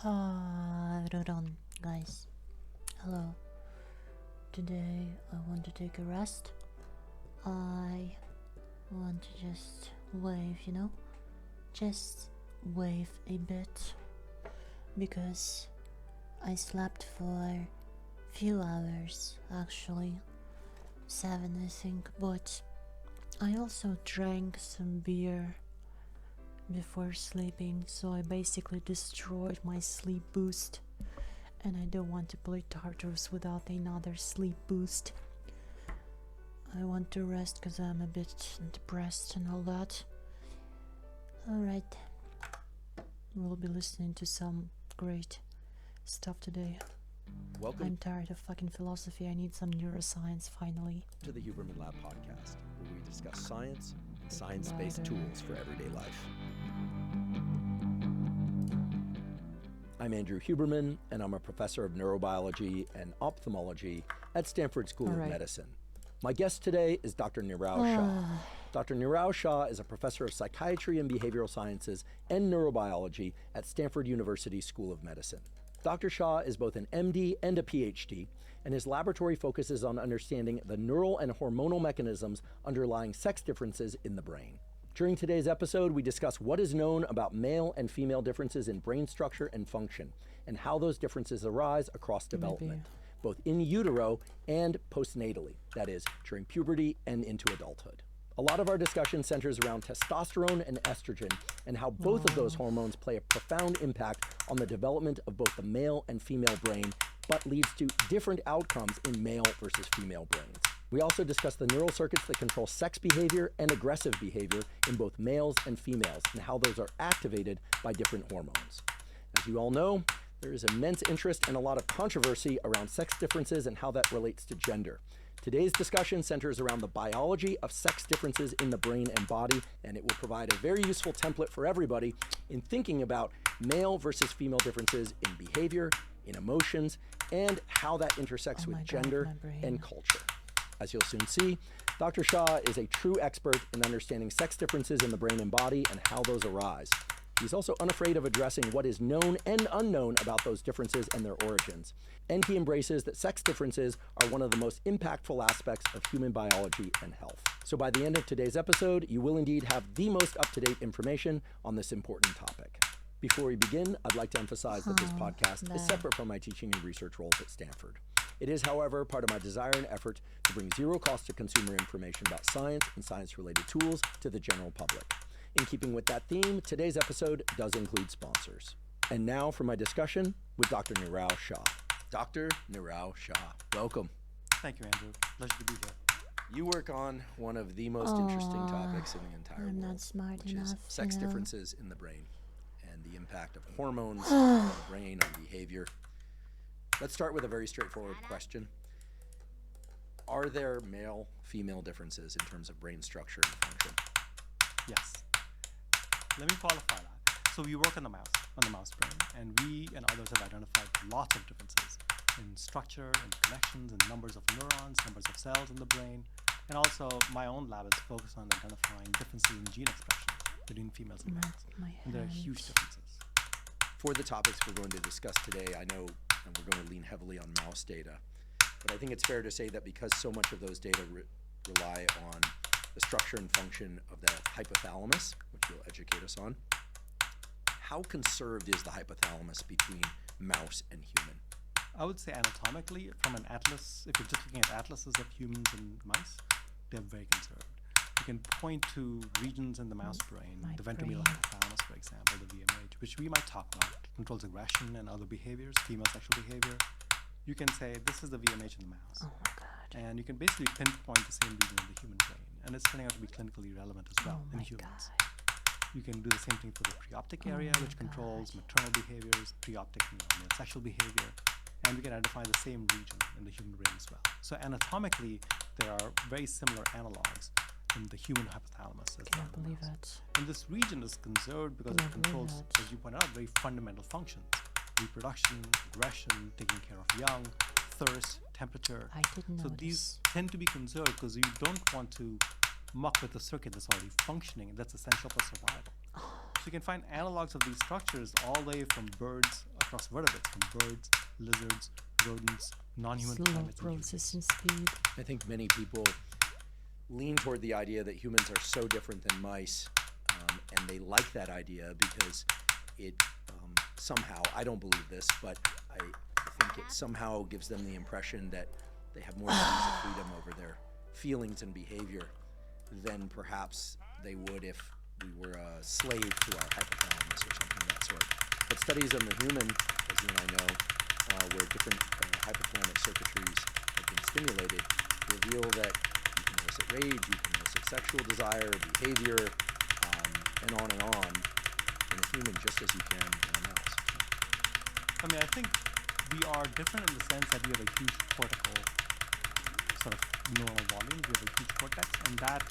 Hold on, guys. Hello. Today I want to take a rest. I want to just wave, just wave a bit, because I slept for few hours, actually 7 I think, but I also drank some beer before sleeping, so I basically destroyed my sleep boost, and I don't want to play Tartarus without another sleep boost. I want to rest because I'm a bit depressed and all that. Alright, we'll be listening to some great stuff today. Welcome I'm tired of fucking philosophy. I need some neuroscience finally. to the Huberman Lab podcast, where we discuss science and science-based tools for everyday life. I'm Andrew Huberman, and I'm a professor of neurobiology and ophthalmology at Stanford School of Medicine. My guest today is Dr. Nirav Shah. Dr. Nirav Shah is a professor of psychiatry and behavioral sciences and neurobiology at Stanford University School of Medicine. Dr. Shah is both an MD and a PhD, and his laboratory focuses on understanding the neural and hormonal mechanisms underlying sex differences in the brain. During today's episode, we discuss what is known about male and female differences in brain structure and function, and how those differences arise across development, both in utero and postnatally, that is, during puberty and into adulthood. A lot of our discussion centers around testosterone and estrogen and how both of those hormones play a profound impact on the development of both the male and female brain, but leads to different outcomes in male versus female brains. We also discuss the neural circuits that control sex behavior and aggressive behavior in both males and females, and how those are activated by different hormones. As you all know, there is immense interest and a lot of controversy around sex differences and how that relates to gender. Today's discussion centers around the biology of sex differences in the brain and body, and it will provide a very useful template for everybody in thinking about male versus female differences in behavior, in emotions, and how that intersects with gender and culture. As you'll soon see, Dr. Shah is a true expert in understanding sex differences in the brain and body and how those arise. He's also unafraid of addressing what is known and unknown about those differences and their origins. And he embraces that sex differences are one of the most impactful aspects of human biology and health. So by the end of today's episode, you will indeed have the most up-to-date information on this important topic. Before we begin, I'd like to emphasize that this podcast is separate from my teaching and research roles at Stanford. It is, however, part of my desire and effort to bring zero cost to consumer information about science and science-related tools to the general public. In keeping with that theme, today's episode does include sponsors. And now for my discussion with Dr. Nirav Shah. Dr. Nirav Shah, welcome. Thank you, Andrew. Pleasure to be here. You work on one of the most interesting topics in the entire I'm world, not smart which enough, is sex you know. differences in the brain and the impact of hormones on the brain, on behavior. Let's start with a very straightforward question. Are there male-female differences in terms of brain structure and function? Yes. Let me qualify that. So we work on the mouse brain, and we and others have identified lots of differences in structure and connections and numbers of neurons, numbers of cells in the brain, and also my own lab is focused on identifying differences in gene expression between females and males. And there are huge differences. For the topics we're going to discuss today, I know and we're going to lean heavily on mouse data, but I think it's fair to say that because so much of those data rely on the structure and function of the hypothalamus, which you'll educate us on, how conserved is the hypothalamus between mouse and human? I would say anatomically, from an atlas, if you're just looking at atlases of humans and mice, they're very conserved. You can point to regions in the mouse brain, the ventromedial hypothalamus, for example, the VMH, which we might talk about, controls aggression and other behaviors, female sexual behavior. You can say, this is the VMH in the mouse. Oh my God. And you can basically pinpoint the same region in the human brain. And it's turning out to be clinically relevant as well in humans. You can do the same thing for the preoptic area, which controls maternal behaviors, preoptic male sexual behavior. And we can identify the same region in the human brain as well. So anatomically, there are very similar analogs in the human hypothalamus. Can't believe it. And this region is conserved because it controls, as you pointed out, very fundamental functions. Reproduction, aggression, taking care of young, thirst, temperature. I didn't know. So these tend to be conserved because you don't want to muck with a circuit that's already functioning, and that's essential for survival. So you can find analogs of these structures all the way from birds across vertebrates from birds, lizards, rodents, non-human Slow primates, and humans. processing speed. I think many people lean toward the idea that humans are so different than mice, and they like that idea because it somehow, I don't believe this, but I think it somehow gives them the impression that they have more degrees of freedom over their feelings and behavior than perhaps they would if we were a slave to our hypothalamus or something of that sort. But studies on the human, as you and I know, where different hypothalamic circuitries have been stimulated, reveal that you can elicit rage, you can elicit sexual desire, behavior, and on in a human just as you can in a mouse. I mean, I think we are different in the sense that we have a huge cortical sort of neural volume. We have a huge cortex, and that,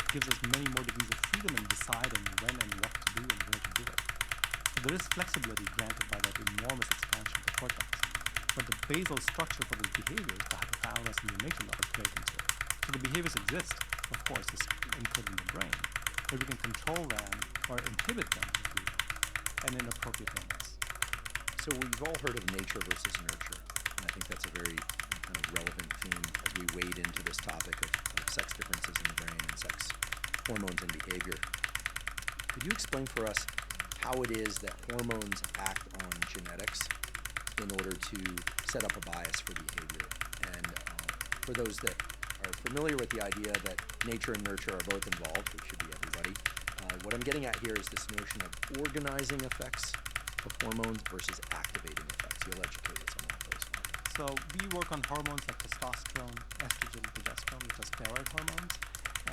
gives us many more degrees of freedom in deciding when and what to do and where to do it. So there is flexibility granted by that enormous expansion of the cortex. But the basal structure for those behaviors, the hypothalamus and the amygdala, are very conserved. So the behaviors exist, of course, is encoded in the brain, but we can control them or inhibit them, if you will, at inappropriate moments. So we've all heard of nature versus nurture, and I think that's a very kind of relevant theme as we wade into this topic of sex differences in the brain and sex hormones and behavior. Could you explain for us how it is that hormones act on genetics in order to set up a bias for behavior? And for those that are familiar with the idea that nature and nurture are both involved, which should be everybody, what I'm getting at here is this notion of organizing effects of hormones versus activating effects. You'll educate us on all those. So we work on hormones like testosterone, estrogen, progesterone, which are steroid hormones.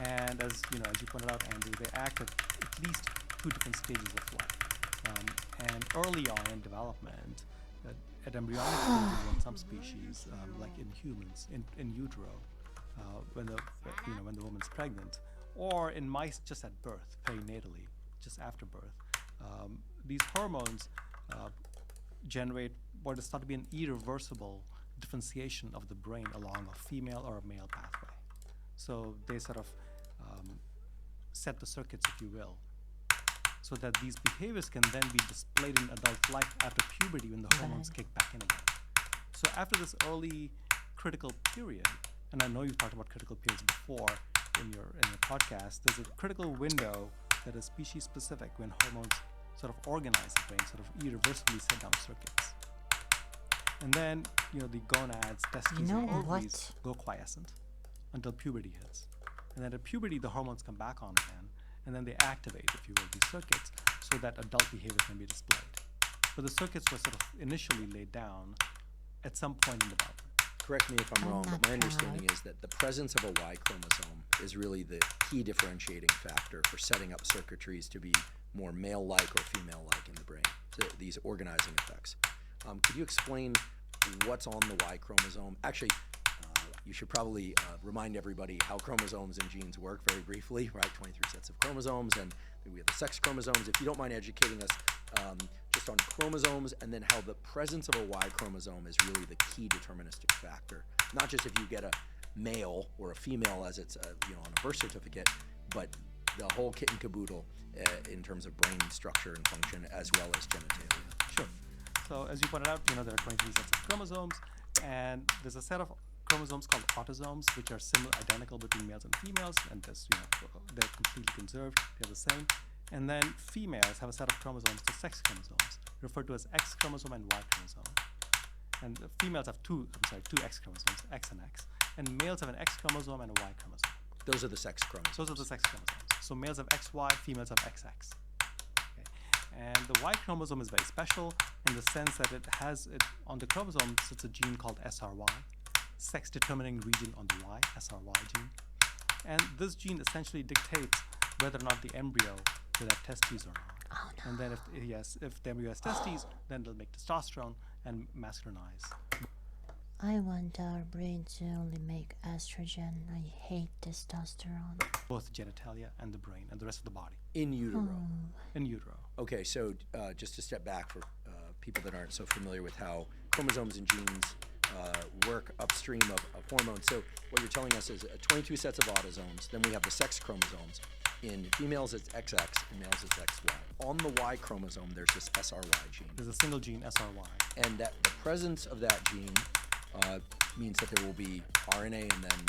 And as you pointed out, Andrew, they act at least two different stages of life. And early on in development, at embryonic stages in some species, like in humans, in utero, when the woman's pregnant, or in mice just at birth, perinatally, just after birth, these hormones generate what is thought to be an irreversible differentiation of the brain along a female or a male pathway. So they sort of set the circuits, if you will, so that these behaviors can then be displayed in adult life after puberty when the hormones kick back in again. So after this early critical period, and I know you've talked about critical periods before in your podcast, there's a critical window that is species specific when hormones sort of organize the brain, sort of irreversibly set down circuits. And then, the gonads, testes, and ovaries go quiescent until puberty hits. And then at puberty, the hormones come back on again, and then they activate, if you will, these circuits so that adult behavior can be displayed. But the circuits were sort of initially laid down at some point in development. Correct me if I'm wrong, but my understanding is that the presence of a Y chromosome is really the key differentiating factor for setting up circuitries to be more male-like or female-like in the brain, so these organizing effects. Could you explain what's on the Y chromosome? Actually, you should probably remind everybody how chromosomes and genes work very briefly, right? 23 sets of chromosomes, and then we have the sex chromosomes. If you don't mind educating us just on chromosomes, and then how the presence of a Y chromosome is really the key deterministic factor. Not just if you get a male or a female as it's on a birth certificate, but the whole kit and caboodle in terms of brain structure and function as well as genitalia. Sure. So as you pointed out, there are 23 sets of chromosomes, and there's a set of chromosomes called autosomes, which are identical between males and females, and they're completely conserved. They're the same. And then females have a set of chromosomes, the sex chromosomes, referred to as X chromosome and Y chromosome. And the females have two X chromosomes, X and X. And males have an X chromosome and a Y chromosome. Those are the sex chromosomes. Those are the sex chromosomes. So males have XY, females have XX. Okay. And the Y chromosome is very special in the sense that it has on the chromosomes, it's a gene called SRY, sex determining region on the Y, SRY gene. And this gene essentially dictates whether or not the embryo will have testes or not. Oh, no. And then if the embryo has testes, then it'll make testosterone and masculinize. I want our brain to only make estrogen. I hate testosterone. Both genitalia and the brain and the rest of the body. In utero. In utero. Okay, so just to step back for people that aren't so familiar with how chromosomes and genes work upstream of hormones. So what you're telling us is 22 sets of autosomes, then we have the sex chromosomes. In females, it's XX. In males, it's XY. On the Y chromosome, there's this SRY gene. There's a single gene, SRY. And that the presence of that gene means that there will be RNA and then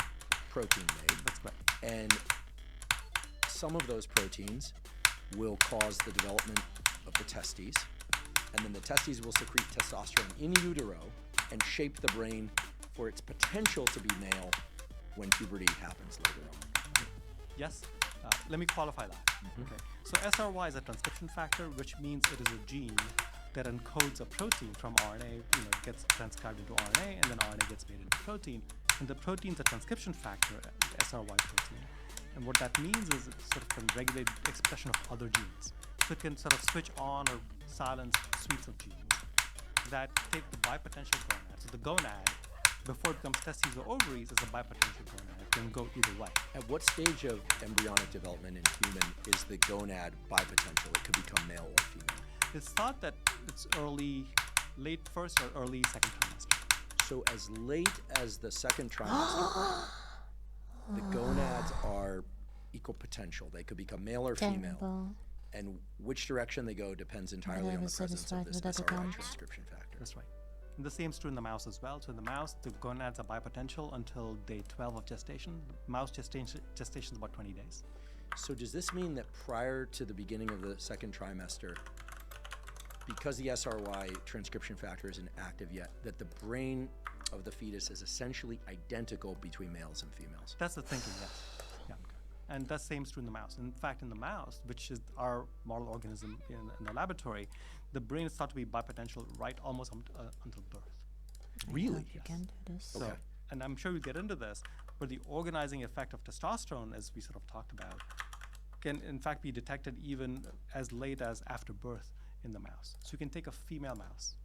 protein made. That's correct. And some of those proteins will cause the development of the testes. And then the testes will secrete testosterone in utero and shape the brain for its potential to be male when puberty happens later on. Yes. Let me qualify that. Okay. So SRY is a transcription factor, which means it is a gene that encodes a protein from RNA, gets transcribed into RNA, and then RNA gets made into protein. And the protein's a transcription factor, the SRY protein. And what that means is it sort of can regulate expression of other genes. So it can sort of switch on or silence suites of genes that take the bipotential gonad. So the gonad, before it becomes testes or ovaries, is a bipotential gonad. It can go either way. At what stage of embryonic development in human is the gonad bipotential? It could become male or female. It's thought that it's late first or early second trimester. So as late as the second trimester, the gonads are equal potential. They could become male or female. Terrible. And which direction they go depends entirely on the presence of this SRY transcription factor. That's right. And the same is true in the mouse as well. So in the mouse, the gonads are bipotential until day 12 of gestation. Mouse gestation is about 20 days. So does this mean that prior to the beginning of the second trimester, because the SRY transcription factor isn't active yet, that the brain of the fetus is essentially identical between males and females? That's the thinking, yes. Yeah. And that same is true in the mouse. In fact, in the mouse, which is our model organism in the laboratory, the brain is thought to be bipotential right almost until birth. Really? You can do this. So, and I'm sure we'll get into this, but the organizing effect of testosterone, as we sort of talked about, can in fact be detected even as late as after birth in the mouse. So you can take a female mouse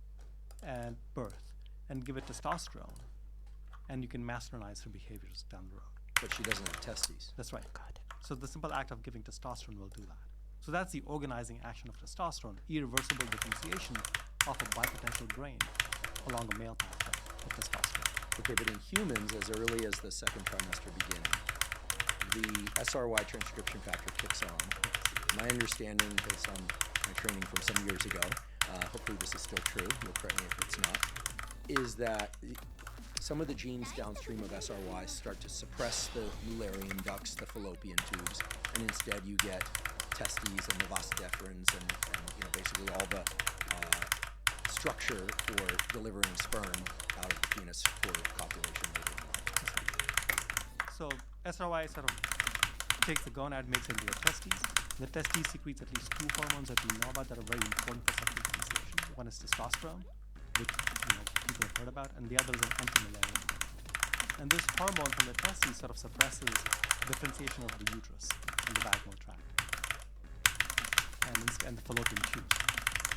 and birth and give it testosterone, and you can masternize her behaviors down the road. But she doesn't have testes. That's right. God. So the simple act of giving testosterone will do that. So that's the organizing action of testosterone, irreversible differentiation of a bipotential brain along a male pathway of testosterone. Okay, but in humans, as early as the second trimester beginning, the SRY transcription factor kicks on. My understanding, based on my training from some years ago, hopefully this is still true, you'll correct me if it's not, is that some of the genes downstream of SRY start to suppress the Mullerian ducts, the fallopian tubes, and instead you get testes and the vas deferens and basically all the structure for delivering sperm out of the penis for copulation later in life. So SRY sort of takes the gonad, makes it into the testes. The testes secretes at least two hormones that we know about that are very important for sex differentiation. One is testosterone, which people have heard about, and the other is an anti-Mullerian hormone. And this hormone from the testes sort of suppresses differentiation of the uterus and the vaginal tract, and the fallopian tubes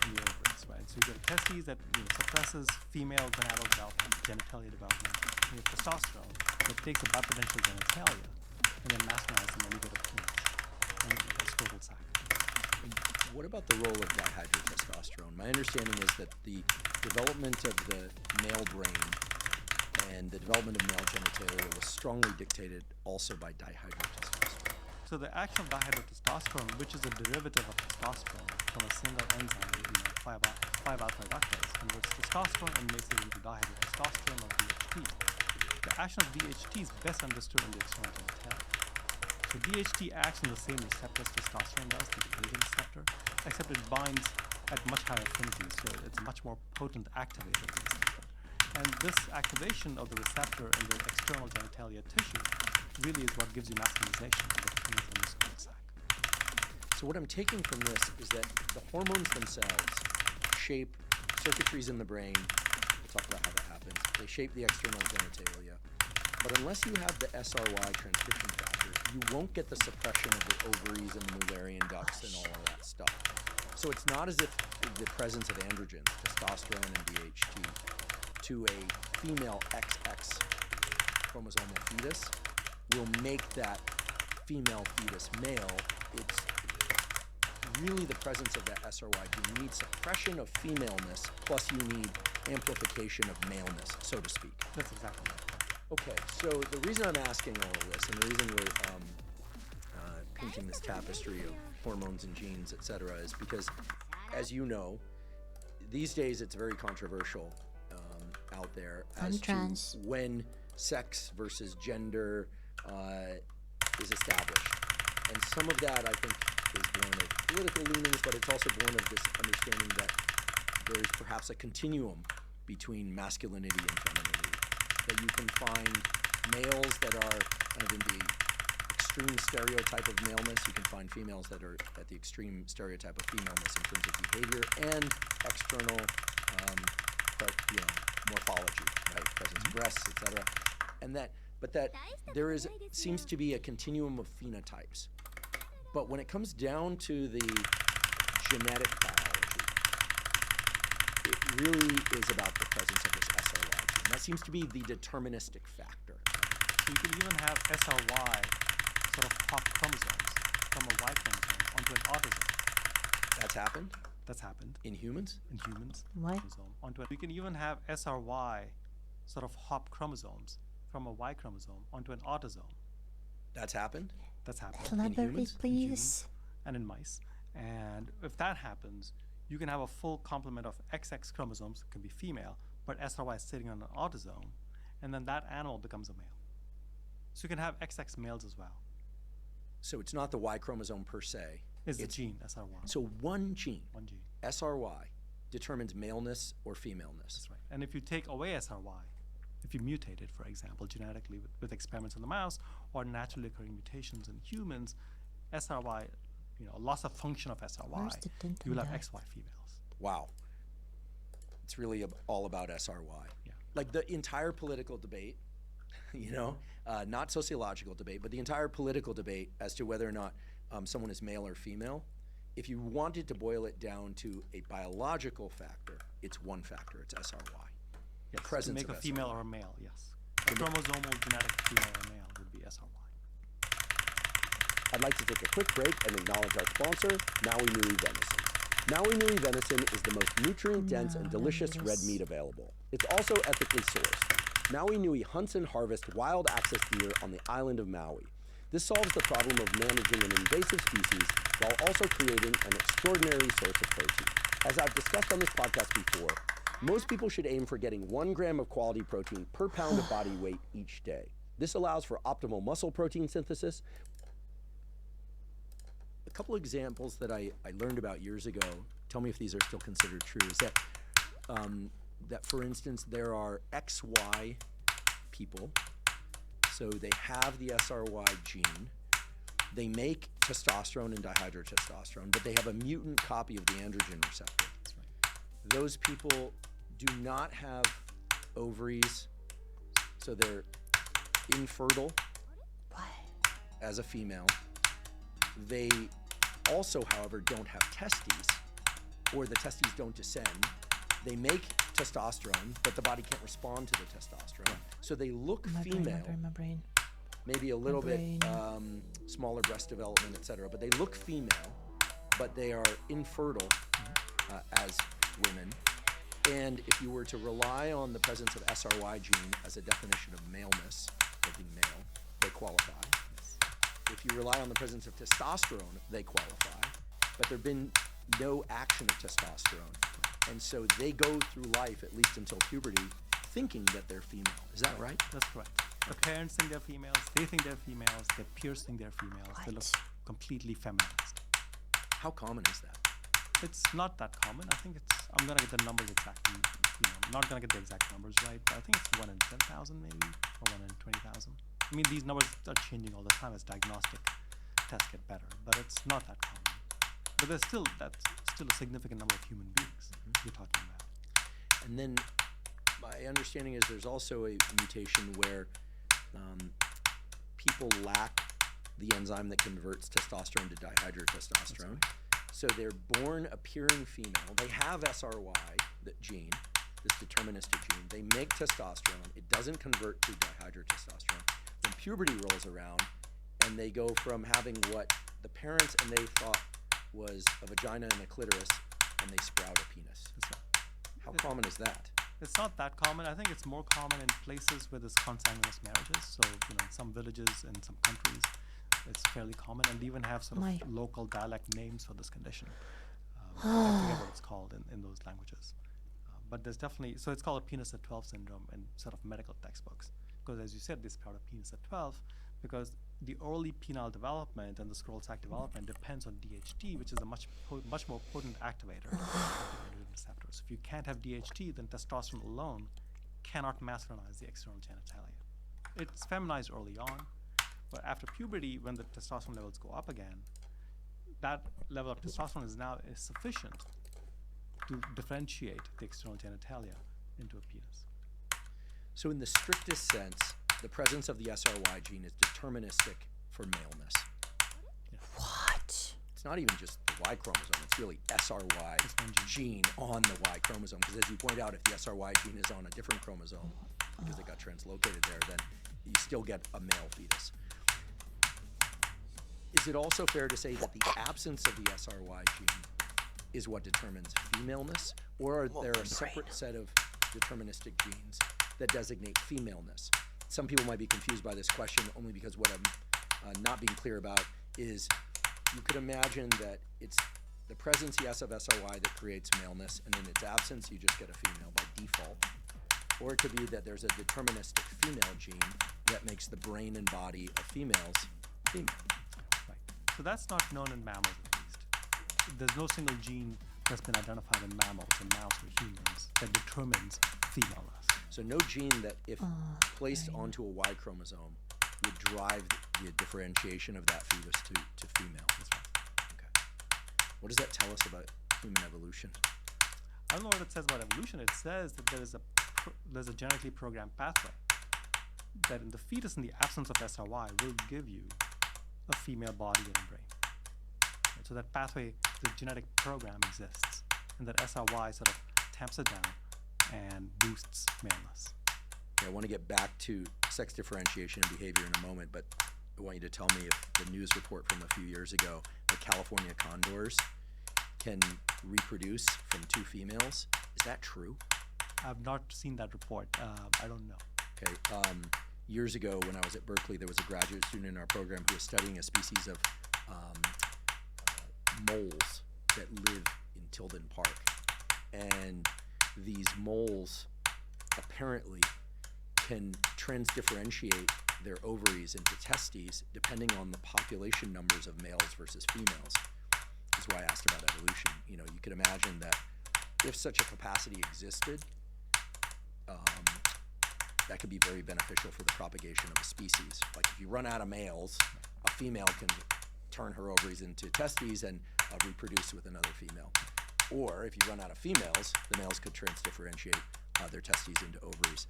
in the ovaries, right? So you get testes that suppresses female gonadal development, genitalia development. And you have testosterone that takes the bipotential genitalia and then masculinizes them, and you get a penis and a scrotal sac. What about the role of dihydrotestosterone? My understanding is that the development of the male brain and the development of male genitalia was strongly dictated also by dihydrotestosterone. So the action of dihydrotestosterone, which is a derivative of testosterone from a single enzyme, 5-alpha reductase, converts testosterone and makes it into dihydrotestosterone or DHT. The action of DHT is best understood in the external genitalia. So DHT acts on the same receptor as testosterone does, the androgen receptor, except it binds at much higher affinity, so it's a much more potent activator of the receptor. And this activation of the receptor in the external genitalia tissue really is what gives you masculinization of the penis and the scrotal sac. So what I'm taking from this is that the hormones themselves shape circuitries in the brain. We'll talk about how that happens. They shape the external genitalia. But unless you have the SRY transcription factor, you won't get the suppression of the ovaries and the Mullerian ducts and all of that stuff. So it's not as if the presence of androgens, testosterone and DHT, to a female XX chromosomal fetus will make that female fetus male. It's really the presence of that SRY gene. You need suppression of femaleness, plus you need amplification of maleness, so to speak. That's exactly right. Okay, so the reason I'm asking all of this, and the reason we're painting this tapestry of hormones and genes, etc., is because, as you know, these days it's very controversial out there as to when sex versus gender is established. And some of that, I think, is born of political leanings, but it's also born of this understanding that there is perhaps a continuum between masculinity and femininity. That you can find males that are kind of in the extreme stereotype of maleness. You can find females that are at the extreme stereotype of femaleness in terms of behavior and external morphology, right? Presence of breasts, etc. And that there seems to be a continuum of phenotypes. But when it comes down to the genetic biology, it really is about the presence of this SRY gene. That seems to be the deterministic factor. So you can even have SRY sort of hop chromosomes from a Y chromosome onto an autosome. That's happened? That's happened. In humans? In humans. Why? You can even have SRY sort of hop chromosomes from a Y chromosome onto an autosome. That's happened? That's happened. Elaborate, please. And in mice. And if that happens, you can have a full complement of XX chromosomes, can be female, but SRY is sitting on an autosome, and then that animal becomes a male. So you can have XX males as well. So it's not the Y chromosome per se. It's the gene, SRY. So one gene, One gene. SRY, determines maleness or femaleness. That's right. And if you take away SRY, if you mutate it, for example, genetically with experiments in the mouse or naturally occurring mutations in humans, SRY, loss of function of SRY, you will have XY females. Wow. It's really all about SRY. Yeah. Like the entire political debate, not sociological debate, but the entire political debate as to whether or not someone is male or female, if you wanted to boil it down to a biological factor, it's one factor, it's SRY. Yes, Presence to make of a female SRY. or a male, yes. A chromosomal genetic female or male would be SRY. I'd like to take a quick break and acknowledge our sponsor, Maui Nui Venison. Maui Nui Venison is the most nutrient-dense and delicious red meat available. It's also ethically sourced. Maui Nui hunts and harvests wild access deer on the island of Maui. This solves the problem of managing an invasive species while also creating an extraordinary source of protein. As I've discussed on this podcast before, most people should aim for getting 1 gram of quality protein per pound of body weight each day. This allows for optimal muscle protein synthesis. A couple examples that I learned about years ago, tell me if these are still considered true, is that for instance, there are XY people, so they have the SRY gene, they make testosterone and dihydrotestosterone, but they have a mutant copy of the androgen receptor. That's right. Those people do not have ovaries, so they're infertile as a female. They also, however, don't have testes, or the testes don't descend. They make testosterone, but the body can't respond to the testosterone. So they look female, My brain. maybe a little bit smaller breast development, etc. But they look female, but they are infertile as women. And if you were to rely on the presence of SRY gene as a definition of maleness, or being male, they qualify. If you rely on the presence of testosterone, they qualify. But there's been no action of testosterone. And so they go through life, at least until puberty, thinking that they're female. Is that right? That's correct. Their parents think they're females, they think they're females, their peers think they're females, they look completely feminized. How common is that? It's not that common. I think I'm gonna get the numbers exactly, I'm not gonna get the exact numbers right, but I think it's 1 in 10,000 maybe, or 1 in 20,000. I mean, these numbers are changing all the time as diagnostic tests get better, but it's not that common. But that's still a significant number of human beings you're talking about. And then my understanding is there's also a mutation where people lack the enzyme that converts testosterone to dihydrotestosterone. So they're born appearing female. They have SRY, that gene, this deterministic gene. They make testosterone. It doesn't convert to dihydrotestosterone. Then puberty rolls around, and they go from having what the parents and they thought was a vagina and a clitoris, and they sprout a penis. How common is that? It's not that common. I think it's more common in places where there's consanguineous marriages. So, in some villages in some countries, It's fairly common, and they even have sort of local dialect names for this condition. I forget what it's called in those languages. But there's definitely, so it's called a penis at 12 syndrome in sort of medical textbooks. Because as you said, they sprout a penis at 12 because the early penile development and the scrotal sac development depends on DHT, which is a much more potent activator of the androgen receptor. So if you can't have DHT, then testosterone alone cannot masculinize the external genitalia. It's feminized early on, but after puberty, when the testosterone levels go up again, that level of testosterone is sufficient to differentiate the external genitalia into a penis. So in the strictest sense, the presence of the SRY gene is deterministic for maleness. Yeah. What? It's not even just the Y chromosome, it's really SRY gene on the Y chromosome. Because as you point out, if the SRY gene is on a different chromosome, because it got translocated there, then you still get a male fetus. Is it also fair to say that the absence of the SRY gene is what determines femaleness? Or are there a separate set of deterministic genes that designate femaleness? Some people might be confused by this question only because what I'm not being clear about is you could imagine that it's the presence, yes, of SRY that creates maleness, and in its absence, you just get a female by default. Or it could be that there's a deterministic female gene that makes the brain and body of females female. Right. So that's not known in mammals, at least. There's no single gene that's been identified in mammals, in mouse or humans, that determines femaleness. So no gene that, if placed onto a Y chromosome, would drive the differentiation of that fetus to female. That's right. Okay. What does that tell us about human evolution? I don't know what it says about evolution. It says that there's a genetically programmed pathway that in the fetus, in the absence of SRY, will give you a female body and a brain. Right? So that pathway, the genetic program exists, and that SRY sort of tamps it down and boosts maleness. Okay, I want to get back to sex differentiation and behavior in a moment, but I want you to tell me if the news report from a few years ago that California condors can reproduce from two females, is that true? I've not seen that report. I don't know. Okay. Years ago, when I was at Berkeley, there was a graduate student in our program who was studying a species of moles that live in Tilden Park. And these moles apparently can transdifferentiate their ovaries into testes depending on the population numbers of males versus females. That's why I asked about evolution. You know, you could imagine that if such a capacity existed, that could be very beneficial for the propagation of a species. Like if you run out of males, a female can turn her ovaries into testes and reproduce with another female. Or if you run out of females, the males could transdifferentiate their testes into ovaries.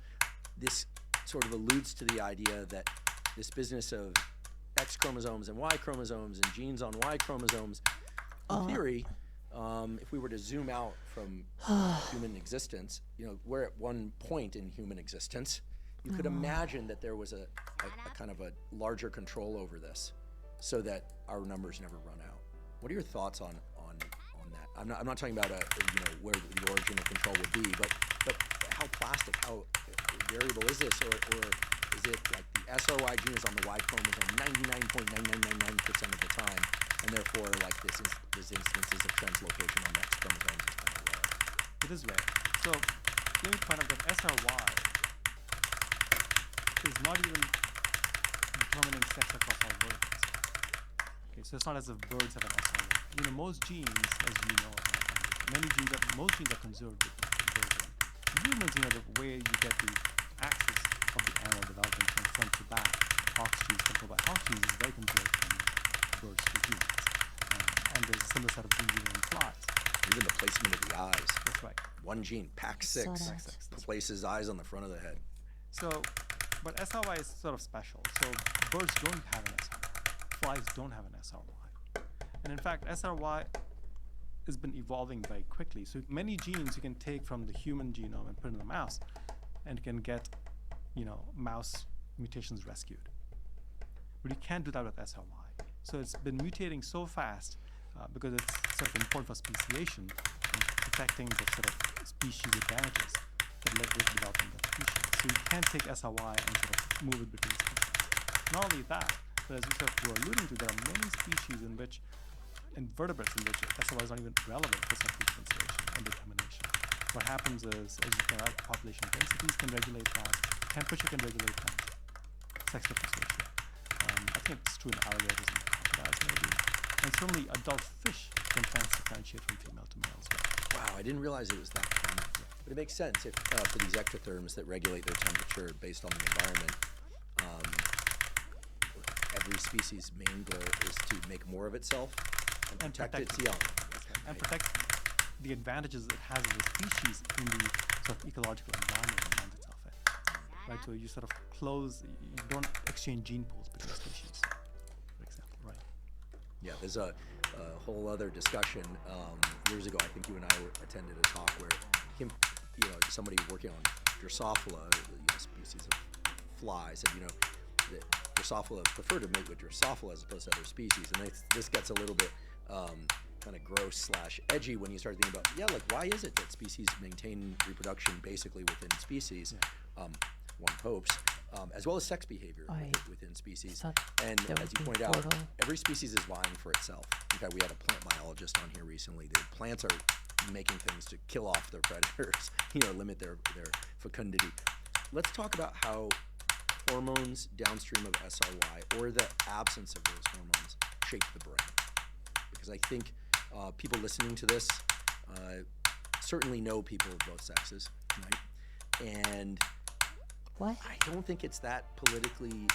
This sort of alludes to the idea that this business of X chromosomes and Y chromosomes and genes on Y chromosomes, in theory, if we were to zoom out from human existence, you know, we're at one point in human existence, you could imagine that there was a kind of a larger control over this so that our numbers never run out. What are your thoughts on that? I'm not talking about where the origin of control would be, but how plastic, how variable is this, or is it like the SRY gene is on the Y chromosome 99.9999% of the time, and therefore like this instances of translocation on the X chromosomes is kind of rare? It is rare. So let me point out that SRY is not even determining sex across all birds. Okay, so it's not as if birds have an SRY. You know, most genes, as you know, most genes are conserved with birds. Humans, you know, the way you get the axis of the animal development from front to back, ox genes controlled by ox genes, is very conserved from birds to humans. And there's a similar set of genes even in flies. Even the placement of the eyes. That's right. One gene, PAX6, places eyes on the front of the head. So, but SRY is sort of special. So birds don't have an SRY. Flies don't have an SRY. And in fact, SRY has been evolving very quickly. So many genes you can take from the human genome and put in the mouse, and you can get, mouse mutations rescued. But you can't do that with SRY. So it's been mutating so fast because it's sort of important for speciation and protecting the sort of species advantages that led to the development of species. So you can't take SRY and sort of move it between species. Not only that, But as you sort of were alluding to, there are many species in which, invertebrates in which SOI is not even relevant for sex differentiation and determination. What happens is, as you point out, population densities can regulate that, temperature can regulate that, sex differentiation. I think it's true in alligators and crocodiles maybe. And certainly adult fish can differentiate from female to male as well. Wow, I didn't realize it was that common. But it makes sense if, for these ectotherms that regulate their temperature based on the environment. Every species' main goal is to make more of itself and protect its young. And protect the advantages it has as a species in the sort of ecological environment it finds itself in. Right? So you sort of you don't exchange gene pools between species, for example, right? Yeah, there's a whole other discussion. Years ago, I think you and I attended a talk where somebody working on Drosophila, species of flies, said, that Drosophila prefer to mate with Drosophila as opposed to other species. And this gets a little bit kind of gross / edgy when you start thinking about, why is it that species maintain reproduction basically within species? One hopes, as well as sex behavior within species. And as you point out, every species is vying for itself. In fact, we had a plant biologist on here recently. The plants are making things to kill off their predators, limit their fecundity. Let's talk about how hormones downstream of SRY, or the absence of those hormones, shape the brain. Because I think people listening to this certainly know people of both sexes, right? And what? I don't think it's that politically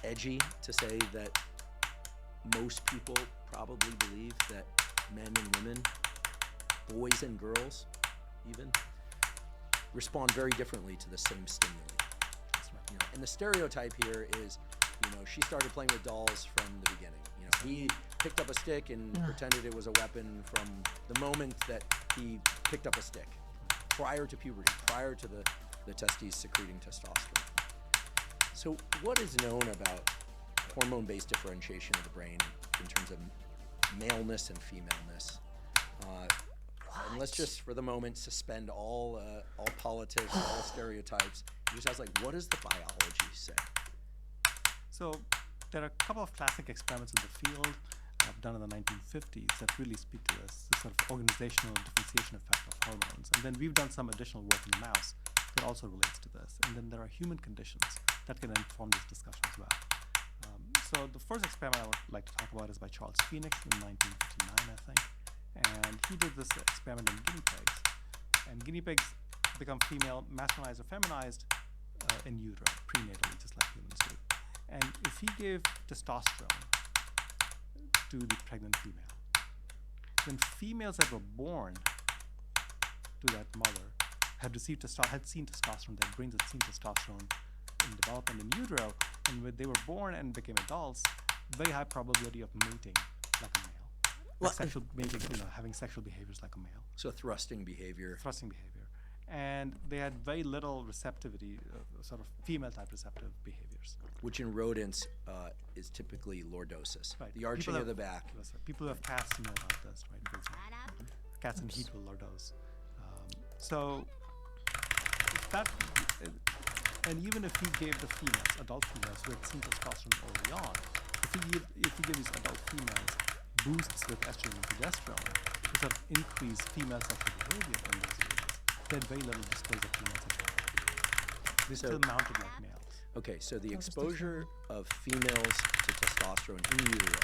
edgy to say that most people probably believe that men and women, boys and girls even, respond very differently to the same stimuli. That's right. And the stereotype here is, she started playing with dolls from the beginning. He picked up a stick and pretended it was a weapon from the moment that he picked up a stick, prior to puberty, prior to the testes secreting testosterone. So what is known about hormone-based differentiation of the brain in terms of maleness and femaleness? And let's just, for the moment, suspend all politics, all stereotypes. Just ask, what does the biology say? So there are a couple of classic experiments in the field done in the 1950s that really speak to this sort of organizational differentiation effect of hormones. And then we've done some additional work in the mouse that also relates to this. And then there are human conditions that can inform this discussion as well. So the first experiment I would like to talk about is by Charles Phoenix in 1959, I think. And he did this experiment in guinea pigs. And guinea pigs become female, masculinized or feminized in utero, prenatally, just like humans do. And if he gave testosterone to the pregnant female, then females that were born to that mother had seen testosterone, their brains had seen testosterone in development in utero, and when they were born and became adults, very high probability of mating like a male. Sexual mating, having sexual behaviors like a male. So thrusting behavior. And they had very little receptivity, sort of female-type receptive behaviors. Which in rodents is typically lordosis, right. The arching of the back. People who have cats know about this, right? Cats in heat will lordose. So that, and even if he gave the females, adult females who had seen testosterone early on, if he gave these adult females boosts with estrogen and progesterone to sort of increase female sexual behavior in those females, they had very little displays of female sexual behavior. They still mounted like males. Okay, so the exposure of females to testosterone in utero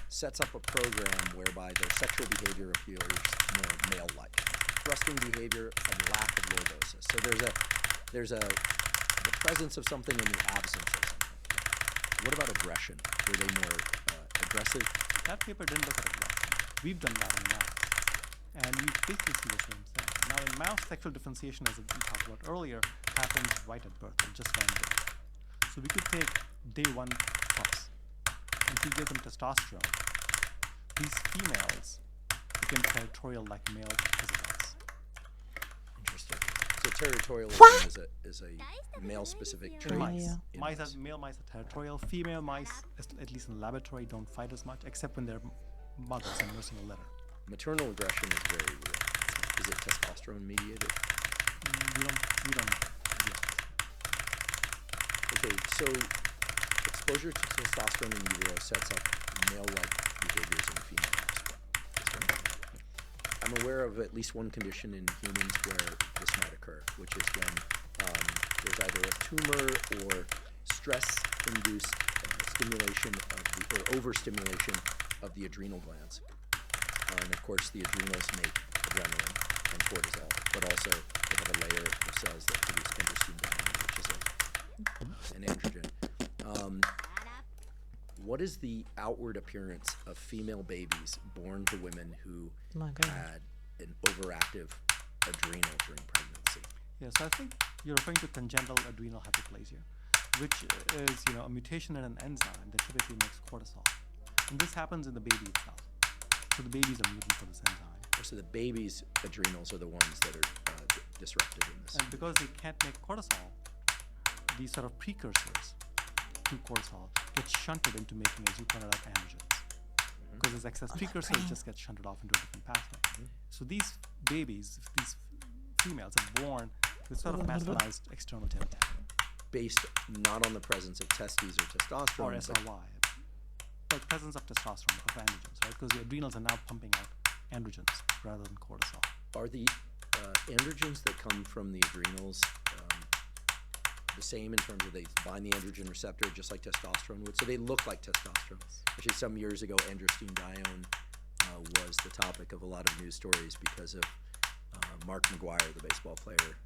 sets up a program whereby their sexual behavior appears more male-like. Thrusting behavior and lack of lordosis. So there's the presence of something and the absence of something. What about aggression? Were they more aggressive? That paper didn't look at aggression. We've done that in mouse. And we basically see the same thing. Now in mouse, sexual differentiation, as we talked about earlier, happens right at birth, or just around birth. So we could take day one pups, and if we give them testosterone, these females became territorial like males as adults. Interesting. So territorialism is a male-specific trait. Male mice are territorial. Female mice, at least in the laboratory, don't fight as much, except when they're mothers and nursing a litter. Maternal aggression is very real. Is it testosterone mediated? We don't know. Okay, so exposure to testosterone in utero sets up male-like behaviors in female offspring. I'm aware of at least one condition in humans where this might occur, which is when there's either a tumor or stress-induced stimulation of or overstimulation of the adrenal glands. And of course, the adrenals make adrenaline and cortisol, but also they have a layer of cells that produce androstenedione, which is an androgen. What is the outward appearance of female babies born to women who had an overactive adrenal during pregnancy? Yeah, so I think you're referring to congenital adrenal hyperplasia, which is, a mutation in an enzyme that typically makes cortisol. And this happens in the baby itself. So the babies are mutant for this enzyme. So the baby's adrenals are the ones that are disrupted in this. And because they can't make cortisol, these sort of precursors to cortisol get shunted into making, as you pointed out, androgens. Because this excess precursors just get shunted off into a different pathway. So these babies, these females, are born with sort of masculinized external genitalia. Based not on the presence of testes or testosterone. Or SRY. But presence of testosterone, of androgens, right? Because the adrenals are now pumping out androgens rather than cortisol. Are the androgens that come from the adrenals the same in terms of they bind the androgen receptor just like testosterone would? So they look like testosterone. Actually, some years ago, androstenedione was the topic of a lot of news stories because of Mark McGuire, the baseball player,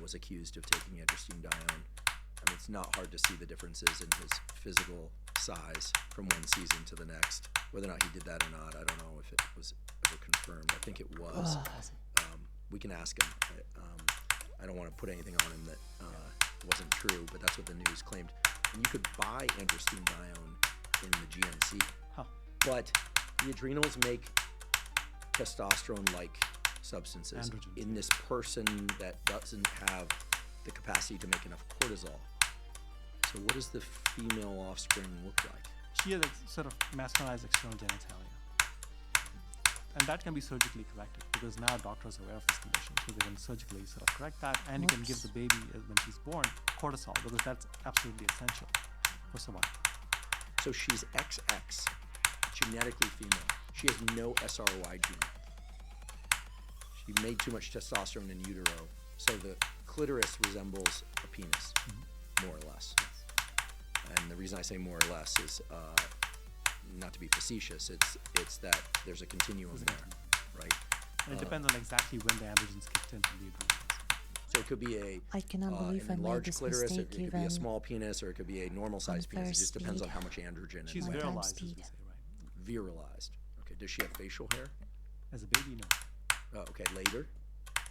was accused of taking androstenedione. I mean, it's not hard to see the differences in his physical size from one season to the next. Whether or not he did that or not, I don't know if it was ever confirmed. I think it was. We can ask him. I don't want to put anything on him that wasn't true, but that's what the news claimed. And you could buy androstenedione in the GNC. But the adrenals make testosterone-like substances in this person that doesn't have the capacity to make enough cortisol. So what does the female offspring look like? She has a sort of masculinized external genitalia. And that can be surgically corrected because now doctors are aware of this condition, so they can surgically sort of correct that, and you can give the baby, when she's born, cortisol, because that's absolutely essential for survival. So she's XX, genetically female. She has no SRY gene. She made too much testosterone in utero, so the clitoris resembles a penis, more or less. And the reason I say more or less is not to be facetious. It's that there's a continuum there, right? And it depends on exactly when the androgens kicked in from the adrenals. So it could be I cannot believe an I made enlarged this clitoris, mistake it could be a small penis, or it could be a normal-sized penis. It just depends on how much androgen. She's and virilized, as we say, right? Virilized. Okay. Does she have facial hair? As a baby, no. Oh, okay. Later?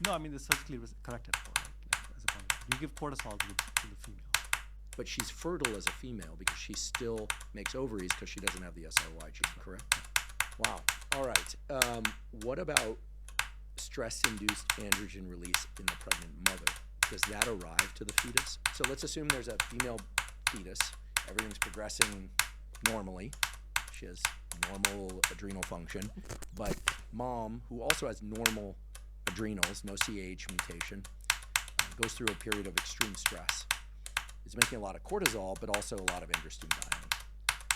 No, I mean, they're surgically corrected for, like, as a point of view. You give cortisol to the female. But she's fertile as a female because she still makes ovaries because she doesn't have the SRY gene, correct? Wow. All right. What about stress-induced androgen release in the pregnant mother? Does that arrive to the fetus? So let's assume there's a female fetus. Everything's progressing normally. She has normal adrenal function. But mom, who also has normal adrenals, no CAH mutation, goes through a period of extreme stress. Is making a lot of cortisol, but also a lot of androstenedione.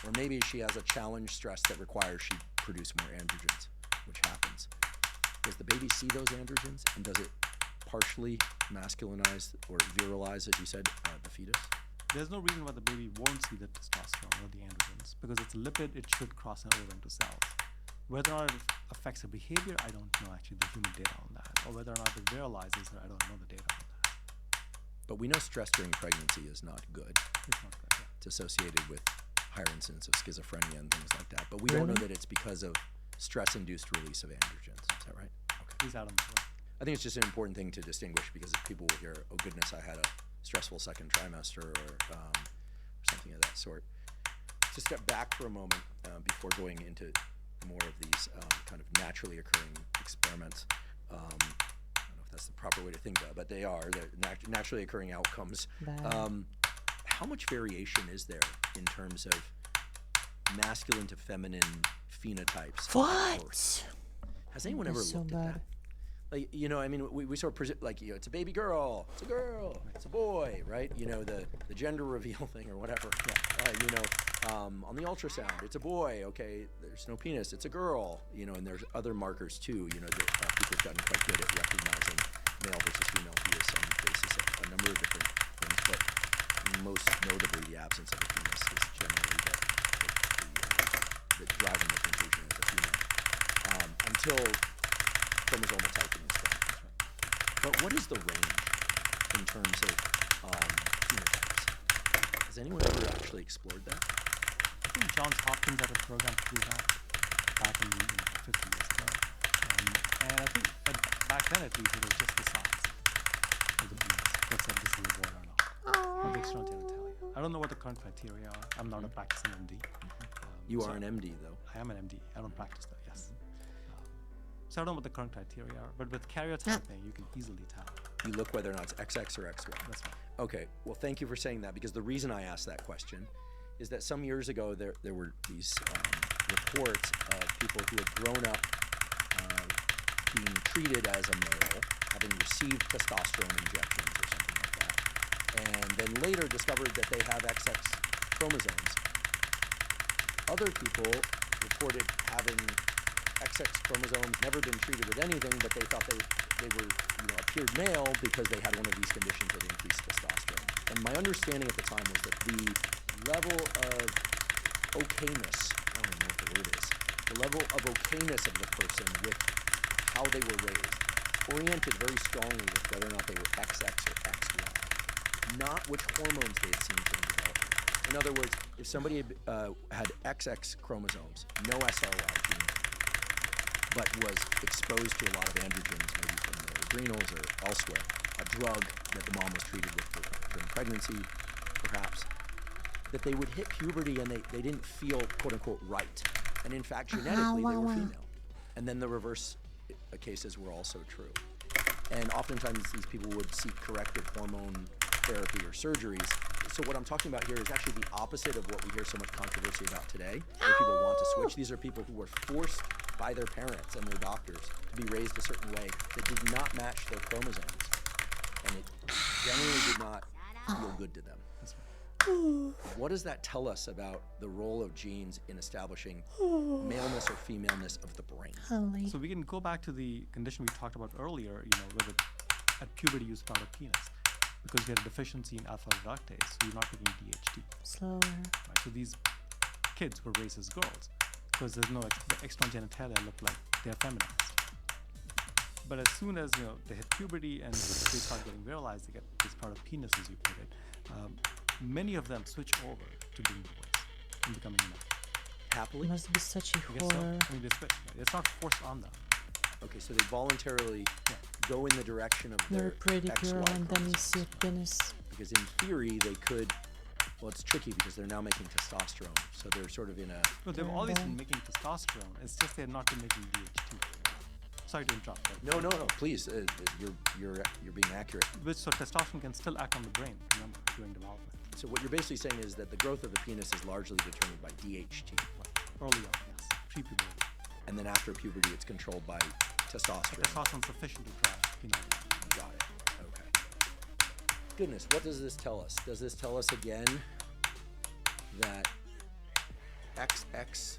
Or maybe she has a challenge stress that requires she produce more androgens, which happens. Does the baby see those androgens, and does it partially masculinize or virilize, as you said, the fetus? There's no reason why the baby won't see the testosterone or the androgens, because it's a lipid, it should cross over into cells. Whether or not it affects the behavior, I don't know actually the human data on that. Or whether or not it virilizes it, I don't know the data on that. But we know stress during pregnancy is not good. It's not good, yeah. It's associated with higher incidence of schizophrenia and things like that. But we don't know that it's because of stress-induced release of androgens. Is that right? Okay. He's out on the floor. I think it's just an important thing to distinguish because if people will hear, oh goodness, I had a stressful second trimester or something of that sort. To step back for a moment before going into more of these kind of naturally occurring experiments. I don't know if that's the proper way to think of it, but they're naturally occurring outcomes. How much variation is there in terms of masculine to feminine phenotypes? What? Has anyone ever looked at that? Like, you know, I mean, we sort of present, like, you know, it's a baby girl, it's a girl, it's a boy, right? You know, the gender reveal thing or whatever. You know, on the ultrasound, it's a boy, okay, there's no penis, it's a girl, you know, and there's other markers too, you know, that people have gotten quite good at recognizing male versus female fetus on the basis of a number of different things, but most notably the absence of a penis is generally the driving the conclusion as a female, until chromosomal typing is done. But what is the range in terms of phenotypes? Has anyone ever actually explored that? I think Johns Hopkins had a program to do that back in 50 years ago. And I think back then at least it was just the size of the penis that said this is a boy or not. Or the external genitalia. I don't know what the current criteria are. I'm not a practicing MD. You are an MD though. I am an MD. I don't practice though, yes. So I don't know what the current criteria are, but with karyotyping, you can easily tell. You look whether or not it's XX or XY. That's right. Okay, well, thank you for saying that, because the reason I asked that question is that some years ago there were these reports of people who had grown up being treated as a male, having received testosterone injections or something like that, and then later discovered that they have XX chromosomes. Other people reported having XX chromosomes, never been treated with anything, but they thought they were, you know, appeared male because they had one of these conditions with increased testosterone. And my understanding at the time was that the level of okayness, I don't know what the word is, the level of okayness of the person with how they were raised oriented very strongly with whether or not they were XX or XY, not which hormones they had seen during development. In other words, if somebody had XX chromosomes, no SRY gene, but was exposed to a lot of androgens, maybe from their adrenals or elsewhere, a drug that the mom was treated with during pregnancy, perhaps, that they would hit puberty and they didn't feel, quote unquote, right. And in fact, genetically, they were female. And then the reverse cases were also true. And oftentimes, these people would seek corrective hormone therapy or surgeries. So what I'm talking about here is actually the opposite of what we hear so much controversy about today, where people want to switch. These are people who were forced by their parents and their doctors to be raised a certain way that did not match their chromosomes. And it generally did not feel good to them. What does that tell us about the role of genes in establishing maleness or femaleness of the brain? So we can go back to the condition we talked about earlier, you know, where at puberty you found a penis, because you had a deficiency in alpha reductase, so you're not taking DHT. Slower. Right? So these kids were raised as girls, because there's no the external genitalia look like they're feminized. But as soon as, you know, they hit puberty and they start getting virilized, they get this part of penis, as you put it. Many of them switch over to being boys and becoming men. Happily? It must be such a I guess so. horror. I mean, they switch. Right? It's not forced on them. Okay, so they voluntarily go in the direction of You're their a pretty XY girl and then you chromosomes. see a penis. Because in theory, they could, well, it's tricky because they're now making testosterone. So they're sort of in a, No, they've always been making testosterone. It's just they're not been making DHT. Sorry to interrupt. But no, please, you're being accurate. so testosterone can still act on the brain, remember, during development. So what you're basically saying is that the growth of the penis is largely determined by DHT. Early on, yes. Pre-puberty. And then after puberty, it's controlled by testosterone. Testosterone is sufficient to drive phenol. Got it. Okay. Goodness, what does this tell us? Does this tell us again that XX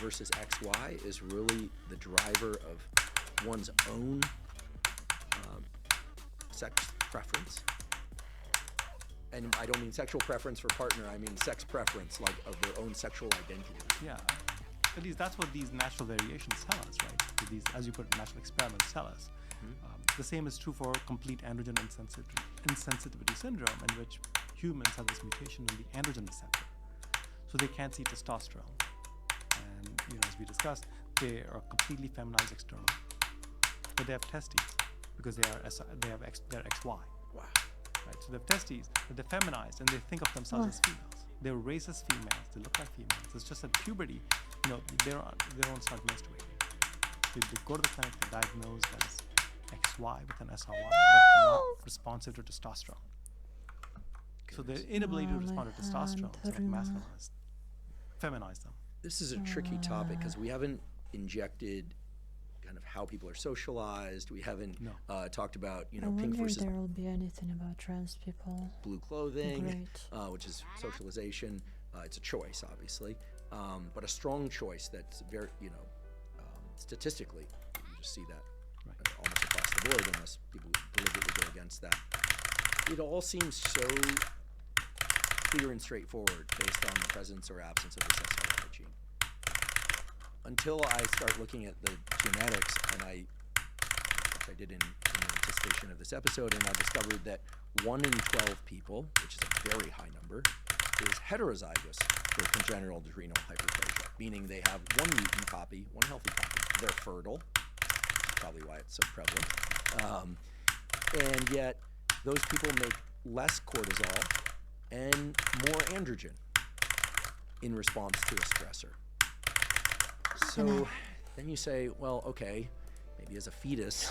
versus XY is really the driver of one's own sex preference? And I don't mean sexual preference for partner, I mean sex preference, like of their own sexual identity. Yeah. At least that's what these natural variations tell us, right? So these, as you put it, natural experiments tell us. The same is true for complete androgen insensitivity syndrome, in which humans have this mutation in the androgen receptor. So they can't see testosterone. And, you know, as we discussed, they are completely feminized externally. But they have testes because they're XY. Wow. Right? So they have testes, but they're feminized and they think of themselves as females. They were raised as females, they look like females. It's just at puberty, you know, they don't start menstruating. They go to the clinic, they're diagnosed as XY with an SRY, but not responsive to testosterone. So their inability to respond to testosterone is what feminized them. This is a tricky topic because we haven't injected kind of how people are socialized. We haven't No. Talked about, I pink wonder if versus there will be anything about trans people. blue clothing, Great. which is socialization. It's a choice, obviously, but a strong choice that's very, statistically, you just see that almost across the board unless people deliberately go against that. It all seems so clear and straightforward based on the presence or absence of this SRY gene. Until I start looking at the genetics, and which I did in anticipation of this episode, and I discovered that 1 in 12 people, which is a very high number, is heterozygous for congenital adrenal hyperplasia, meaning they have one mutant copy, one healthy copy. They're fertile, probably why it's so prevalent. And yet, those people make less cortisol and more androgen in response to a stressor. So then you say, well, okay, maybe as a fetus,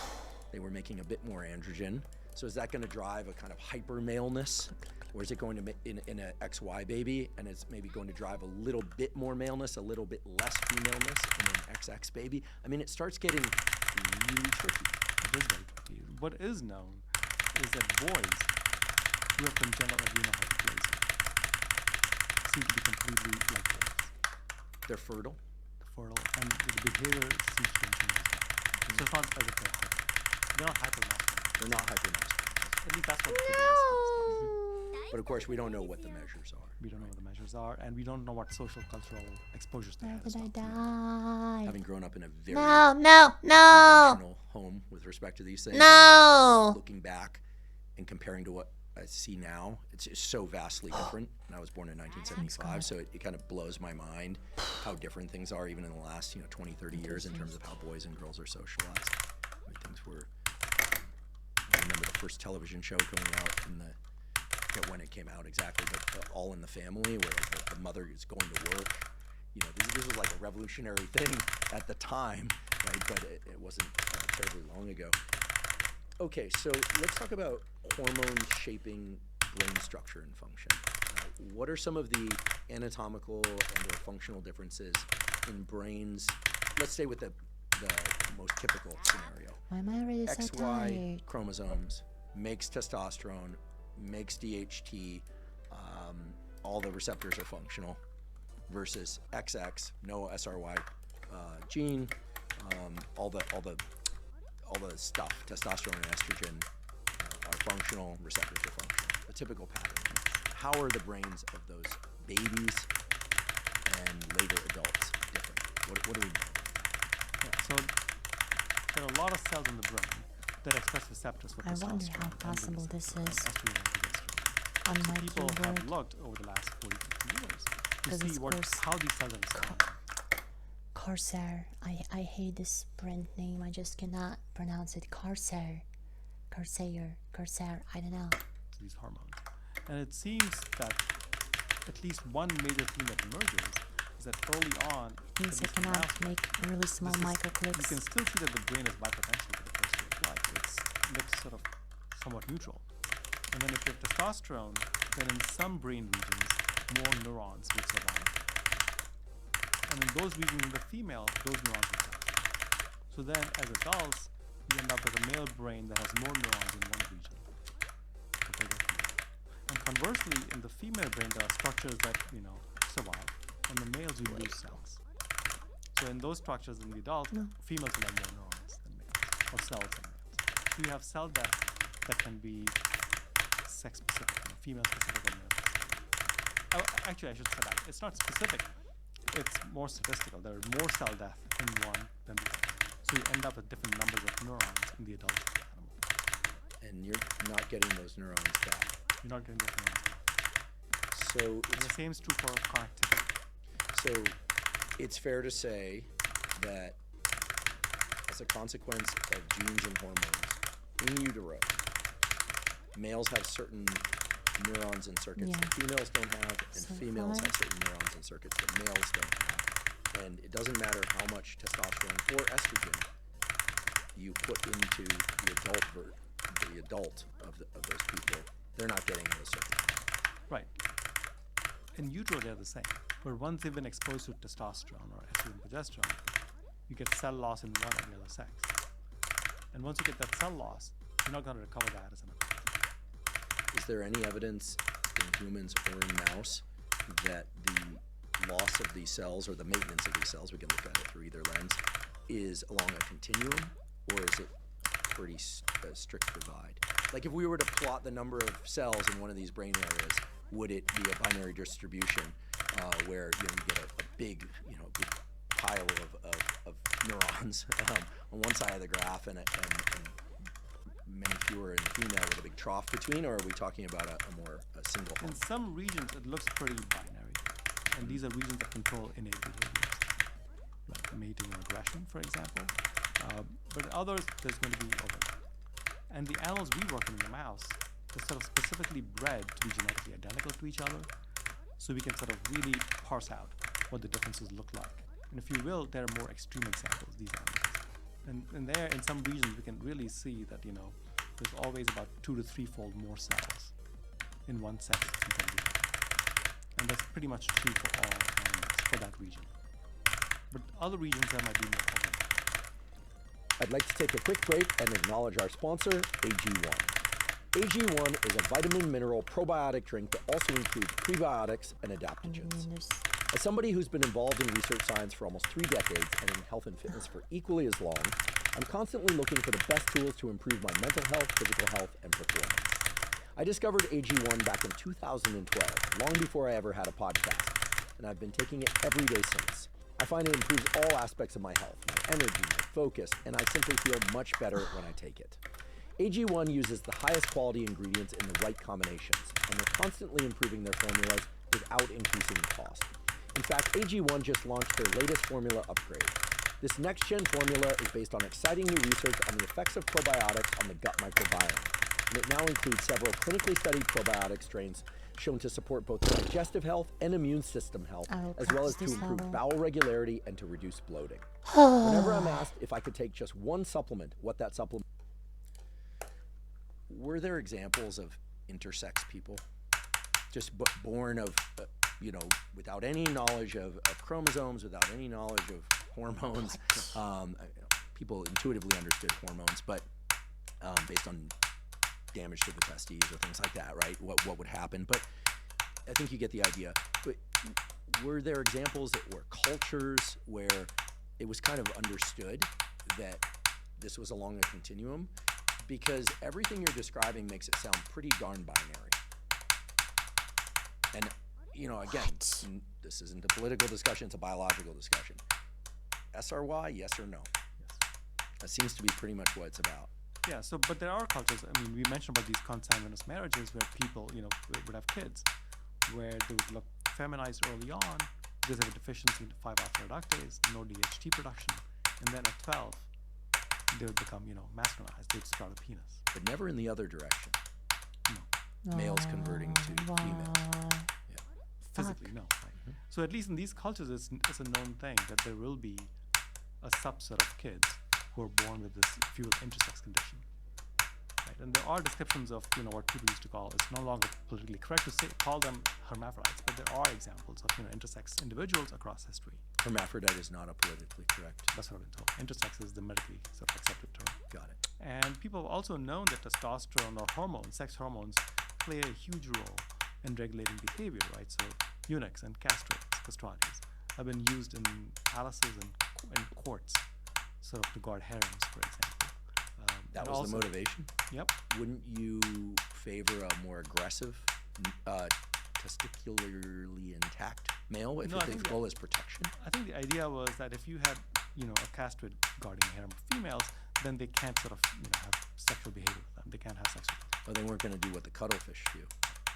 they were making a bit more androgen. So is that going to drive a kind of hyper maleness? Or is it going to, in an XY baby, and it's maybe going to drive a little bit more maleness, a little bit less femaleness in an XX baby? I mean, it starts getting really tricky. It is very tricky. What is known is that boys who have congenital adrenal hyperplasia seem to be completely like girls. They're fertile. They're fertile, and the behavior seems changing as well. So it's not as if they're not hyper-masculine. They're not hyper-masculine. At least that's what the kid asks. But of course, we don't know what the measures are. We don't know what the measures are, and we don't know what social cultural exposures they Where had as did I well. die? Having grown up in a very No! conventional home with respect to these things. No! And looking back and comparing to what I see now, it's just so vastly different. And I was born in 1975, so it kind of blows my mind how different things are even in the last 20, 30 years in terms of how boys and girls are socialized. I mean, things were. I remember the first television show coming out in the. When it came out exactly, but All in the Family, where the mother is going to work. This was like a revolutionary thing at the time, right? But it wasn't terribly long ago. Okay, so let's talk about hormones shaping brain structure and function. What are some of the anatomical and or functional differences in brains? Let's stay with the most typical scenario. Why am I already so XY tired? chromosomes makes testosterone, makes DHT, all the receptors are functional, versus XX, no SRY gene, all the stuff, testosterone and estrogen are functional, receptors are functional. The typical pattern. How are the brains of those babies and later adults different? What do we know? Yeah, so there are a lot of cells in the brain that express receptors for testosterone. I wonder how possible this is. Estrogen and progesterone. On So my people have keyboard. looked over the last 40, 50 years to 'Cause see it's how these cells are responding. Corsair. I hate this brand name. I just cannot pronounce it. Corsair. I don't know. To these hormones. And it seems that at least one major theme that emerges is that early on, Means I at least cannot milestone, make really small you microclips. can still see that the brain is bipotential for the first year of life. It looks sort of somewhat neutral. And then if you have testosterone, then in some brain regions, more neurons will survive. And in those regions in the female, those neurons will die. So then as adults, you end up with a male brain that has more neurons in one region compared to the female. And conversely, in the female brain, there are structures that, survive. And the males will lose cells. So in those structures in the adult, females will have more neurons than males, or cells than males. So you have cell death that can be sex specific, female specific or male specific. Actually, I should say that. It's not specific. It's more statistical. There is more cell death in one than the other. So you end up with different numbers of neurons in the adult animal. And you're not getting those neurons back. You're not getting those neurons back. So And the same is true for connectivity. So it's fair to say that as a consequence of genes and hormones in utero, males have certain neurons and circuits that females don't have, and So females far. have certain neurons and circuits that males don't have. And it doesn't matter how much testosterone or estrogen you put into the adult of those people, they're not getting those circuits. Right. In utero, they're the same. But once they've been exposed to testosterone or estrogen, progesterone, you get cell loss in one or the other sex. And once you get that cell loss, you're not going to recover that as an adult. Is there any evidence in humans or in mouse that the loss of these cells or the maintenance of these cells, we can look at it through either lens, is along a continuum, or is it pretty strict divide? Like if we were to plot the number of cells in one of these brain areas, would it be a binary distribution where you get a big, big pile of neurons on one side of the graph and many fewer in the female with a big trough between, or are we talking about a single hump? In some regions, it looks pretty binary, and these are regions that control innate behaviors, like mating or aggression, for example. But in others, there's going to be overlap. And the animals we work in the mouse, they're sort of specifically bred to be genetically identical to each other, so we can sort of really parse out what the differences look like. And if you will, there are more extreme examples, these animals. And there, in some regions, we can really see that, there's always about 2 to 3-fold more cells in one sex compared to the other. And that's pretty much true for all animals for that region. But other regions, there might be more overlap. I'd like to take a quick break and acknowledge our sponsor, AG1. AG1 is a vitamin mineral probiotic drink that also includes prebiotics and adaptogens. As somebody who's been involved in research science for almost 3 decades and in health and fitness for equally as long, I'm constantly looking for the best tools to improve my mental health, physical health, and performance. I discovered AG1 back in 2012, long before I ever had a podcast, and I've been taking it every day since. I find it improves all aspects of my health, my energy, my focus, and I simply feel much better when I take it. AG1 uses the highest quality ingredients in the right combinations, and they're constantly improving their formulas without increasing the cost. In fact, AG1 just launched their latest formula upgrade. This next-gen formula is based on exciting new research on the effects of probiotics on the gut microbiome, and it now includes several clinically studied probiotic strains shown to support both digestive health and immune system health, as well as to improve bowel regularity and to reduce bloating. Whenever I'm asked if I could take just one supplement, what that supplement... Were there examples of intersex people? Just born of... without any knowledge of chromosomes, without any knowledge of hormones. People intuitively understood hormones, but based on damage to the testes or things like that, right? What would happen? But I think you get the idea. But were there examples that were cultures where it was kind of understood that this was along a continuum? Because everything you're describing makes it sound pretty darn binary. And again, this isn't a political discussion, it's a biological discussion. SRY, yes or no? Yes. That seems to be pretty much what it's about. Yeah, but there are cultures, we mentioned about these consanguineous marriages where people, would have kids, where they would look feminized early on because they have a deficiency in 5-alpha-reductase, no DHT production, and then at 12, they would become, masculinized, they would start a penis. But never in the other direction. No. Males converting to female. Yeah. Physically, no. Right? So at least in these cultures, it's a known thing that there will be a subset of kids who are born with this, if you will, intersex condition. Right? And there are descriptions of, what people used to call, it's no longer politically correct to call them hermaphrodites, but there are examples of, intersex individuals across history. Hermaphrodite is not a politically correct. That's what I've been told. Intersex is the medically sort of accepted term. Got it. And people have also known that testosterone or hormones, sex hormones, play a huge role in regulating behavior, right? So eunuchs and castrates have been used in palaces and courts, sort of to guard harems, for example. That was the motivation? Yep. Wouldn't you favor a more aggressive, testicularly intact male if the goal is protection? I think the idea was that if you had, a castrate guarding a harem of females, then they can't sort of, have sexual behavior with them. They can't have sex with them. Well, they weren't going to do what the cuttlefish do.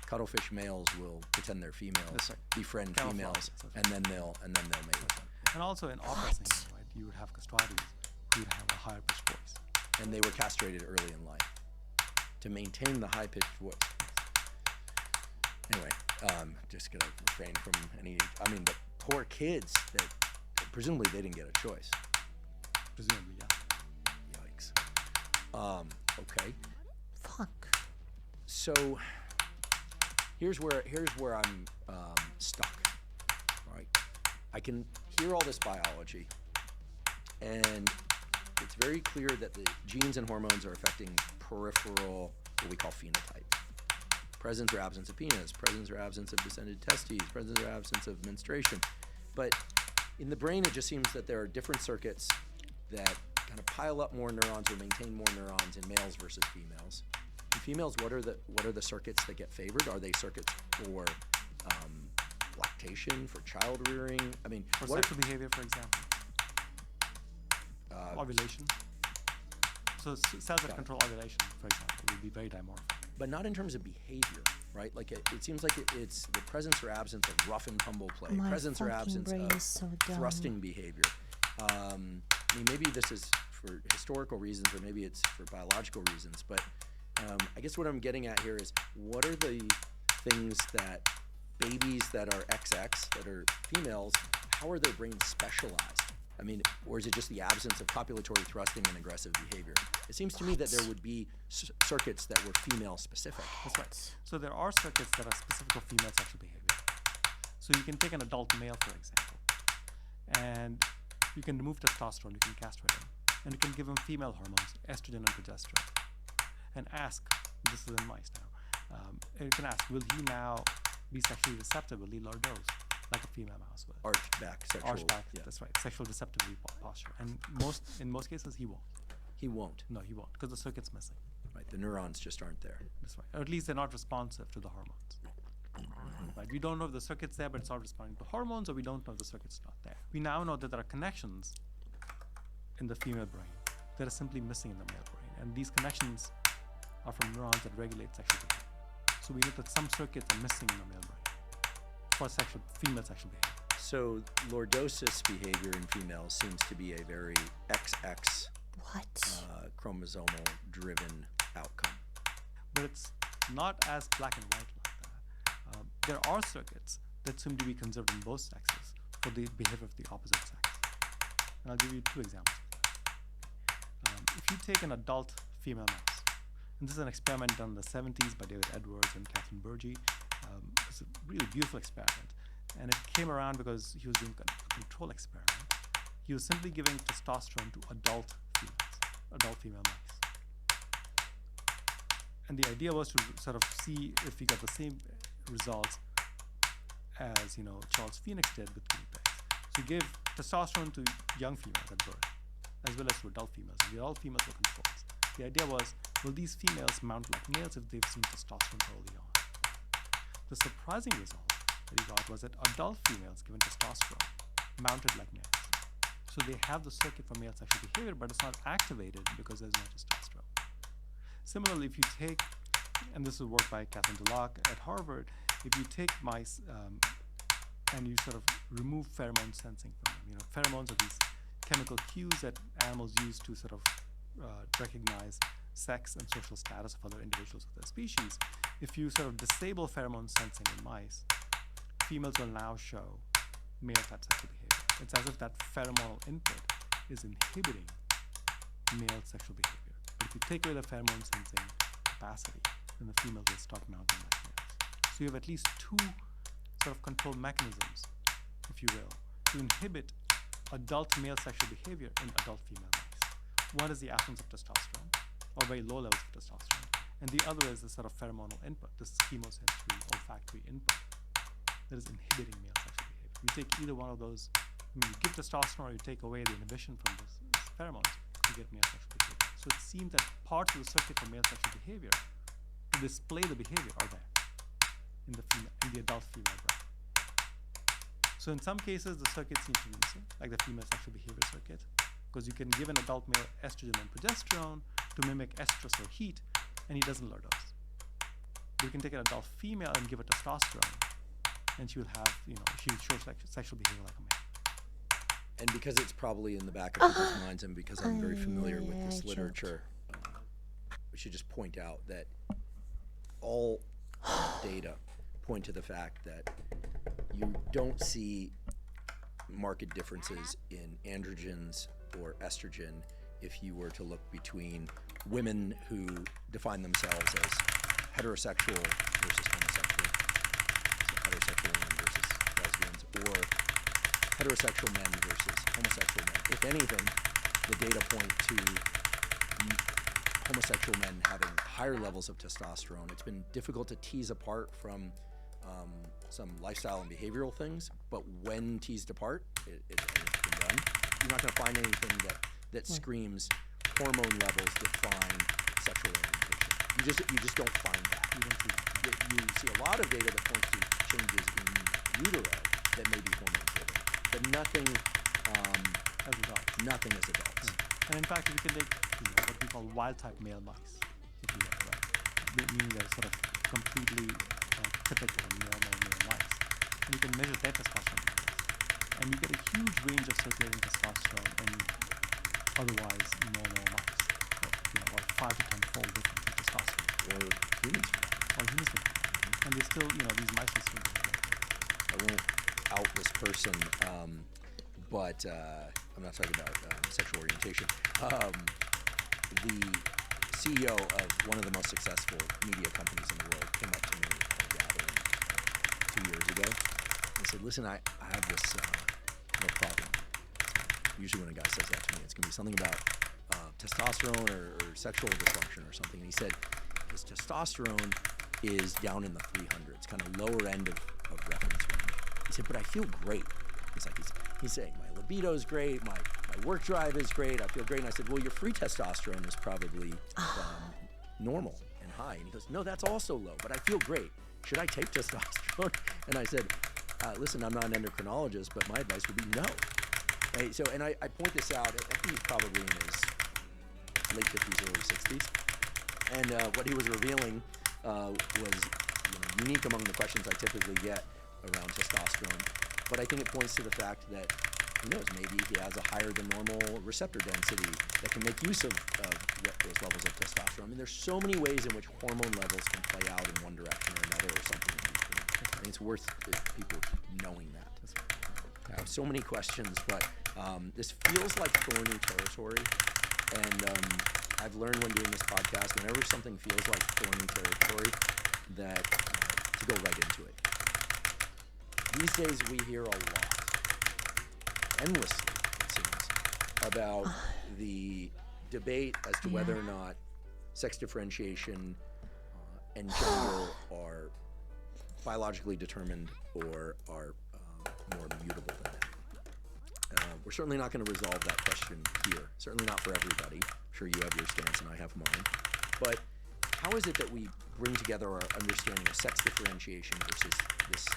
Cuttlefish males will pretend they're females, befriend females, and then they'll mate with them. And also in opera singing, right, you would have castrates who would have a higher pitched voice. And they were castrated early in life to maintain the high pitched voice. Anyway, just gonna refrain from any. The poor kids that presumably they didn't get a choice. Presumably, yeah. Yikes. Okay. Fuck. So here's where I'm stuck. All right. I can hear all this biology. And it's very clear that the genes and hormones are affecting peripheral, what we call phenotype. Presence or absence of penis, presence or absence of descended testes, presence or absence of menstruation. But in the brain, it just seems that there are different circuits that kind of pile up more neurons or maintain more neurons in males versus females. In females, what are the circuits that get favored? Are they circuits for lactation, for child rearing? I mean, for sexual behavior, for example. Ovulation. So cells that control ovulation, for example, would be very dimorphic. But not in terms of behavior, right? Like it seems like it's the presence or absence of rough and tumble play, My presence or absence brain of is so dumb. thrusting behavior. I mean, maybe this is for historical reasons or maybe it's for biological reasons, but I guess what I'm getting at here is what are the things that babies that are XX, that are females, how are their brains specialized? I mean, or is it just the absence of copulatory thrusting and aggressive behavior? It seems to me that there would be circuits that were female specific. That's right. So there are circuits that are specific for female sexual behavior. So you can take an adult male, for example, and you can remove testosterone, you can castrate him, and you can give him female hormones, estrogen and progesterone, and ask, this is in mice now, you can ask, will he now be sexually receptive? Will he lower dose? Like a female mouse would. Arched back sexual. Arched back, yeah. that's right. Sexual receptivity posture. And in most cases, he won't. He won't. No, he won't, because the circuit's missing. Right, the neurons just aren't there. That's right. Or at least they're not responsive to the hormones. Right. We don't know if the circuit's there, but it's not responding to hormones, or we don't know if the circuit's not there. We now know that there are connections in the female brain that are simply missing in the male brain. And these connections are from neurons that regulate sexual behavior. So we know that some circuits are missing in the male brain for female sexual behavior. So lordosis behavior in females seems to be a very XX chromosomal driven outcome. But it's not as black and white like that. There are circuits that seem to be conserved in both sexes for the behavior of the opposite sex. And I'll give you two examples of that. If you take an adult female mouse, and this is an experiment done in the 70s by David Edwards and Catherine Burgee. It's a really beautiful experiment. And it came around because he was doing a control experiment. He was simply giving testosterone to adult female mice. And the idea was to sort of see if he got the same results as Charles Phoenix did with guinea pigs. So he gave testosterone to young females at birth, as well as to adult females. And the adult females were controls. The idea was, will these females mount like males if they've seen testosterone early on? The surprising result that he got was that adult females given testosterone mounted like males. So they have the circuit for male sexual behavior, but it's not activated because there's no testosterone. Similarly, if you take, and this is work by Catherine Dulac at Harvard, if you take mice and you sort of remove pheromone sensing from them, pheromones are these chemical cues that animals use to sort of recognize sex and social status of other individuals of their species. If you sort of disable pheromone sensing in mice, females will now show male-type sexual behavior. It's as if that pheromonal input is inhibiting male sexual behavior. But if you take away the pheromone sensing capacity, then the females will start mounting like males. So you have at least two sort of control mechanisms, if you will, to inhibit adult male sexual behavior in adult female mice. One is the absence of testosterone, or very low levels of testosterone, and the other is the sort of pheromonal input, this chemosensory olfactory input that is inhibiting male sexual behavior. You take either one of those, you give testosterone or you take away the inhibition from this pheromones, you get male sexual behavior. So it seems that parts of the circuit for male sexual behavior to display the behavior are there in the adult female brain. So in some cases, the circuit seems to be missing, like the female sexual behavior circuit, because you can give an adult male estrogen and progesterone to mimic estrus or heat, and he doesn't lower dose. You can take an adult female and give her testosterone, and she will have, she will show sexual behavior like a male. And because it's probably in the back of people's minds, and because I'm very familiar with this literature, we should just point out that all data point to the fact that you don't see marked differences in androgens or estrogen if you were to look between women who define themselves as heterosexual versus homosexual, so heterosexual women versus lesbians, or heterosexual men versus homosexual men. If anything, the data point to homosexual men having higher levels of testosterone. It's been difficult to tease apart from some lifestyle and behavioral things, but when teased apart, it's been done. You're not going to find anything that screams hormone levels define sexual orientation. You just don't find that. You don't see that. You see a lot of data that points to changes in utero that may be hormone driven, but nothing as adults. Nothing as adults. And in fact, if you can take what we call wild-type male mice, if you will, right? Meaning they're sort of completely typical normal male mice, and you can measure their testosterone levels, and you get a huge range of circulating testosterone in otherwise normal mice, or 5 to 10-fold difference in testosterone. Or humans. And they still, these mice are still doing it. I won't out this person, but I'm not talking about sexual orientation. The CEO of one of the most successful media companies in the world came up to me at a gathering 2 years ago and said, listen, I have this problem. Usually when a guy says that to me, it's going to be something about testosterone or sexual dysfunction or something. And he said his testosterone is down in the 300s, kind of lower end of reference range. He said, but I feel great. He's saying, my libido is great, my work drive is great, I feel great. And I said, well, your free testosterone is probably normal and high. And he goes, no, that's also low, but I feel great. Should I take testosterone? And I said, listen, I'm not an endocrinologist, but my advice would be no. Right? So, and I point this out, I think he's probably in his late 50s, early 60s. And what he was revealing was unique among the questions I typically get around testosterone. But I think it points to the fact that, who knows, maybe he has a higher than normal receptor density that can make use of those levels of testosterone. I mean, there's so many ways in which hormone levels can play out in one direction or another or something. I think it's worth people knowing that. I have so many questions, but this feels like thorny territory. And I've learned when doing this podcast, whenever something feels like thorny territory, that to go right into it. These days we hear a lot, endlessly it seems, about the debate as to whether or not sex differentiation and gender are biologically determined or are more mutable than that. We're certainly not going to resolve that question here, certainly not for everybody. I'm sure you have your stance and I have mine. But how is it that we bring together our understanding of sex differentiation versus this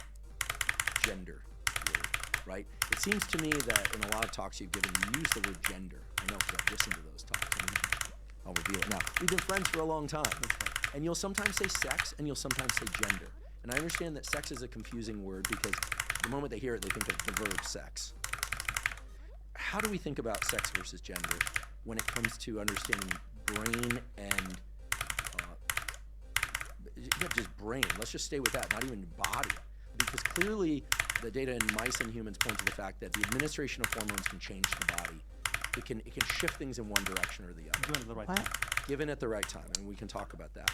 gender word, right? It seems to me that in a lot of talks you've given, you use the word gender. I know because I've listened to those talks. I'll reveal it now. We've been friends for a long time. And you'll sometimes say sex and you'll sometimes say gender. And I understand that sex is a confusing word because the moment they hear it, they think of the verb sex. How do we think about sex versus gender when it comes to understanding brain and just brain? Let's just stay with that, not even body. Because clearly the data in mice and humans point to the fact that the administration of hormones can change the body. It can shift things in one direction or the other. Given at the right time. Given at the right time, and we can talk about that.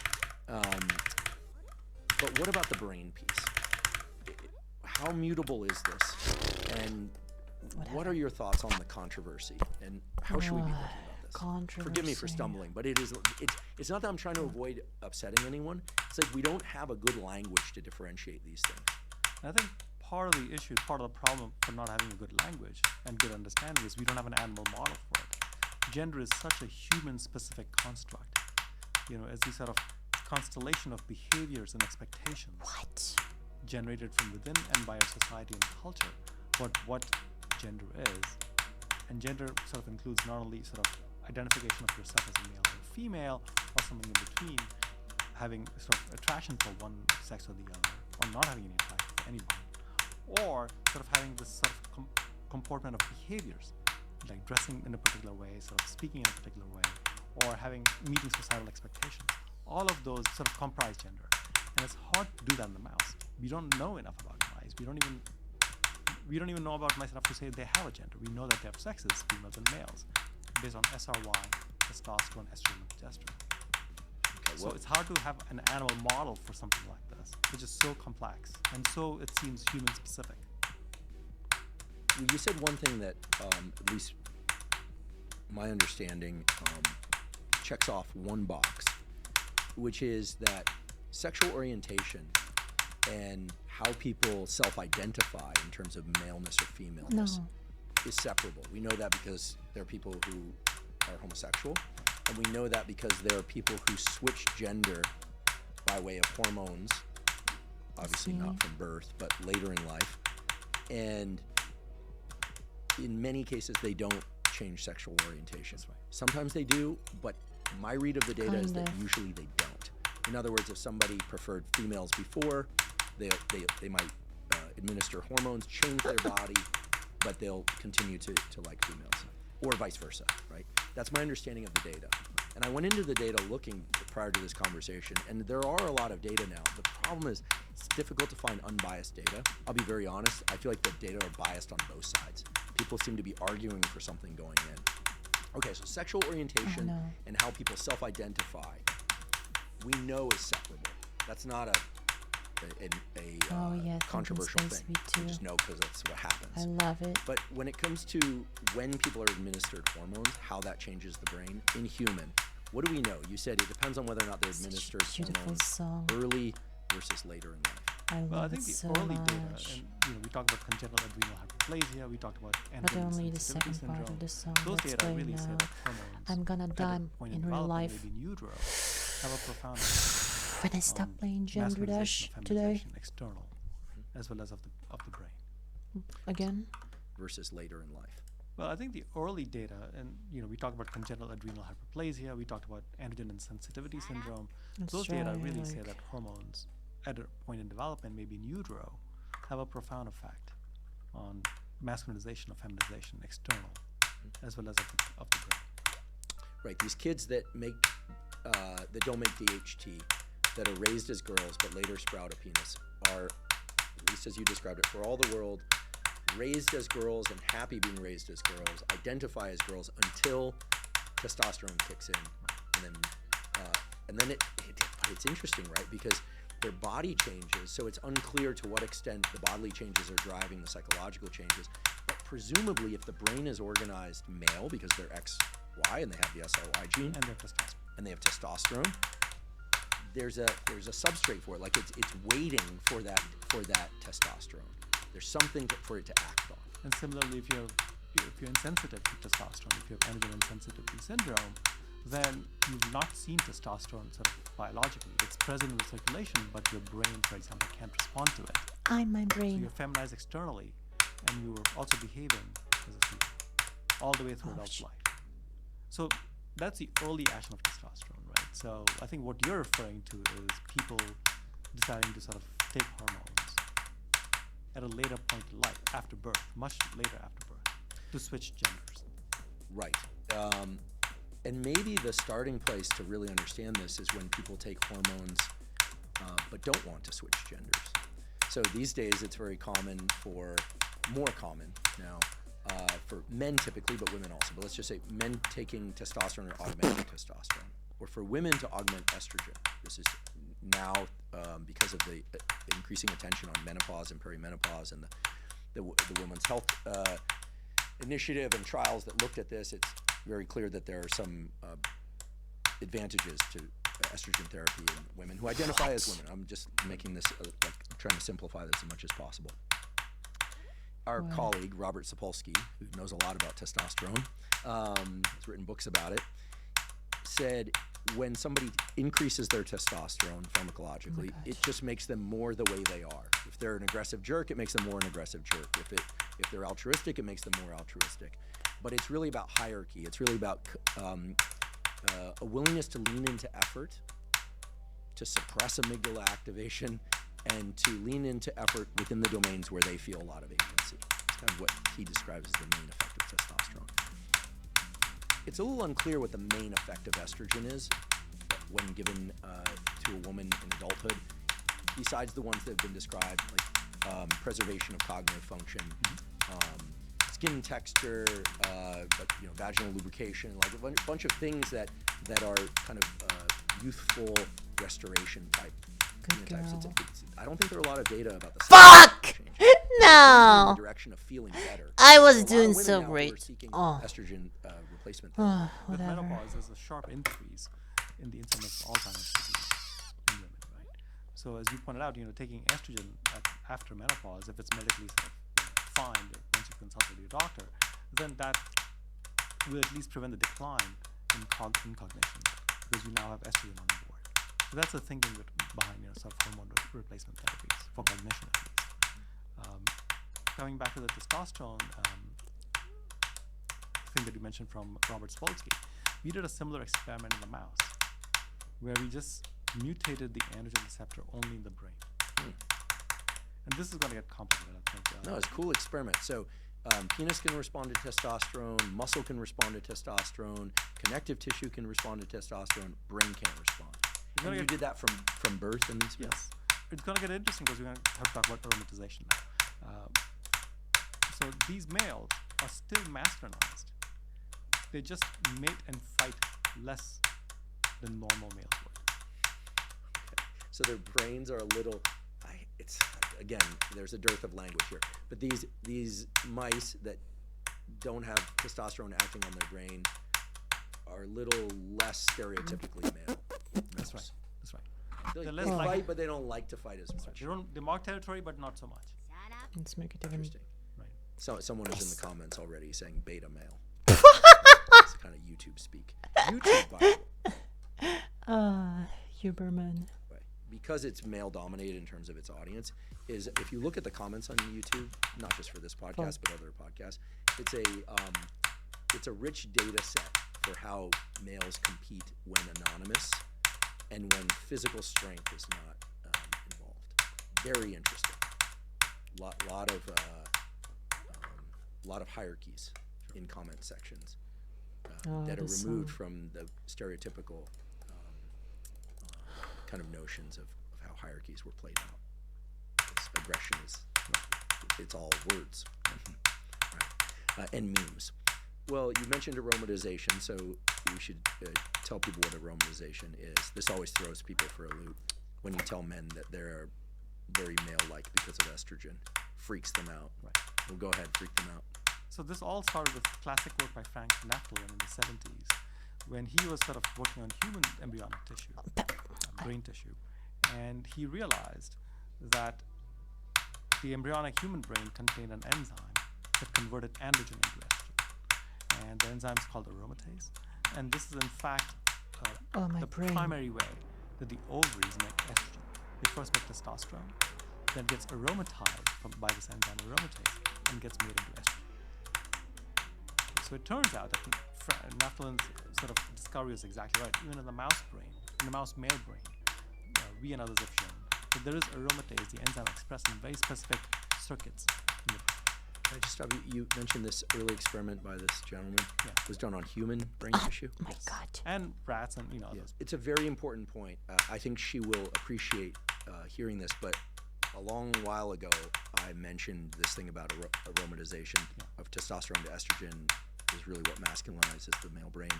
But what about the brain piece? How mutable is this? And what are your thoughts on the controversy? And how should we be thinking about this? Controversy. Forgive me for stumbling, but it's not that I'm trying to avoid upsetting anyone. It's like we don't have a good language to differentiate these things. I think part of the issue, part of the problem for not having a good language and good understanding is we don't have an animal model for it. Gender is such a human-specific construct. As the sort of constellation of behaviors and expectations generated from within and by our society and culture, what gender is. And gender sort of includes not only sort of identification of yourself as a male or a female or something in between, having sort of attraction for one sex or the other, or not having any attraction for anyone, or sort of having this sort of comportment of behaviors, like dressing in a particular way, sort of speaking in a particular way, or meeting societal expectations. All of those sort of comprise gender. And it's hard to do that in the mouse. We don't know enough about mice. We don't even know about mice enough to say they have a gender. We know that they have sexes, females and males, based on SRY, testosterone, estrogen, and progesterone. Okay, so it's hard to have an animal model for something like this, which is so complex and so it seems human specific. you said one thing that, at least my understanding, checks off one box, which is that sexual orientation and how people self-identify in terms of maleness or femaleness is separable. We know that because there are people who are homosexual, and we know that because there are people who switch gender by way of hormones, obviously not from birth, but later in life. And in many cases, they don't change sexual orientation. That's right. Sometimes they do, but my read of the data is that usually they don't. In other words, if somebody preferred females before, they might administer hormones, change their body, but they'll continue to like females, or vice versa, right? That's my understanding of the data. And I went into the data looking prior to this conversation, and there are a lot of data now. The problem is it's difficult to find unbiased data. I'll be very honest, I feel like the data are biased on both sides. People seem to be arguing for something going in. Okay, so sexual orientation and how people self-identify, we know is separable. That's not a controversial thing. We just know because that's what happens. I love it. But when it comes to when people are administered hormones, how that changes the brain in human, what do we know? You said it depends on whether or not they're administered hormones early versus later in life. I think the early data, and we talked about congenital adrenal hyperplasia, we talked about but androgen only the sensitivity second part of the song. Those Let's data play really say now. that hormones I'm gonna die at a point in real life. maybe in utero, have a profound effect When I stop playing Gender Dash masculinization of today, feminization external, as well as of the brain. again, Versus later in life. Well, I think the early data, and we talked about congenital adrenal hyperplasia, we talked about androgen insensitivity syndrome. Those data really say that hormones at a point in development, maybe in utero, have a profound effect on masculinization or feminization external, as well as of the brain. Right, these kids that don't make DHT, that are raised as girls but later sprout a penis, are, at least as you described it, for all the world, raised as girls and happy being raised as girls, identify as girls until testosterone kicks in, and then it's interesting, right? Because their body changes, so it's unclear to what extent the bodily changes are driving the psychological changes. But presumably, if the brain is organized male because they're XY and they have the SRY gene And they have testosterone. and they have testosterone, there's a substrate for it. Like it's waiting for that testosterone. There's something for it to act on. And similarly, if you're insensitive to testosterone, if you have androgen insensitivity syndrome, then you've not seen testosterone sort of biologically. It's present in the circulation, but your brain, for example, can't respond to it. I'm my So brain. you're feminized externally, and you're also behaving as a female all the way through adult life. So that's the early action of testosterone, right? So I think what you're referring to is people deciding to sort of take hormones at a later point in life, after birth, much later after birth, to switch genders. Right. And maybe the starting place to really understand this is when people take hormones but don't want to switch genders. So these days it's very common more common now, for men typically, but women also. But let's just say men taking testosterone or augmenting testosterone, or for women to augment estrogen. This is now because of the increasing attention on menopause and perimenopause and the Women's Health Initiative and trials that looked at this. It's very clear that there are some advantages to estrogen therapy in women who identify as women. I'm just making this, trying to simplify this as much as possible. Our colleague, Robert Sapolsky, who knows a lot about testosterone, has written books about it, said when somebody increases their testosterone pharmacologically, it just makes them more the way they are. If they're an aggressive jerk, it makes them more an aggressive jerk. If they're altruistic, it makes them more altruistic. But it's really about hierarchy. It's really about a willingness to lean into effort, to suppress amygdala activation, and to lean into effort within the domains where they feel a lot of agency. It's kind of what he describes as the main effect of testosterone. It's a little unclear what the main effect of estrogen is when given to a woman in adulthood, besides the ones that have been described, like preservation of cognitive function, skin texture, but vaginal lubrication, like a bunch of things that are kind of youthful restoration type phenotypes. I don't think there are a lot of data about the change. No. In the direction of feeling better. I was A lot of doing women so now who are great. seeking Oh. estrogen replacement therapy. With Whatever. menopause, there's a sharp increase in the incidence of Alzheimer's disease in women, right? So as you pointed out, taking estrogen after menopause, if it's medically sort of fine once you consult with your doctor, then that will at least prevent the decline in cognition because you now have estrogen on board. So that's the thinking behind sort of hormone replacement therapies for cognition at least. Coming back to the testosterone thing that you mentioned from Robert Spolsky, we did a similar experiment in the mouse where we just mutated the androgen receptor only in the brain. And this is going to get complicated, I think. No, it's a cool experiment. So penis can respond to testosterone, muscle can respond to testosterone, connective tissue can respond to testosterone, brain can't respond. And you did that from birth in these males? Yes. It's going to get interesting because we're going to have to talk about aromatization now. So these males are still masculinized. They just mate and fight less than normal males would. Okay. So their brains are a little. Again, there's a dearth of language here. But these mice that don't have testosterone acting on their brain are a little less stereotypically male. That's right. That's right. They less fight, likely- but they don't like to fight as much. They mark territory, but not so much. Let's make it even. Interesting. Right. So someone is in the comments already saying beta male. It's kind of YouTube speak. YouTube Bible. Huberman. Right. Because it's male dominated in terms of its audience, is if you look at the comments on YouTube, not just for this podcast but other podcasts, it's a rich data set for how males compete when anonymous and when physical strength is not involved. Very interesting. Lot of hierarchies in comment sections that are removed from the stereotypical kind of notions of how hierarchies were played out. This aggression it's all words right. And memes. Well, you mentioned aromatization, so we should tell people what aromatization is. This always throws people for a loop when you tell men that they're very male-like because of estrogen. Freaks them out. Right. Well, go ahead, freak them out. So this all started with classic work by Frank Naftalen in the 70s when he was sort of working on human embryonic tissue, brain tissue. And he realized that the embryonic human brain contained an enzyme that converted androgen into estrogen. And the enzyme is called aromatase. And this is in fact the primary way that the ovaries make estrogen. They first make testosterone, then gets aromatized by this enzyme aromatase and gets made into estrogen. So it turns out that Naftalin's sort of discovery is exactly right. Even in the mouse brain, in the mouse male brain, we and others have shown that there is aromatase, the enzyme expressed in very specific circuits in the brain. Can I just stop you? You mentioned this early experiment by this gentleman. Yeah. It was done on human brain tissue. My God. And rats and others. Yes. It's a very important point. I think she will appreciate hearing this, but a long while ago, I mentioned this thing about aromatization of testosterone to estrogen is really what masculinizes the male brain.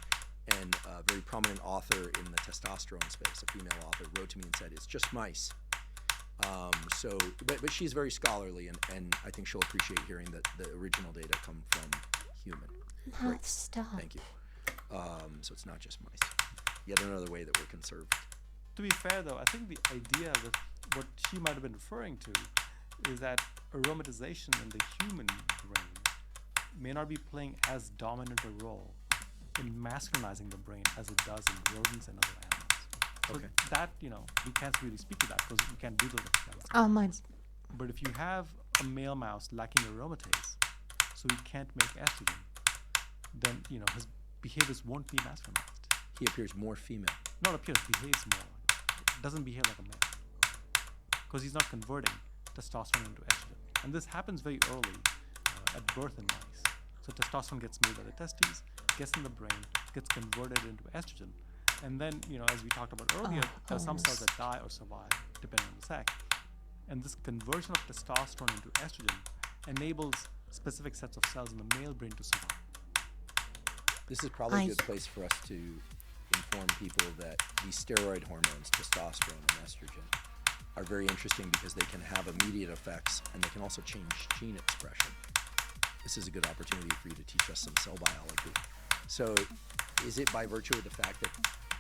And a very prominent author in the testosterone space, a female author, wrote to me and said, it's just mice. But she's very scholarly, and I think she'll appreciate hearing that the original data come from human. No, stop. Thank you. So it's not just mice. Yet another way that we're conserved. To be fair, though, I think the idea that what she might have been referring to is that aromatization in the human brain may not be playing as dominant a role in masculinizing the brain as it does in rodents and other animals. So Okay. that, we can't really speak to that because we can't do those experiments. Oh my. But if you have a male mouse lacking aromatase, so he can't make estrogen, then, his behaviors won't be masculinized. He appears more female. Not appears, behaves more. Doesn't behave like a male. Because he's not converting testosterone into estrogen. And this happens very early at birth in mice. So testosterone gets made by the testes, gets in the brain, gets converted into estrogen. And then, as we talked about earlier, there are some cells that die or survive, depending on the sex. And this conversion of testosterone into estrogen enables specific sets of cells in the male brain to survive. This is probably a good place for us to inform people that these steroid hormones, testosterone and estrogen, are very interesting because they can have immediate effects and they can also change gene expression. This is a good opportunity for you to teach us some cell biology. So is it by virtue of the fact that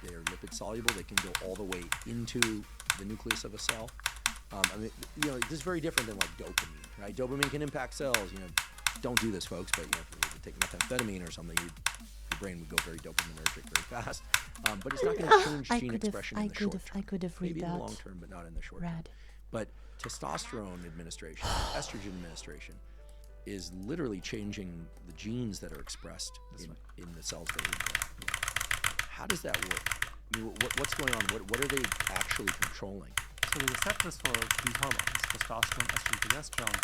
they're lipid soluble, they can go all the way into the nucleus of a cell? I mean, you know, this is very different than like dopamine, right? Dopamine can impact cells. You know, don't do this, folks, but you know, if you were to take methamphetamine or something, your brain would go very dopaminergic very fast. But it's not going to change gene expression in the short term. I could have read Maybe that. in the long term, but not in the short term. But testosterone administration, estrogen administration, is literally changing the genes that are expressed in the cells that we grow. How does that work? I mean, what's going on? What are they actually controlling? So the receptors for these hormones, testosterone, estrogen, progesterone,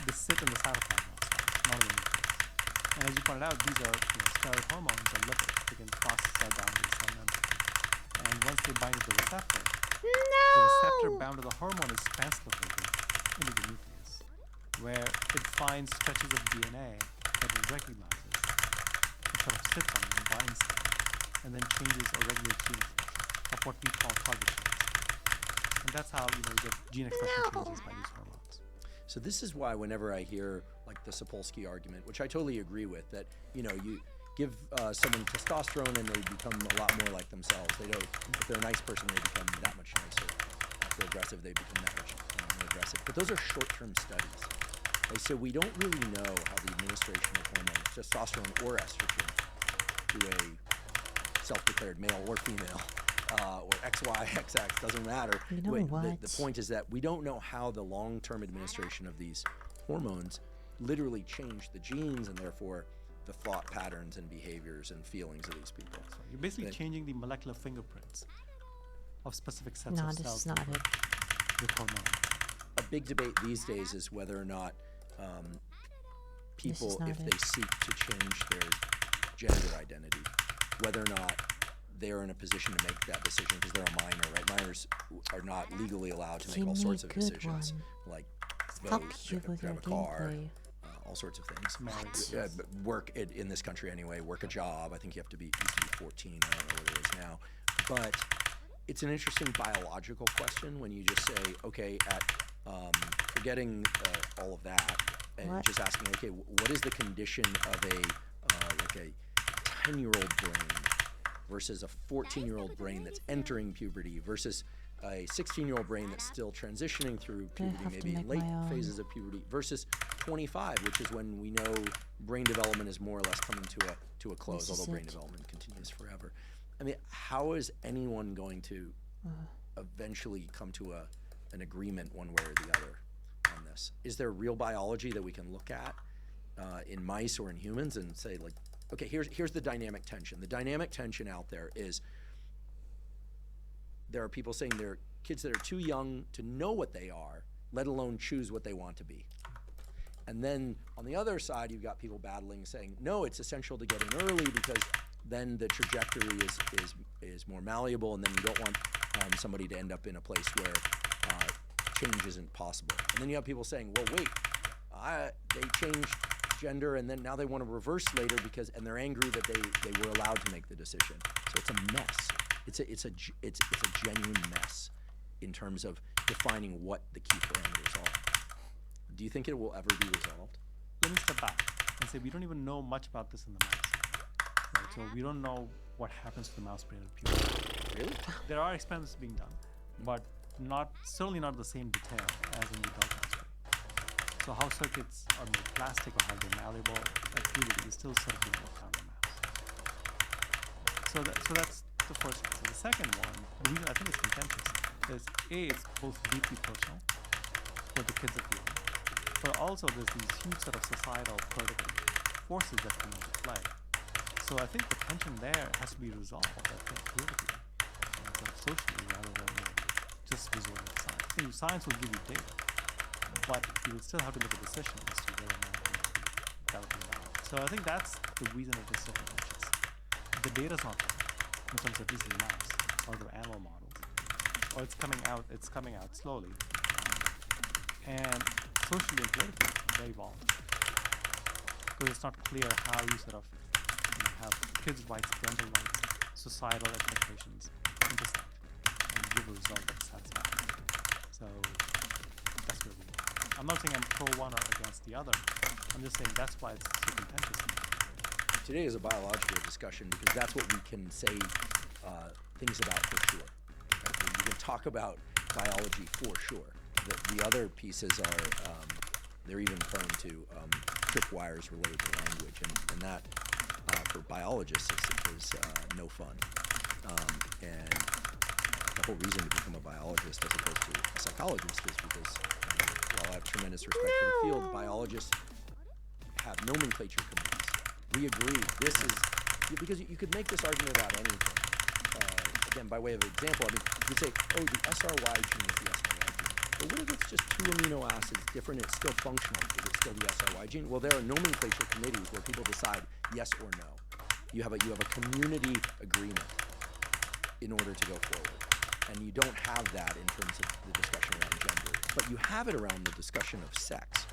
they sit in the cytoplasm of cells, not in the nucleus. And as you pointed out, these are steroid hormones or lipids. They can cross cell boundaries, cell membranes. And once they bind to the receptor, the receptor bound to the hormone is translocated into the nucleus, where it finds stretches of DNA that it recognizes. It sort of sits on them and binds them, and then changes or regulates gene expression of what we call target genes. And that's how you get gene expression changes by these hormones. So this is why whenever I hear like the Sapolsky argument, which I totally agree with, that you give someone testosterone and they become a lot more like themselves. They don't. If they're a nice person, they become that much nicer. If they're aggressive, they become that much more aggressive. But those are short-term studies. Okay, so we don't really know how the administration of hormones, testosterone or estrogen, to a self-declared male or female, or XY, XX, doesn't matter. You know what? The point is that we don't know how the long-term administration of these hormones literally change the genes and therefore the thought patterns and behaviors and feelings of these people. So you're basically changing the molecular fingerprints of specific sets No, of this cells is not it. with hormones. A big debate these days is whether or not people, not if it. they seek to change their gender identity, whether or not they're in a position to make that decision because they're a minor, right? Minors are not legally allowed to make all sorts of decisions, like vote, drive a car, all sorts of things. Work in this country anyway, work a job. I think you have to be 14. I don't know what it is now. But it's an interesting biological question when you just say, okay, forgetting all of that and just asking, okay, what is the condition of a 10-year-old brain versus a 14-year-old brain that's entering puberty versus a 16-year-old brain that's still transitioning through puberty, maybe in late phases of puberty, versus 25, which is when we know brain development is more or less coming to a close, although brain development continues forever. I mean, how is anyone going to eventually come to an agreement one way or the other on this? Is there real biology that we can look at in mice or in humans and say, like, okay, here's the dynamic tension. The dynamic tension out there is there are people saying they're kids that are too young to know what they are, let alone choose what they want to be. And then on the other side, you've got people battling saying, no, it's essential to get in early because then the trajectory is more malleable, and then you don't want somebody to end up in a place where change isn't possible. And then you have people saying, well, wait, they changed gender and then now they want to reverse later and they're angry that they were allowed to make the decision. So it's a mess. It's a genuine mess in terms of defining what the key parameters are. Do you think it will ever be resolved? Let me step back and say we don't even know much about this in the mouse. Right? So we don't know what happens to the mouse brain at puberty. Really? There are experiments being done, but certainly not the same detail as in the adult mouse brain. So how circuits are made plastic or how they're malleable at puberty is still sort of being worked on in the mouse. So that's the first one. So the second one, the reason I think it's contentious is it's both deeply personal for the kids at the end, but also there's these huge set of societal political forces that come into play. So I think the tension there has to be resolved at puberty, sort of socially rather than just resorting to science. Science will give you data, but you will still have to make a decision as to whether or not you developing that. So I think that's the reason it is so contentious. The data's not there in terms of using mouse or the animal models, or it's coming out slowly, and socially and politically very volatile because it's not clear how you sort of have kids' rights, parental rights, societal expectations intersect and give a result that's satisfactory. I'm not saying I'm pro one or against the other. I'm just saying that's why it's so contentious. Today is a biological discussion because that's what we can say things about for sure. Right? You can talk about biology for sure. The other pieces are, they're even prone to tripwires related to language, and that for biologists is no fun. And the whole reason to become a biologist as opposed to a psychologist is because while I have tremendous respect for the field, biologists have nomenclature committees. We agree. This is because you could make this argument about anything. Again, by way of example, I mean, you say, oh, the SRY gene is the SRY gene. But what if it's just 2 amino acids different? It's still functional. Is it still the SRY gene? Well, there are nomenclature committees where people decide yes or no. You have a community agreement in order to go forward. And you don't have that in terms of the discussion around gender. But you have it around the discussion of sex.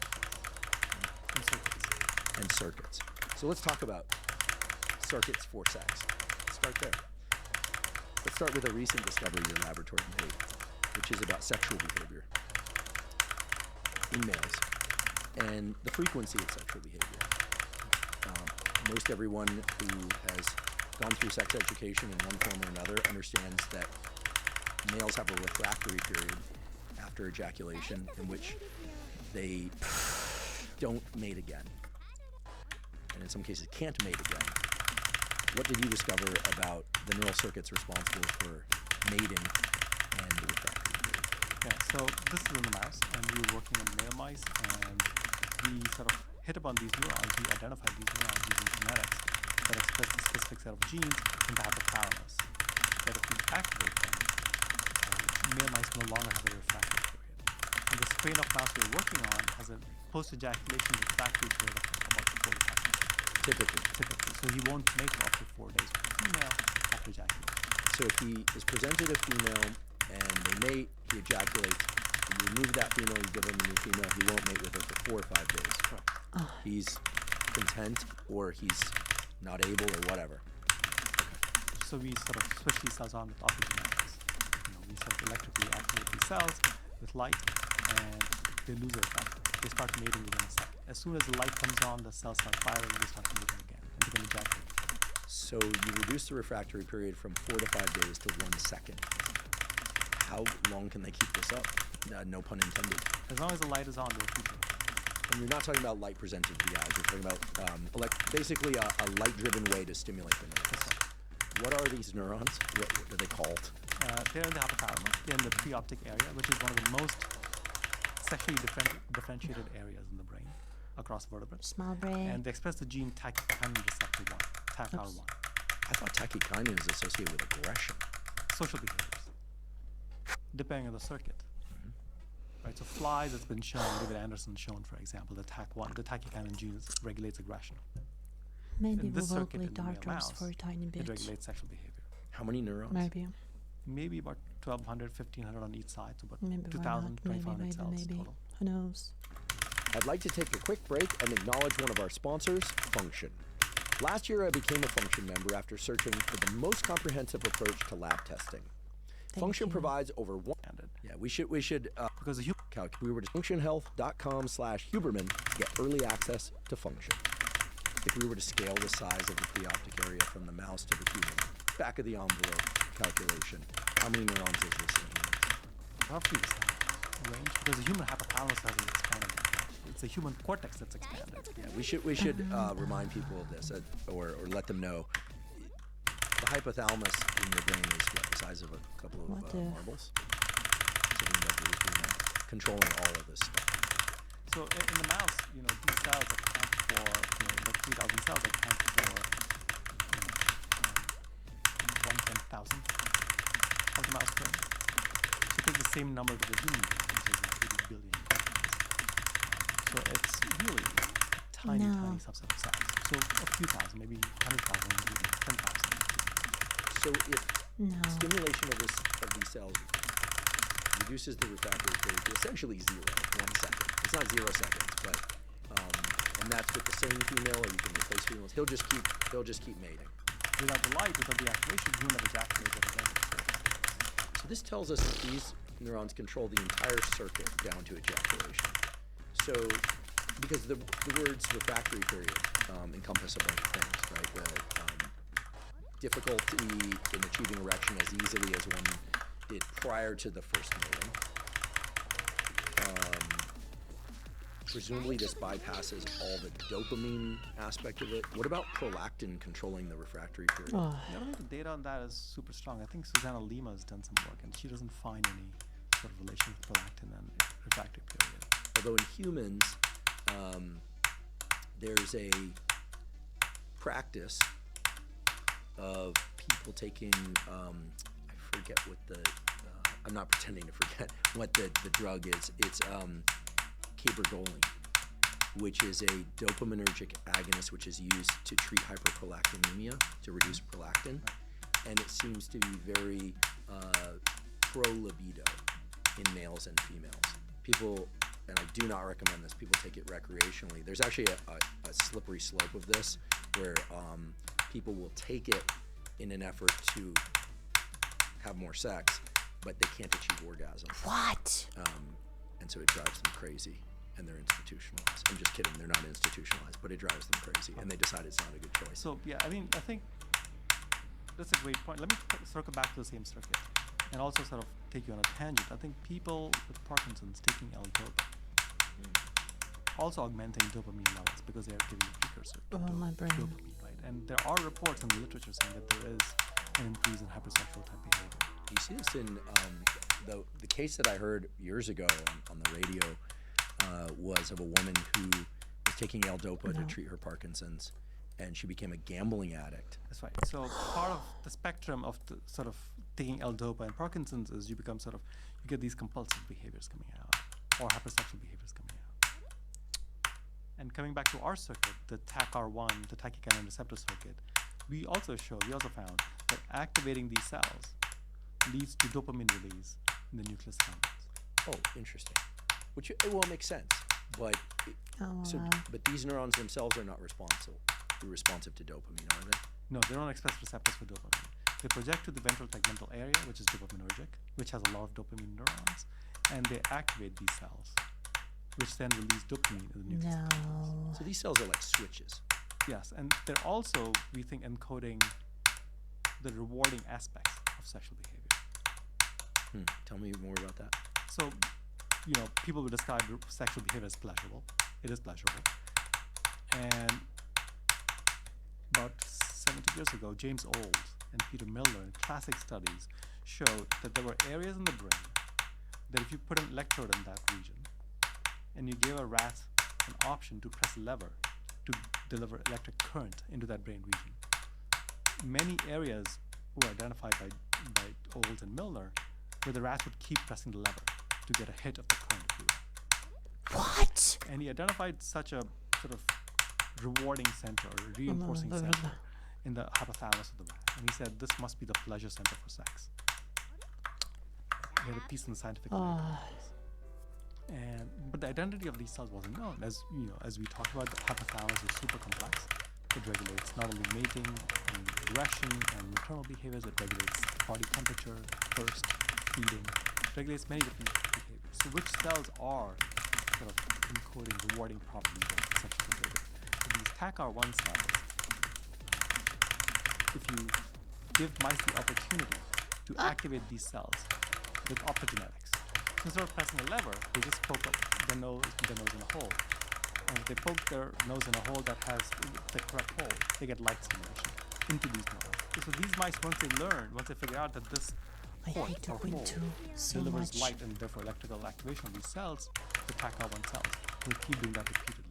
And circuits. So let's talk about circuits for sex. Let's start there. Let's start with a recent discovery your laboratory made, which is about sexual behavior in males and the frequency of sexual behavior. Most everyone who has gone through sex education in one form or another understands that males have a refractory period after ejaculation in which they don't mate again, and in some cases can't mate again. What did you discover about the neural circuits responsible for mating and the refractory period? Yeah, so this is in the mouse, and we were working on male mice, and we sort of hit upon these neurons. We identified these neurons using genetics that express a specific set of genes in the hypothalamus. That if we activate them, male mice no longer have a refractory period. And the strain of mouse we're working on has a post-ejaculation refractory period of about 45 minutes. Typically. So he won't make up to 4 days with a female after ejaculation. So if he is presented a female and they mate, he ejaculates, and you remove that female, you give him a new female, he won't mate with her for 4 or 5 days. Correct. He's content or he's not able or whatever. So we sort of switch these cells on with optogenetics. We sort of electrically activate these cells with light, and they lose their effect. They start mating within a second. As soon as the light comes on, the cells start firing, they start mating again, and they can ejaculate. So you reduce the refractory period from 4 to 5 days to 1 second. How long can they keep this up? No pun intended. As long as the light is on, they'll keep it. And you're not talking about light presented to the eyes. You're talking about basically a light-driven way to stimulate the neurons. What are these neurons? What are they called? They're in the hypothalamus. They're in the preoptic area, which is one of the most sexually differentiated areas in the brain across vertebrates. Small brain. And they express the gene tachykinin receptor 1, TACR1. I thought tachykinin is associated with aggression. Social behaviors, depending on the circuit. Right, so flies, it's been shown, David Anderson shown, for example, the TAC1, the tachykinin gene regulates aggression. Maybe In we this will circuit play in the male Dark mouse, for a tiny bit. it regulates sexual behavior. How many neurons? Maybe about 1,200, 1,500 on each side, so about Maybe 2,000, 2,500 cells maybe. total. Who knows? I'd like to take a quick break and acknowledge one of our sponsors, Function. Last year, I became a Function member after searching for the most comprehensive approach to lab testing. Function provides over one. Yeah, we should Because the human we were to functionhealth.com/Huberman to get early access to Function. If we were to scale the size of the preoptic area from the mouse to the human, back of the envelope calculation, how many neurons is this in humans? roughly the same range, because the human hypothalamus hasn't expanded that much. It's the human cortex that's expanded. Yeah, we should remind people of this, or let them know. The hypothalamus in your brain is what, the size of a couple of marbles, sitting above the roof, controlling all of this stuff. So in the mouse, these cells account for, the 3,000 cells account for 1/10,000 of the mouse brain. So take the same number to the human brain, which is 80 billion. So it's really a tiny subset of cells. So a few thousand, maybe 100,000, maybe 10,000. So if stimulation of these cells reduces the refractory period to essentially 0, 1 second. It's not 0 seconds, but and that's with the same female, or you can replace females. They'll just keep mating. Without the light, without the activation, you never ejaculate again. So this tells us that these neurons control the entire circuit down to ejaculation. So, because the words refractory period encompass a bunch of things, right? The difficulty in achieving erection as easily as one did prior to the first meeting. Presumably this bypasses all the dopamine aspect of it. What about prolactin controlling the refractory period? I don't think the data on that is super strong. I think Susanna Lima has done some work, and she doesn't find any sort of relation with prolactin and refractory period. Although in humans, there's a practice of people taking, I forget what I'm not pretending to forget what the drug is. It's cabergoline, which is a dopaminergic agonist which is used to treat hyperprolactinemia, to reduce prolactin. And it seems to be very pro-libido in males and females. People, and I do not recommend this, people take it recreationally. There's actually a slippery slope of this where people will take it in an effort to have more sex, but they can't achieve orgasm. What? And so it drives them crazy, and they're institutionalized. I'm just kidding, they're not institutionalized, but it drives them crazy, and they decide it's not a good choice. So yeah, I mean, I think that's a great point. Let me circle back to the same circuit, and also sort of take you on a tangent. I think people with Parkinson's taking L-dopa, also augmenting dopamine levels because they are giving a precursor to my brain. dopamine, right? And there are reports in the literature saying that there is an increase in hypersexual type behavior. You see this in the case that I heard years ago on the radio was of a woman who was taking L-dopa to treat her Parkinson's, and she became a gambling addict. That's right. So part of the spectrum of the sort of taking L-dopa and Parkinson's is you get these compulsive behaviors coming out, or hypersexual behaviors coming out. And coming back to our circuit, the TACR1, the tachykinin receptor circuit, we also found that activating these cells leads to dopamine release in the nucleus accumbens. Oh, interesting. Which makes sense, but but these neurons themselves are not responsive to dopamine, are they? No, they don't express receptors for dopamine. They project to the ventral tegmental area, which is dopaminergic, which has a lot of dopamine neurons, and they activate these cells, which then release dopamine in the nucleus accumbens. So these cells are like switches. Yes, and they're also, we think, encoding the rewarding aspects of sexual behavior. Tell me more about that. So, people will describe sexual behavior as pleasurable. It is pleasurable. And about 70 years ago, James Olds and Peter Milner in classic studies showed that there were areas in the brain that if you put an electrode in that region and you gave a rat an option to press a lever to deliver electric current into that brain region, many areas were identified by Olds and Milner where the rats would keep pressing the lever to get a hit of the current, if you will. What? And he identified such a sort of rewarding center, or reinforcing center in the hypothalamus of the rat. And he said this must be the pleasure center for sex. He had a piece in the Scientific American. But the identity of these cells wasn't known. As we talked about, the hypothalamus is super complex. It regulates not only mating and aggression and maternal behaviors, it regulates body temperature, thirst, feeding. It regulates many different behaviors. So which cells are sort of encoding rewarding properties of sexual behavior? So these TACR1 cells, if you give mice the opportunity to activate these cells with optogenetics, instead of pressing a lever, they just poke up their nose in a hole. And if they poke their nose in a hole that has the correct hole, they get light stimulation into these neurons. So these mice, once they figure out that this port or hole delivers light and therefore electrical activation of these cells, the TACR1 cells will keep doing that repeatedly.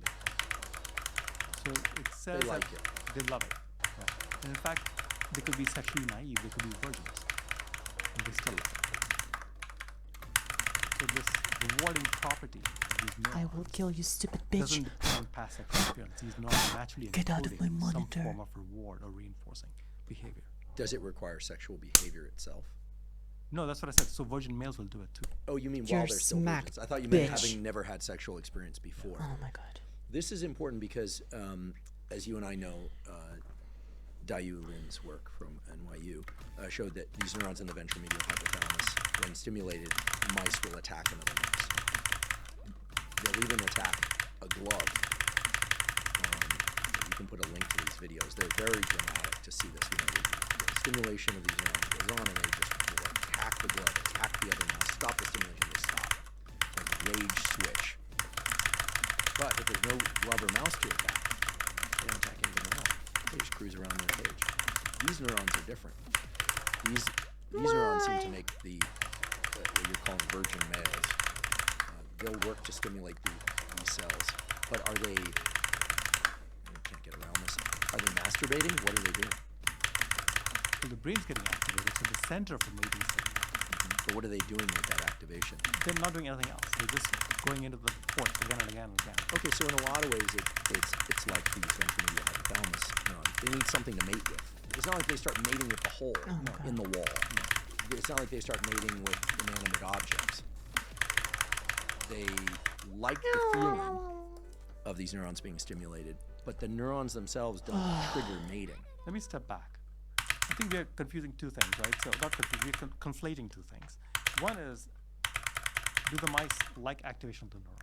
So it says they like that it. They love it. Right. And in fact, they could be sexually naive, they could be virgins, and they still love it. So this rewarding property of these neurons I will kill you, stupid bitch. doesn't depend past sexual experience. These neurons naturally Get out of my encoding some monitor. form of reward or reinforcing behavior. Does it require sexual behavior itself? No, that's what I said. So virgin males will do it too. Oh, you mean You're while they're still smacked, virgins? I thought you meant bitch. having never had sexual experience before. Oh my god. This is important because, as you and I know, Dayu Lin's work from NYU showed that these neurons in the ventromedial hypothalamus, when stimulated, mice will attack another mouse. They'll even attack a glove. You can put a link to these videos. They're very dramatic to see this. The stimulation of these neurons goes on, and they just will attack the glove, attack the other mouse, stop the stimulation, they stop. Like rage switch. But if there's no rubber mouse to attack, they don't attack anything at all. They just cruise around their cage. These neurons are different. These neurons seem to make what you're calling virgin males. They'll work to stimulate these cells. But are they, I can't get around this, are they masturbating? What are they doing? So the brain's getting activated, so the center for mating signal. But what are they doing with that activation? They're not doing anything else. They're just going into the ports again and again and again. Okay, so in a lot of ways, it's like these ventricular hypothalamus neurons. They need something to mate with. It's not like they start mating with the hole in the wall. It's not like they start mating with inanimate objects. They like the feeling of these neurons being stimulated, but the neurons themselves don't trigger mating. Let me step back. I think we're confusing two things, right? So not confusing, we're conflating two things. One is, do the mice like activation of the neurons?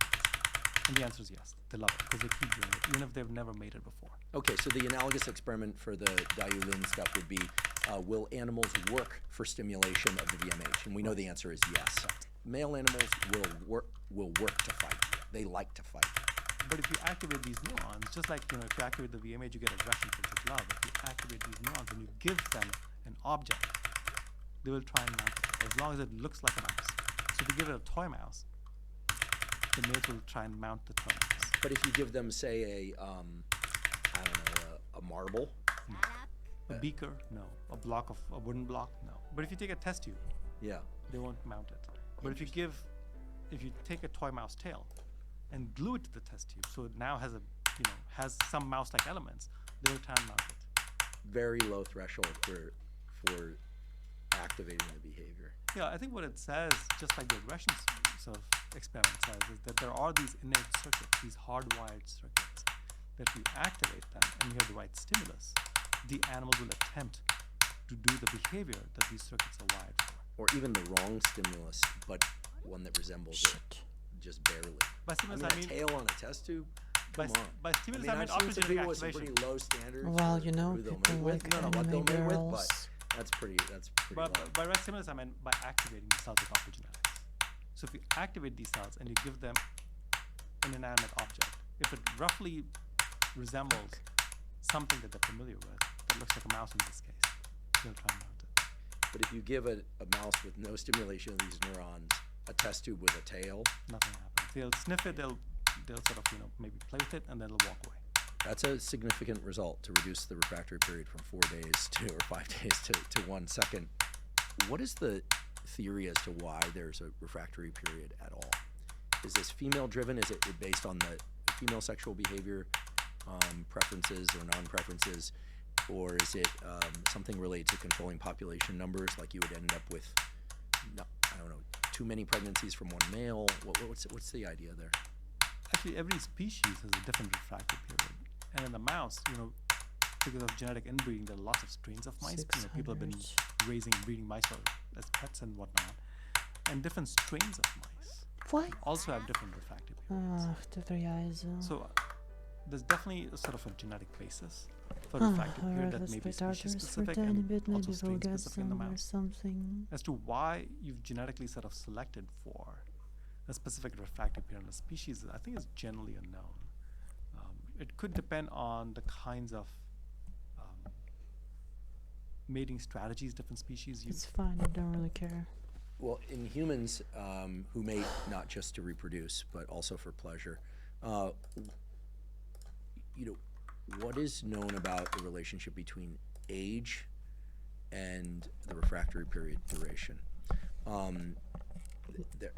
And the answer is yes. They love it because they keep doing it, even if they've never mated before. Okay, so the analogous experiment for the Dayulin stuff would be, will animals work for stimulation of the VMH? And we know the answer is yes. Right. Male animals will work to fight. They like to fight. But if you activate these neurons, just like if you activate the VMH, you get aggression, which love. If you activate these neurons and you give them an object, they will try and mount it, as long as it looks like a mouse. So if you give it a toy mouse, the males will try and mount the toy mouse. But if you give them, say, a marble, A beaker, no. A wooden block, no. But if you take a test tube, yeah, they won't mount it. But if you take a toy mouse tail and glue it to the test tube, so it now has some mouse-like elements, they will try and mount it. very low threshold for activating the behavior. Yeah, I think what it says, just like the aggression sort of experiment says, is that there are these innate circuits, these hardwired circuits, that if you activate them and you have the right stimulus, the animal will attempt to do the behavior that these circuits are wired for. Or even the wrong stimulus, but one that resembles it, just barely. By stimulus, I mean, a tail on a test tube? Come on. By stimulus, I've seen some people with some pretty low standards. Well, for you know, who they'll people mate with. like No, what they'll anime mate with, but girls. that's pretty But low. by right stimulus, I mean by activating the cells of optogenetics. So if you activate these cells and you give them an inanimate object, if it roughly resembles something that they're familiar with, that looks like a mouse in this case, they'll try and mount it. But if you give a mouse with no stimulation of these neurons a test tube with a tail, Nothing happens. They'll sniff it, they'll sort of, maybe play with it, and then they'll walk away. that's a significant result to reduce the refractory period from 4 days or 5 days to 1 second. What is the theory as to why there's a refractory period at all? Is this female driven? Is it based on the female sexual behavior, preferences or non-preferences? Or is it something related to controlling population numbers, like you would end up with, too many pregnancies from one male? What's the idea there? Actually, every species has a different refractory period. And in the mouse, because of genetic inbreeding, there are lots of strains of mice. People have been breeding mice as pets and whatnot. And different strains of mice What? also have different refractory periods. Te trijajzo. So there's definitely a sort of a genetic basis for refractory period that may be species specific and also strain specific in the mouse. Something. As to why you've genetically sort of selected for a specific refractory period in a species, I think is generally unknown. It could depend on the kinds of mating strategies different species use. It's fine. I don't really care. Well, in humans who mate not just to reproduce, but also for pleasure, what is known about the relationship between age and the refractory period duration?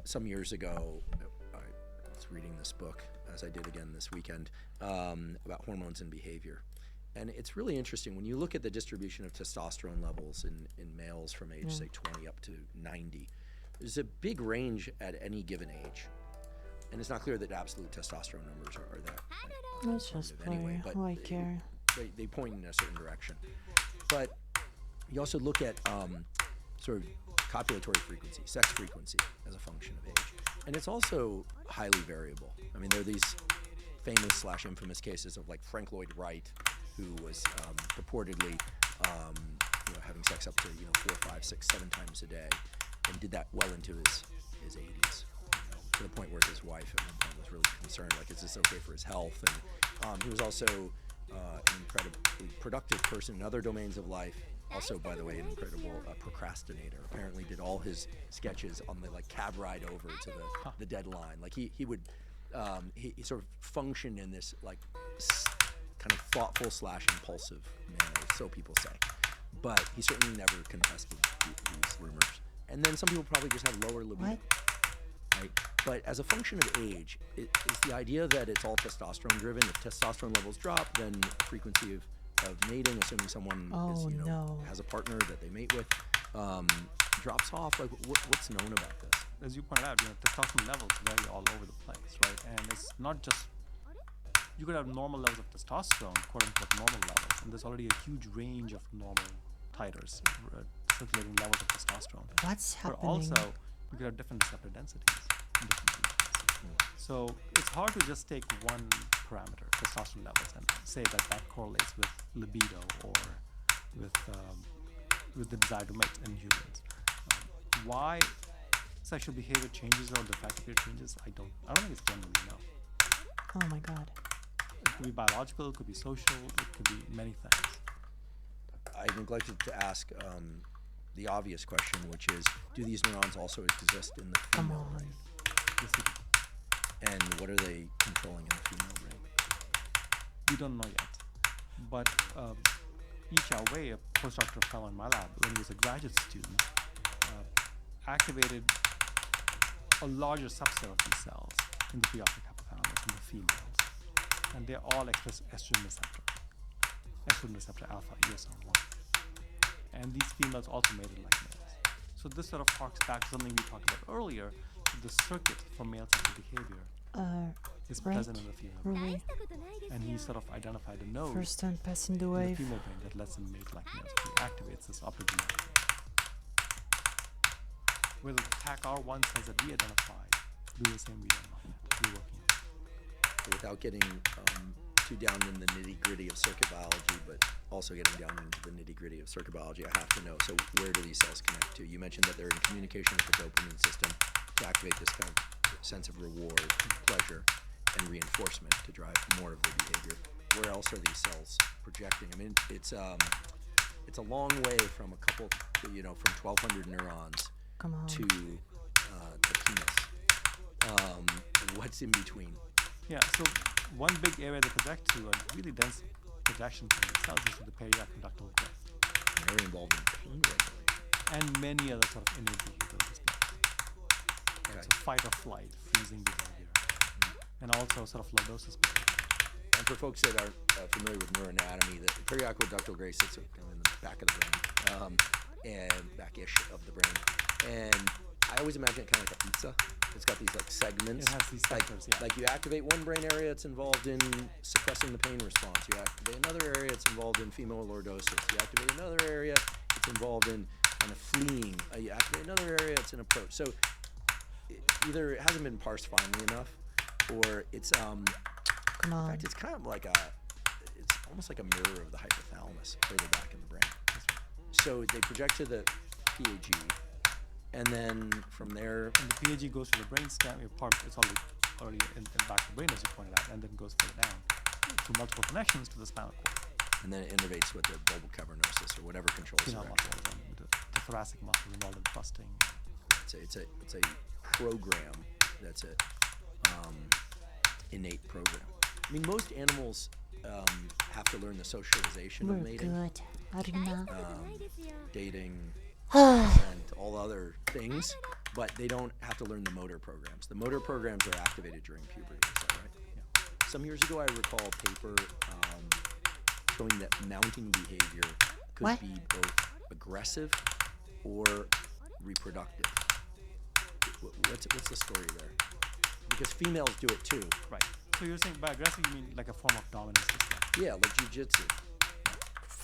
Some years ago, I was reading this book, as I did again this weekend, about hormones and behavior. And it's really interesting when you look at the distribution of testosterone levels in males from age, say, 20 up to 90. There's a big range at any given age. And it's not clear that absolute testosterone numbers are that Let's just play. anyway, but Why care? they point in a certain direction. But you also look at sort of copulatory frequency, sex frequency as a function of age. And it's also highly variable. I mean, there are these famous / infamous cases of like Frank Lloyd Wright, who was purportedly having sex up to 4, 5, 6, 7 times a day, and did that well into his 80s, to the point where his wife at one point was really concerned, like, is this okay for his health? And he was also an incredibly productive person in other domains of life. Also, by the way, an incredible procrastinator. Apparently did all his sketches on the cab ride over to the deadline. Like he would he sort of functioned in this kind of thoughtful / impulsive manner, so people say. But he certainly never contested these rumors. And then some people probably just have lower libido. What? Right? But as a function of age, it is the idea that it's all testosterone driven. If testosterone levels drop, then frequency of mating, assuming someone has a partner that they mate with, drops off. Like, what's known about this? As you pointed out, testosterone levels vary all over the place, right? And it's not just, you could have normal levels of testosterone, quote unquote normal levels, and there's already a huge range of normal titers, circulating levels of testosterone. What's happening? But also, you could have different receptor densities in different regions. So it's hard to just take one parameter, testosterone levels, and say that correlates with libido or with the desire to mate in humans. Why sexual behavior changes or the fact behavior changes, I don't think it's generally known. Oh my god. It could be biological, it could be social, it could be many things. I neglected to ask the obvious question, which is, do these neurons also exist in the female brain? Yes, they do. And what are they controlling in the female brain? We don't know yet. But Yi Chao Wei, a postdoctoral fellow in my lab, when he was a graduate student, activated a larger subset of these cells in the preoptic hypothalamus in the females. And they all express estrogen receptor alpha, ESR1. And these females also mated like males. So this sort of harks back to something we talked about earlier. The circuit for male sexual behavior is present in the female brain. And he sort of identified a node First time passing the in the wave. female brain that lets them mate like males. He activates this optogenetic. Whether the TAC-R1 cells that we identified do the same, we don't know yet. We're working on it. So without getting too down in the nitty-gritty of circuit biology, but also getting down into the nitty-gritty of circuit biology, I have to know, so where do these cells connect to? You mentioned that they're in communication with the dopamine system to activate this kind of sense of reward, pleasure, and reinforcement to drive more of the behavior. Where else are these cells projecting? I mean, it's a long way from a couple, from 1,200 neurons to the penis. What's in between? Yeah, so one big area they project to, a really dense projection from the cells, is to the periaqueductal growth. Very involved in pain regulation. And many other sort of innate behavioral displays. Okay. So fight or flight, freezing behavior, and also sort of lordosis behavior. And for folks that aren't familiar with neuroanatomy, the periaqueductal gray sits kind of in the back of the brain, and back-ish of the brain. And I always imagine it kind of like a pizza. It's got these segments. It has these sectors, yeah. Like you activate one brain area, it's involved in suppressing the pain response. You activate another area, it's involved in female lordosis. You activate another area, it's involved in kind of fleeing. You activate another area, it's an approach. So either it hasn't been parsed finely enough, or it's in fact it's kind of like it's almost like a mirror of the hypothalamus further back in the brain. So they project to the PAG, and then from there, and the PAG goes to the brainstem. It's already in the back of the brain, as you pointed out, and then goes further down through multiple connections to the spinal cord. And then it innervates with the bulbar cavernosus or whatever controls the muscles and the thoracic muscles involved in thrusting. It's a program that's a innate program. I mean, most animals have to learn the socialization of mating, dating, and all other things, but they don't have to learn the motor programs. The motor programs are activated during puberty, is that right? Yeah. Some years ago, I recall a paper showing that mounting behavior could be both aggressive or reproductive. What's the story there? Because females do it too. Right. So you're saying by aggressive, you mean like a form of dominance? Yeah, like jujitsu.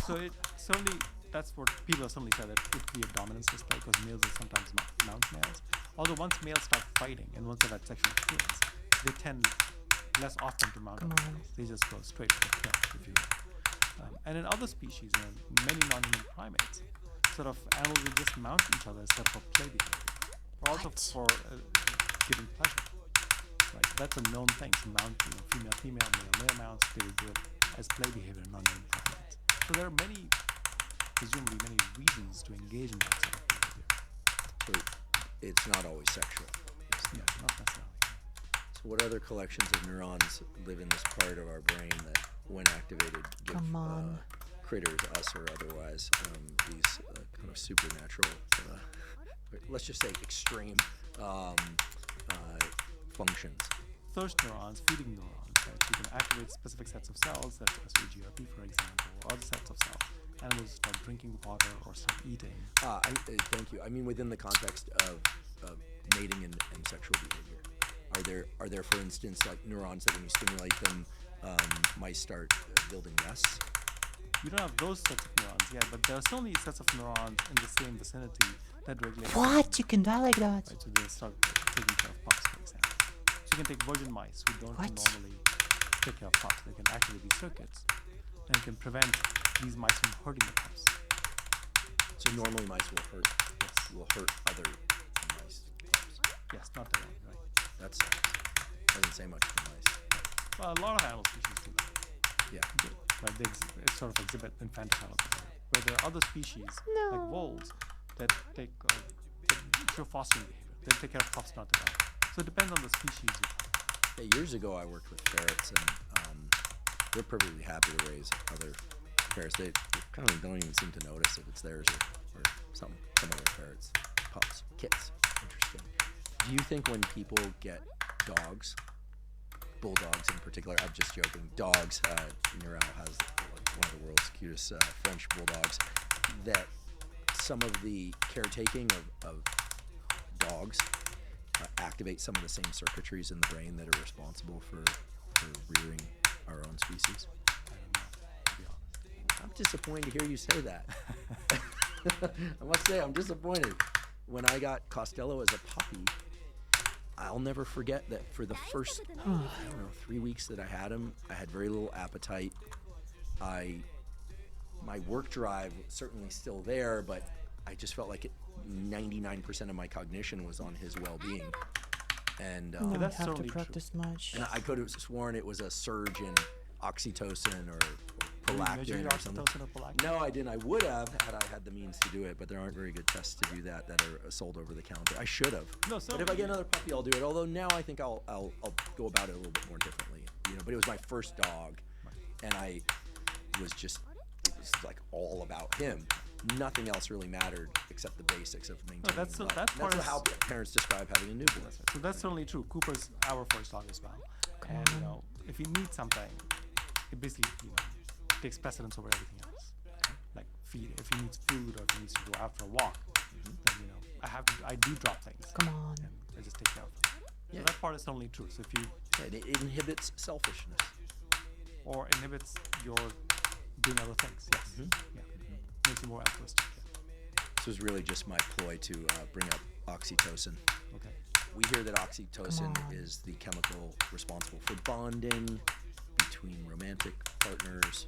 So it certainly that's what people have certainly said, that it could be a dominance display because males will sometimes mount males. Although once males start fighting and once they've had sexual experience, they tend less often to mount other males. They just go straight to the kill, if you will. And in other species, many non-human primates, sort of animals will just mount each other as sort of a play behavior, or also for giving pleasure. Right? That's a known thing. To mount female, male mounts, they will do it as play behavior in non-human primates. So there are presumably many reasons to engage in that sort of behavior. So it's not always sexual. Yeah, not necessarily. So what other collections of neurons live in this part of our brain that, when activated, give critters, us or otherwise, these kind of supernatural, let's just say extreme functions? Thirst neurons, feeding neurons, right? You can activate specific sets of cells, such as GRP, for example, or other sets of cells. Animals start drinking water or start eating. Thank you. I mean, within the context of mating and sexual behavior, are there, for instance, like neurons that when you stimulate them, mice start building nests? You don't have those sets of neurons yet, but there are so many sets of neurons in the same vicinity that regulate. What? You can die like that? Right, so they start taking care of pups, for example. So you can take virgin mice who don't normally take care of pups. They can activate these circuits and can prevent these mice from hurting the pups. So normally mice will hurt other mice. Pups. Yes, not their own, right? That doesn't say much for mice. Well, a lot of animal species do that. Yeah. Right, they sort of exhibit infanticide behavior. Where there are other species, like wolves, that show fostering behavior. They take care of pups, not their own. So it depends on the species. Yeah, years ago I worked with ferrets, and they're perfectly happy to raise other ferrets. They kind of don't even seem to notice if it's theirs or some other ferrets, pups, kits. Interesting. Do you think when people get dogs, bulldogs in particular, I'm just joking, dogs, Neural has one of the world's cutest French bulldogs, that some of the caretaking of dogs activate some of the same circuitries in the brain that are responsible for rearing our own species? I don't know, to be honest. I'm disappointed to hear you say that. I must say, I'm disappointed. When I got Costello as a puppy, I'll never forget that for the first, 3 weeks that I had him, I had very little appetite. My work drive was certainly still there, but I just felt like 99% of my cognition was on his well-being. And No, that's I have to certainly practice much. and I could have sworn it was a surge in oxytocin or Did you measure prolactin your or something. oxytocin or prolactin? No, I didn't. I would have had I had the means to do it, but there aren't very good tests to do that are sold over the counter. I should have. No, But if I get another puppy, I'll do it. Although now I think I'll go about it a little bit more differently. But it was my first dog, and I was just, it was like all about him. Nothing else really mattered except the basics of maintaining. that's love. that part That's is- how parents describe having a newborn. So that's certainly true. Cooper's our first dog as well. And if he needs something, it basically takes precedence over everything else. Like feed. If he needs food or if he needs to go out for a walk, then I do drop things. Come on. And I just take care of them. Yeah. So that part is certainly true. So if you It inhibits selfishness. or inhibits your doing other things, yes, yeah, makes you more altruistic. This was really just my ploy to bring up oxytocin. Yeah. Okay. We hear that oxytocin is the chemical responsible for bonding between romantic partners,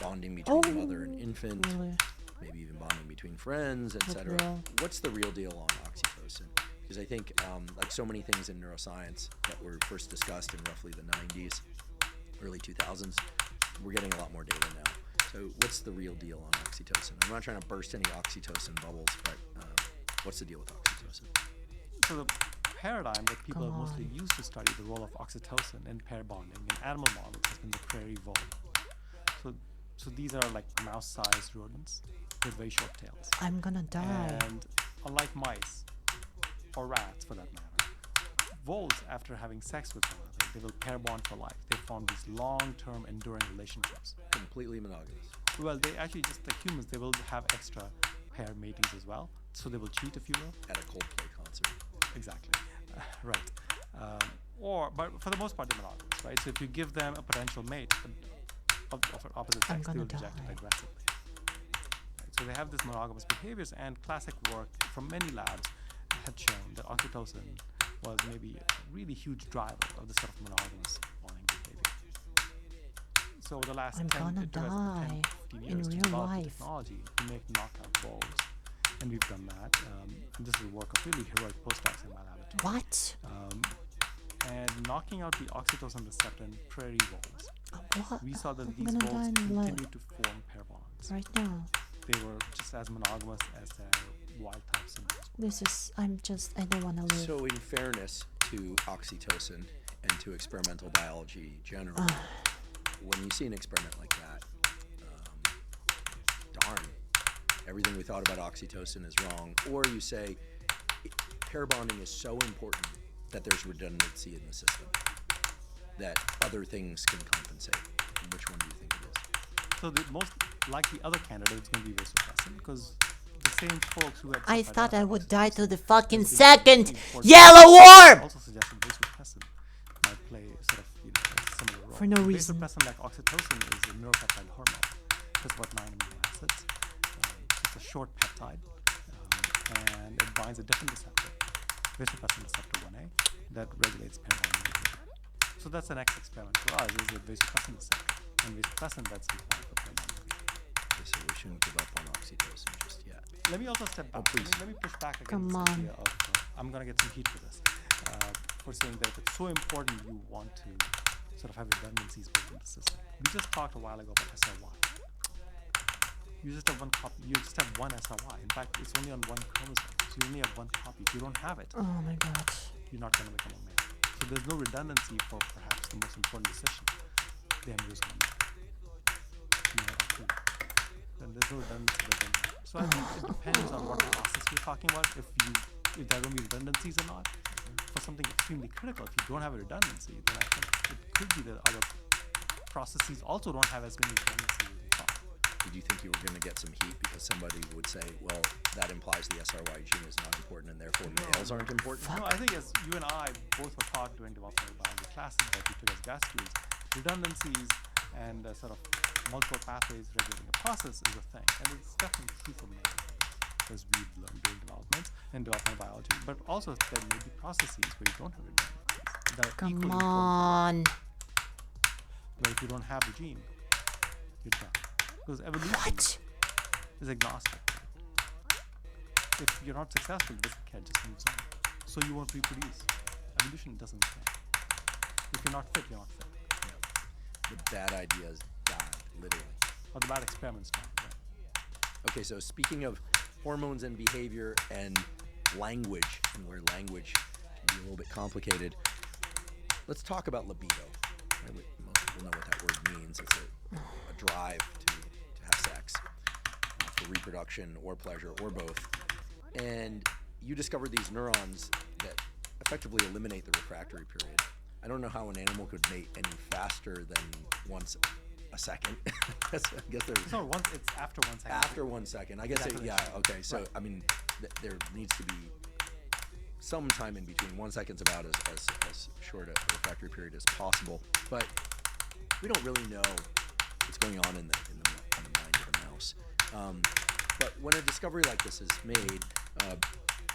bonding between mother and infant, Really? maybe even bonding between friends, etc. real. What's the real deal on oxytocin? Because I think, like so many things in neuroscience that were first discussed in roughly the 90s, early 2000s, we're getting a lot more data now. So what's the real deal on oxytocin? I'm not trying to burst any oxytocin bubbles, but what's the deal with oxytocin? So the paradigm that people have mostly used to study the role of oxytocin in pair bonding in animal models has been the prairie vole. So these are like mouse-sized rodents with very short tails. I'm gonna die. And unlike mice, or rats for that matter, voles, after having sex with one another, they will pair bond for life. They form these long-term enduring relationships. Completely monogamous. Well, they actually, just like humans, they will have extra pair matings as well. So they will cheat, if you will. At a Coldplay concert. Exactly. Right. But for the most part, they're monogamous, right? So if you give them a potential mate of opposite I'm sex, they will gonna reject it die. aggressively. Right? So So they have this monogamous behaviors, and classic work from many labs had shown that oxytocin was maybe a really huge driver of this sort of monogamous bonding behavior. So over the last I'm 10, gonna it took us die 10, 15 in years to real develop the life. technology to make knockout balls. And we've done that. And this is the work of really heroic postdocs in my laboratory. What? And knocking out the oxytocin receptor in prairie voles, What? we saw that I'm these gonna die voles in real life continued to form pair bonds. right now. They were just as monogamous as their wild type siblings. This is. I don't want to live. So, in fairness to oxytocin and to experimental biology generally, when you see an experiment like that, darn, everything we thought about oxytocin is wrong. Or you say pair bonding is so important that there's redundancy in the system, that other things can compensate. And which one do you think it is? So the most likely other candidate is going to be vasopressin, because the same folks who had I thought I would die to the has fucking been second. for Yellow worm. also suggested vasopressin might play sort of a similar role. For no reason. Vasopressin, like oxytocin, is a neuropeptide hormone. It's about 9 amino acids. It's a short peptide, and it binds a different receptor, vasopressin receptor 1A, that regulates pair bonding behavior. So that's the next experiment for us, is the vasopressin receptor. And vasopressin, that's important for pair bonding behavior. Okay, so we shouldn't give up on oxytocin just yet. Let me also step back. please. Let me push back against Come this on. idea of, I'm going to get some heat for this, for saying that if it's so important you want to sort of have redundancies built in the system. We just talked a while ago about SRY. You just have one copy. You just have one SRY. In fact, it's only on one chromosome. So you only have one copy. If you don't have it, Oh my god. you're not going to become a male. So there's no redundancy for perhaps the most important decision, the embryos on then there's no redundancy within that. So I think it depends on what process you're talking about, if there are going to be redundancies or not. For something extremely critical, if you don't have a redundancy, then I think it could be that other processes also don't have as many redundancies as you thought. Did you think you were going to get some heat because somebody would say, well, that implies the SRY gene is not important and therefore males aren't important? No, I think as you and I both were taught during developmental biology classes that we took as grad students, redundancies and sort of multiple pathways regulating a process is a thing. And it's definitely true for males, as we've learned during development and developmental biology. But also there may be processes where you don't have redundancies that are Come equally on. important. Where if you don't have the gene, you're done. Because evolution What? is agnostic. If you're not successful, it doesn't care, it just moves on. So you won't reproduce. Evolution doesn't care. If you're not fit, you're not fit. The bad ideas died, literally. Or the bad experiments don't. Yeah. Okay, so speaking of hormones and behavior and language, and where language can be a little bit complicated, let's talk about libido. Right? Most people know what that word means. It's a drive to have sex for reproduction or pleasure or both. And you discovered these neurons that effectively eliminate the refractory period. I don't know how an animal could mate any faster than once a second. I guess there's It's not once, it's after 1 second. after 1 second. I guess Exactly. yeah. Okay, so Right. I mean, there needs to be some time in between. 1 second's about as short a refractory period as possible. But we don't really know what's going on in the mind of the mouse. But when a discovery like this is made,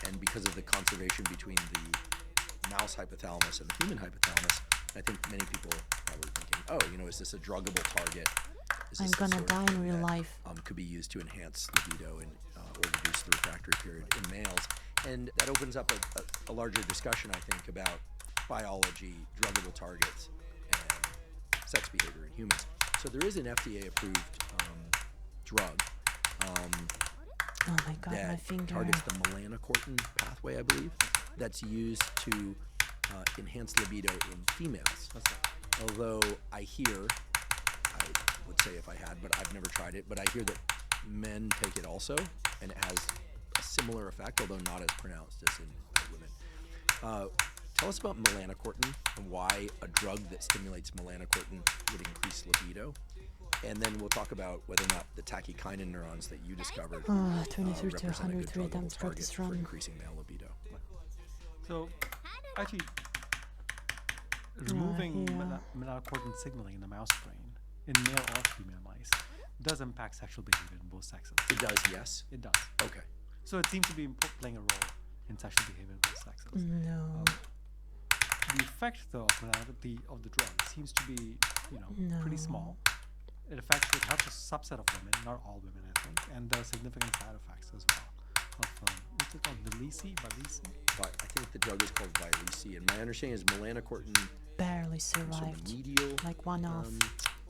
and because of the conservation between the mouse hypothalamus and the human hypothalamus, I think many people are probably thinking, oh, is this a druggable target? Is I'm this the gonna sort of die in thing real that, life. could be used to enhance libido and or reduce the refractory period in males? And that opens up a larger discussion, I think, about biology, druggable targets, and sex behavior in humans. So there is an FDA-approved drug Oh my god, my that finger. targets the melanocortin pathway, I believe, that's used to enhance libido in females. That's right. Although I would say if I had, but I've never tried it, but I hear that men take it also, and it has a similar effect, although not as pronounced as in women. Tell us about melanocortin and why a drug that stimulates melanocortin would increase libido. And then we'll talk about whether or not the tachykinin neurons that you discovered 23 to represent a good 103 druggable times target for progesterone. increasing male libido. So, actually, removing yeah. melanocortin signaling in the mouse brain, in male or female mice, does impact sexual behavior in both sexes. It does, yes. It does. Okay. So it seems to be playing a role in sexual behavior in both sexes. No. The effect, though, of the drug seems to be, pretty small. It helps a subset of women, not all women, I think, and there are significant side effects as well. What's it called? Vyleesi? I think the drug is called Vyleesi, and my understanding is melanocortin Barely is on survived. the medial Like one off.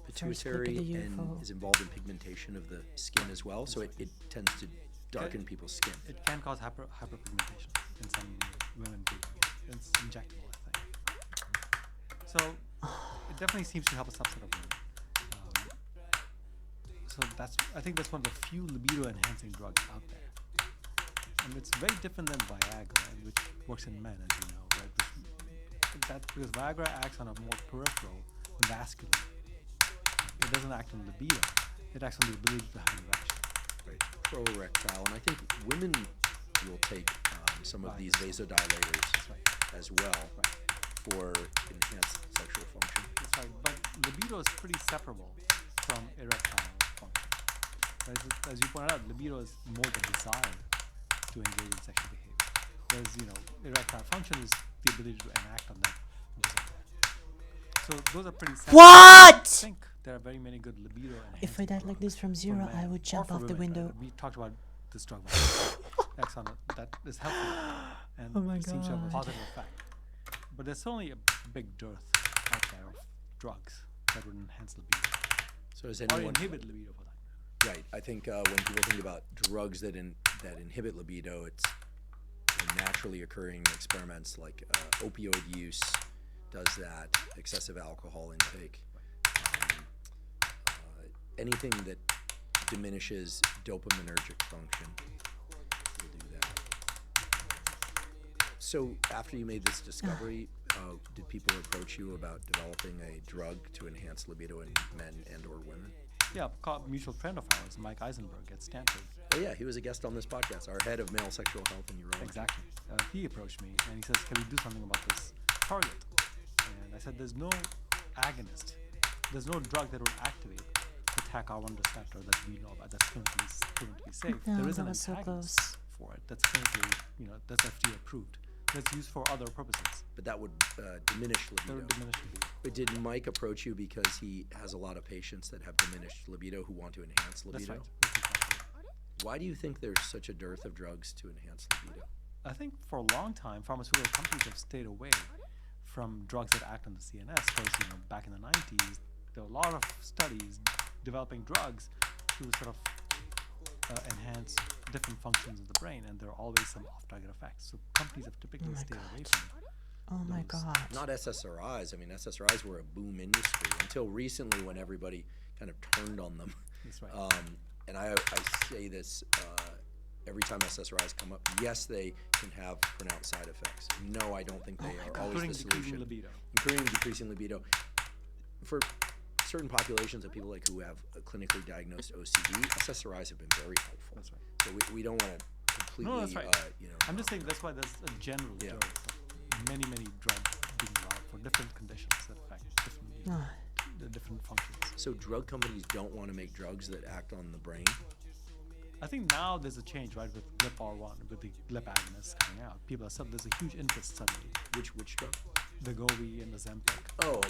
pituitary the and UFO. is involved in pigmentation of the skin as well, so it tends to darken people's skin. It can cause hyperpigmentation in some women taking it. It's injectable, I think. So it definitely seems to help a subset of women. So I think that's one of the few libido-enhancing drugs out there. And it's very different than Viagra, which works in men, as you know, right? Because Viagra acts on a more peripheral, vascular. It doesn't act on libido. It acts on the ability to have erection. Right, pro-erectile, and I think women will take some of these vasodilators as well for enhanced sexual function. That's right, but libido is pretty separable from erectile function. As you pointed out, libido is more the desire to engage in sexual behavior. Whereas, erectile function is the ability to enact on that desire. So those are pretty separate. What? I think there are very many good libido enhancing If I died like this from for zero, men I would or jump for off the women, window. We talked about this drug Exxon that is helpful and Oh my seems to have a God. positive effect. But there's certainly a big dearth out there of drugs that would enhance libido So does or anyone... inhibit libido for that. Right, I think when people think about drugs that inhibit libido, it's naturally occurring experiments like opioid use does that, excessive alcohol intake, anything that diminishes dopaminergic function will do that. So after you made this discovery, did people approach you about developing a drug to enhance libido in men and or women? Yeah, a mutual friend of ours, Mike Eisenberg at Stanford. Oh yeah, he was a guest on this podcast, our head of male sexual health and urology. Exactly. He approached me and he says, can we do something about this target? And I said, there's no agonist. There's no drug that would activate the TAC-R1 receptor that we know about that's clinically proven to be safe. No, There is that an was so antagonist close. for it that's clinically, that's FDA approved. That's used for other purposes. But that would diminish That libido. would diminish libido. But did Mike approach you because he has a lot of patients that have diminished libido who want to enhance libido? That's right. That's exactly right. Why do you think there's such a dearth of drugs to enhance libido? I think for a long time, pharmaceutical companies have stayed away from drugs that act on the CNS because, back in the 90s, there were a lot of studies developing drugs to sort of enhance different functions of the brain, and there are always some off-target effects. So companies have typically stayed away from it. Oh my God. Not SSRIs. I mean, SSRIs were a boom industry until recently when everybody kind of turned on them. That's right. And I say this every time SSRIs come up. Yes, they can have pronounced side effects. No, I don't think they are always Including the decreasing solution. libido. Including decreasing libido. For certain populations of people like who have a clinically diagnosed OCD, SSRIs have been very helpful. That's right. So we don't want to completely, No, that's right. I'm just saying knock that's why there's a general Yeah. dearth of many drugs being developed for different conditions that affect different, the different functions. So drug companies don't want to make drugs that act on the brain? I think now there's a change, right, with GLP-1, with the GLP agonists coming out. People are there's a huge interest suddenly. Which drug? The Wegovy and the Zempic. Oh,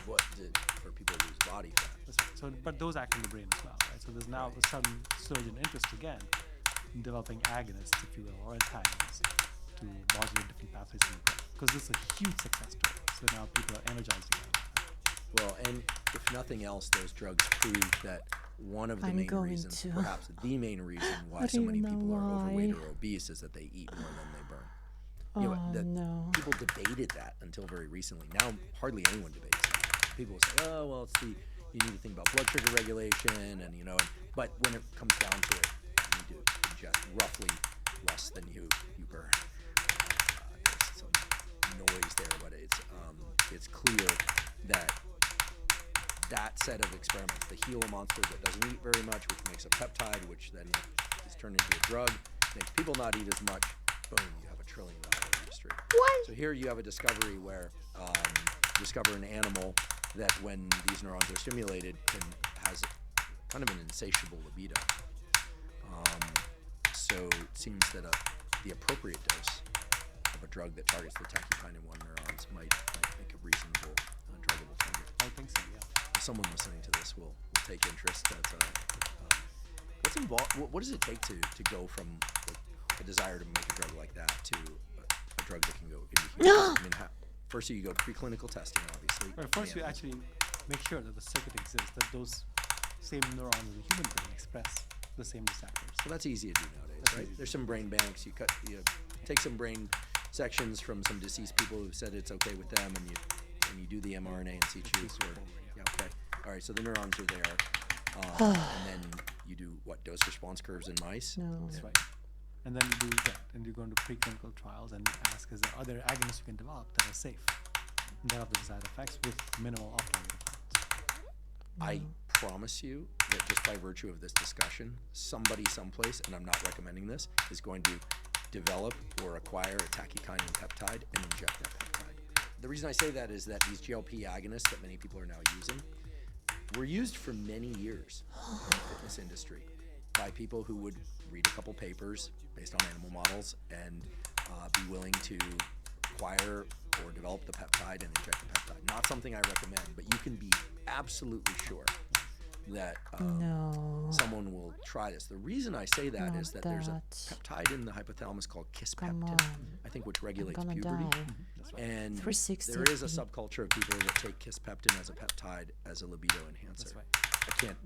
for people to lose body fat. That's right. So, but those act in the brain as well, right? So there's now a sudden surge in interest again in developing agonists, if you will, or antagonists to modulate different pathways in the brain. Because this is a huge success story. So now people are energized again. Well, and if nothing else, those drugs prove that one of the I'm main going reasons, to. perhaps the main reason why I so don't many even people know are overweight why. or obese is that they eat more than they burn. Oh no. People debated that until very recently. Now hardly anyone debates that. People say, oh, well, you need to think about blood sugar regulation and but when it comes down to it, you need to ingest roughly less than you burn. There's some noise there, but it's clear that set of experiments, the Gila monster that doesn't eat very much, which makes a peptide, which then is turned into a drug, makes people not eat as much, boom, you have $1 trillion industry. What? So here you have a discovery where you discover an animal that when these neurons are stimulated has kind of an insatiable libido. So it seems that the appropriate dose of a drug that targets the tachykinin 1 neurons might make a reasonable druggable target. I think so, yeah. If someone listening to this will take interest. What's involved? What does it take to go from a desire to make a drug like that to a drug that can go into humans? I mean, first you go to preclinical testing, obviously. Right, first you actually make sure that the circuit exists, that those same neurons in the human brain express the same receptors. So that's easy to do nowadays, right? There's some brain banks. You take some brain sections from some deceased people who've said it's okay with them, and you do the mRNA in situ. Yeah, okay. All right, so the neurons are there, and then you do what, dose response curves in mice? No. That's right. And then you do that, and you go into preclinical trials and ask, are there agonists you can develop that are safe and that have the desired effects with minimal off-target effects? I promise you that just by virtue of this discussion, somebody someplace, and I'm not recommending this, is going to develop or acquire a tachykinin peptide and inject that peptide. The reason I say that is that these GLP agonists that many people are now using were used for many years in the fitness industry by people who would read a couple papers based on animal models and be willing to acquire or develop the peptide and inject the peptide. Not something I recommend, but you can be absolutely sure that someone will try this. The reason I say that is that there's a peptide in the hypothalamus called kisspeptin, I think, which regulates puberty. That's right. And 360. there is a subculture of people that take kisspeptin as a peptide as a libido enhancer. That's right. I can't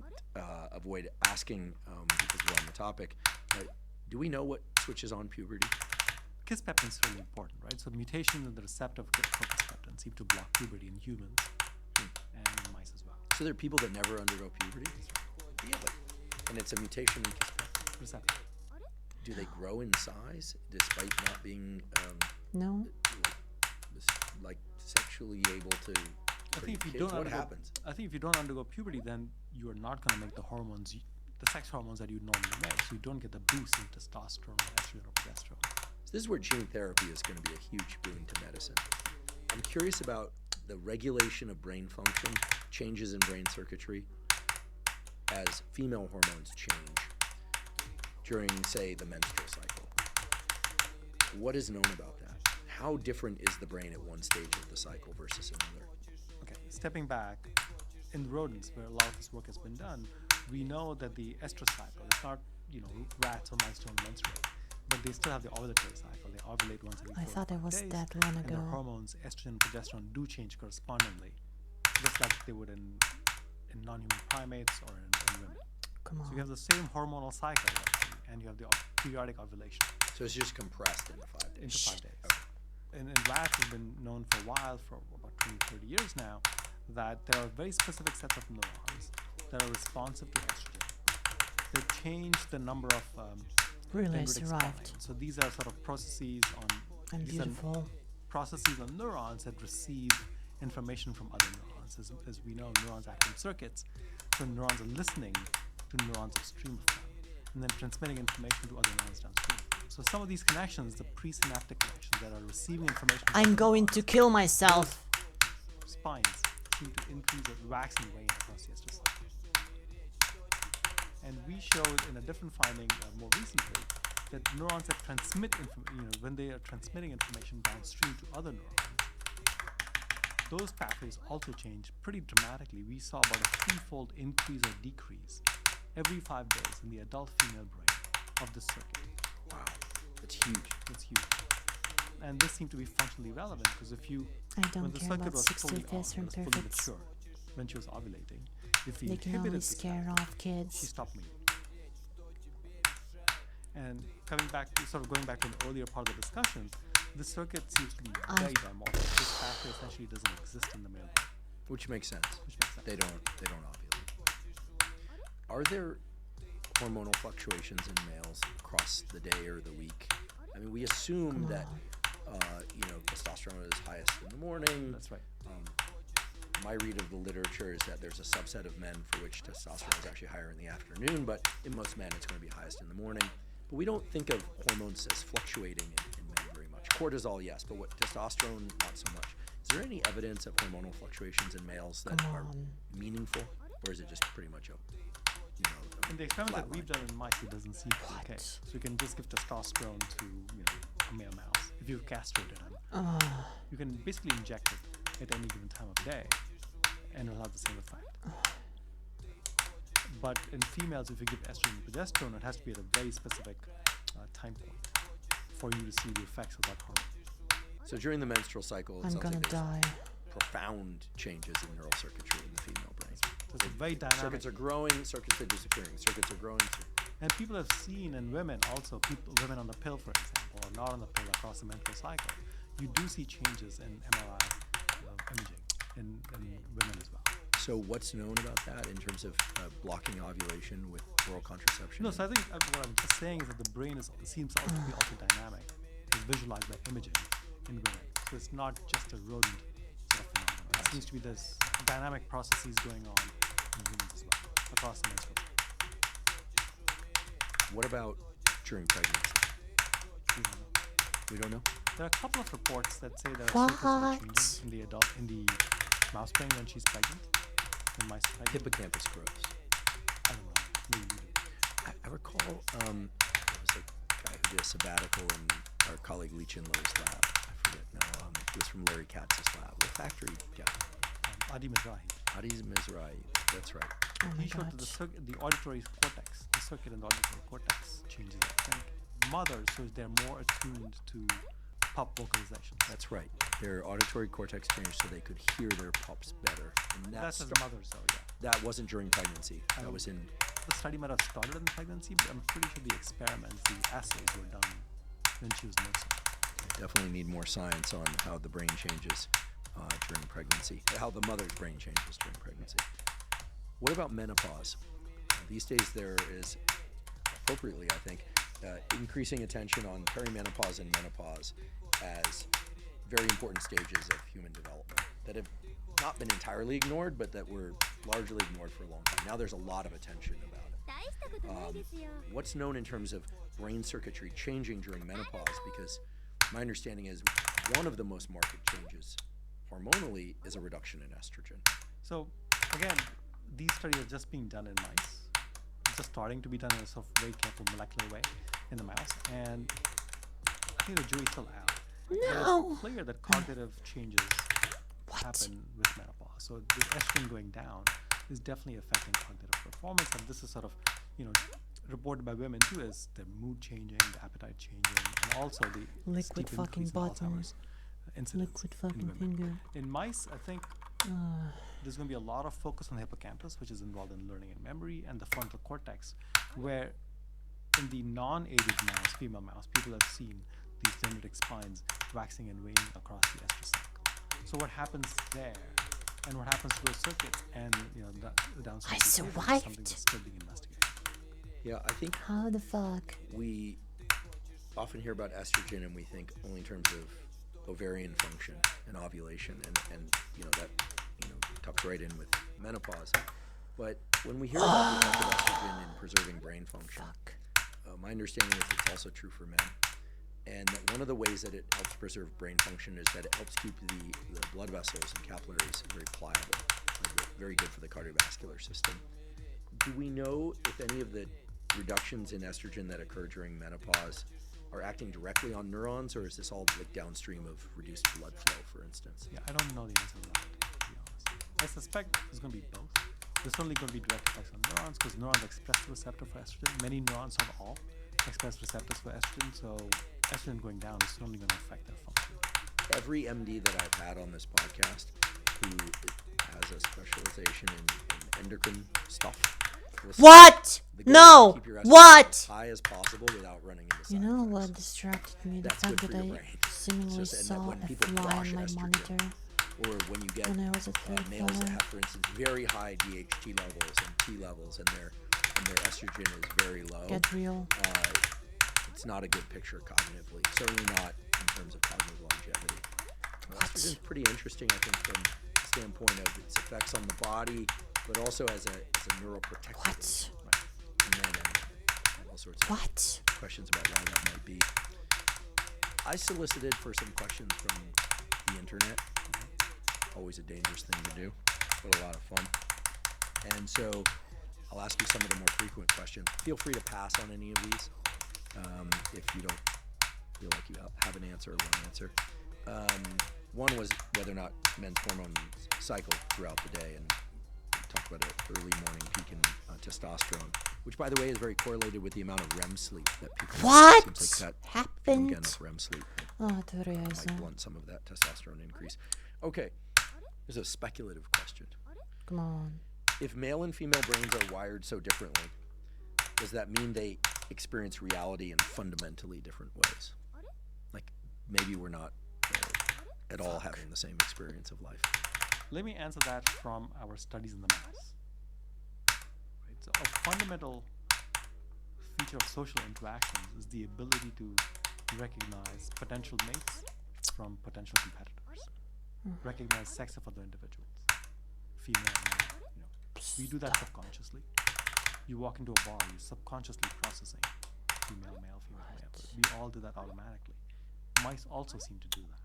avoid asking, because we're on the topic, do we know what switches on puberty? Kisspeptin is really important, right? So mutations in the receptor for kisspeptin seem to block puberty in humans and in mice as well. So there are people that never undergo puberty? Really? And it's a mutation in kisspeptin Receptor. Do they grow in size despite not being No. like sexually able to I think if you kids? don't What undergo, happens? I think if you don't undergo puberty, then you are not going to make the hormones, the sex hormones that you normally make. So you don't get the boost in testosterone or estrogen or progesterone. So this is where gene therapy is going to be a huge boon to medicine. I'm curious about the regulation of brain function, changes in brain circuitry as female hormones change during, say, the menstrual cycle. What is known about that? How different is the brain at one stage of the cycle versus another? Okay, stepping back, in rodents where a lot of this work has been done, we know that the estrous cycle, it's not, rats or mice don't menstruate, but they still have the ovulatory cycle. They ovulate once every 4 I to thought it 5 was days, that long and their ago. hormones, estrogen and progesterone, do change correspondingly, just like they would in non-human primates or in women. Come So you on. have the same hormonal cycle, and you have the periodic ovulation So it's just compressed into 5 days. into 5 days. Okay. And rats has been known for a while, for about 20, 30 years now, that there are very specific sets of neurons that are responsive to estrogen. They change the number of Really dendritic survived. spines. So these are sort of processes I'm these are beautiful. processes on neurons that receive information from other neurons. As we know, neurons act in circuits, so neurons are listening to neurons upstream of them, and then transmitting information to other neurons downstream. So some of these connections, the presynaptic connections that are receiving information from I'm other going to neurons, kill myself. spines seem to increase or wax and wane across the estrous cycle. And we showed in a different finding more recently that neurons that transmit when they are transmitting information downstream to other neurons, those pathways also change pretty dramatically. We saw about a 3-fold increase or decrease every 5 days in the adult female brain of this circuit. Wow, that's huge. It's huge. And this seemed to be functionally relevant because I when don't the care circuit about was 60 fully on, fifths it from was fully perfects. mature when she was ovulating, if we They can inhibited only this scare pathway, off she kids. stopped moving. And going back to an earlier part of the discussion, the circuit seems to be very dimorphic. This pathway essentially doesn't exist in the male brain, Which makes sense. which makes sense. They don't ovulate. Are there hormonal fluctuations in males across the day or the week? I mean, we assume that testosterone is highest in the morning. That's right. My read of the literature is that there's a subset of men for which testosterone is actually higher in the afternoon, but in most men it's going to be highest in the morning. But we don't think of hormones as fluctuating in men very much. Cortisol, yes, but what testosterone, not so much. Is there any evidence of hormonal fluctuations in males that Come are on. meaningful, or is it just pretty much In the experiment that we've done in mice, it doesn't seem to be the case. So you can just give testosterone to a male mouse. If you've castrated him, you can basically inject it at any given time of day, and it'll have the same effect. But in females, if you give estrogen and progesterone, it has to be at a very specific time point for you to see the effects of that hormone. So during the menstrual cycle, I'm gonna die. Profound changes in neural circuitry in the female brain. So it's very dynamic. Circuits are growing, circuits are disappearing, circuits are growing. And people have seen in women also, women on the pill, for example, or not on the pill across the menstrual cycle, you do see changes in MRI imaging in women as well. So what's known about that in terms of blocking ovulation with oral contraception? No, so I think what I'm just saying is that the brain seems also to be also dynamic. It's visualized by imaging in women. So it's not just a rodent sort of phenomenon. It seems to be this dynamic processes going on in humans as well, across the menstrual. What about during pregnancy? We don't know. There are a couple of reports that say there are circuits changing in the mouse brain when she's pregnant. In mice pregnant. Hippocampus grows. I don't know. Maybe you do. I recall there was a guy who did a sabbatical in our colleague Lee Chinlo's lab. I forget now. It was from Larry Katz's lab, the factory guy. Adi Mizrahi. Adi Mizrahi, that's right. Oh He showed that the auditory cortex, the circuit in the auditory cortex changes. I think mothers, so they're more attuned to pup vocalization. That's right. Their auditory cortex changed so they could hear their pups better. And That's as mothers, though, yeah. That wasn't during pregnancy. That was in... The study might have started in pregnancy, but I'm pretty sure the experiments, the assays were done when she was nursing. Definitely need more science on how the brain changes during pregnancy, how the mother's brain changes during pregnancy. What about menopause? These days there is, appropriately I think, increasing attention on perimenopause and menopause as very important stages of human development that have not been entirely ignored, but that were largely ignored for a long time. Now there's a lot of attention about it. What's known in terms of brain circuitry changing during menopause? Because my understanding is one of the most marked changes hormonally is a reduction in estrogen. So again, these studies are just being done in mice. It's just starting to be done in a sort of very careful molecular way in the mouse, and I think the jury's still out. No. It's clear that cognitive changes happen with menopause. So the estrogen going down is definitely affecting cognitive performance, and this is sort of, reported by women too, as their mood changing, the appetite changing, and also the liquid steep fucking increase in button. Alzheimer's incidence Liquid in fucking women. finger. In mice, I think there's going to be a lot of focus on the hippocampus, which is involved in learning and memory, and the frontal cortex, where in the non-aided mouse, female mouse, people have seen these dendritic spines waxing and waning across the estrous cycle. So what happens there, and what happens to those circuits, and the downstream I behavior is something survived. that's still being investigated. Yeah, I think How the fuck? we often hear about estrogen and we think only in terms of ovarian function and ovulation, and that tucks right in with menopause. But when we hear about the effect of estrogen in preserving brain function, my understanding is it's also true for men, and that one of the ways that it helps preserve brain function is that it helps keep the blood vessels and capillaries very pliable, very good for the cardiovascular system. Do we know if any of the reductions in estrogen that occur during menopause are acting directly on neurons, or is this all like downstream of reduced blood flow, for instance? Yeah, I don't know the answer to that, to be honest. I suspect it's going to be both. There's only going to be direct effects on neurons because neurons express the receptor for estrogen. Many neurons have all express receptors for estrogen, so estrogen going down is only going to affect their function. Every MD that I've had on this podcast who has a specialization in endocrine stuff. What? No. Keep your estrogen What? as high as possible without running into side You know effects. what distracted me? The That's fact good that for your I brain. seemingly It's just- and that saw when a people fly flash on my estrogen, monitor Or when you get when I was a third males that floor. have, for instance, very high DHT levels and T levels, and their estrogen is very low. Get real. It's not a good picture cognitively. Certainly not in terms of cognitive longevity. Estrogen's pretty interesting, I think, from the standpoint of its effects on the body, but also as a neuroprotective. What? Right. And then all sorts of What? questions about why that might be. I solicited for some questions from the internet. Always a dangerous thing to do, but a lot of fun. And so I'll ask you some of the more frequent questions. Feel free to pass on any of these if you don't feel like you have an answer or one answer. One was whether or not men's hormones cycle throughout the day, and we talked about an early morning peak in testosterone, which, by the way, is very correlated with the amount of REM sleep that people What get. Seems like that happened? if you don't get enough REM sleep, to might realize. blunt some of that testosterone increase. Okay, here's a speculative question. Come on. If male and female brains are wired so differently, does that mean they experience reality in fundamentally different ways? Like, maybe we're not at all having the same experience of life. Let me answer that from our studies in the mouse. Right? So a fundamental feature of social interactions is the ability to recognize potential mates from potential competitors, recognize sex of other individuals, female, male. We do that subconsciously. You walk into a bar, you're subconsciously processing female, male, female, male. We all do that automatically. Mice also seem to do that.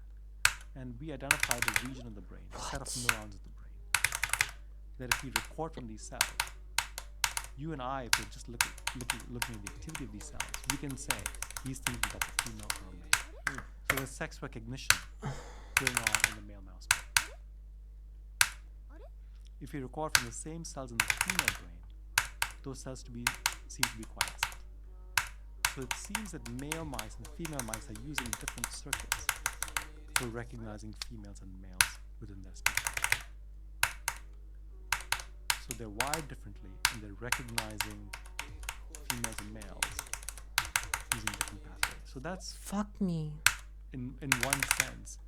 And we identify the region of the brain, a set of neurons of the brain, that if we record from these cells, you and I, if we're just looking at the activity of these cells, we can say these things about the female or male. So there's sex recognition going on in the male mouse brain. If we record from the same cells in the female brain, those cells seem to be quiescent. So it seems that male mice and female mice are using different circuits for recognizing females and males within their species. So they're wired differently, and they're recognizing females and males using different pathways. So that's, Fuck me. in one sense,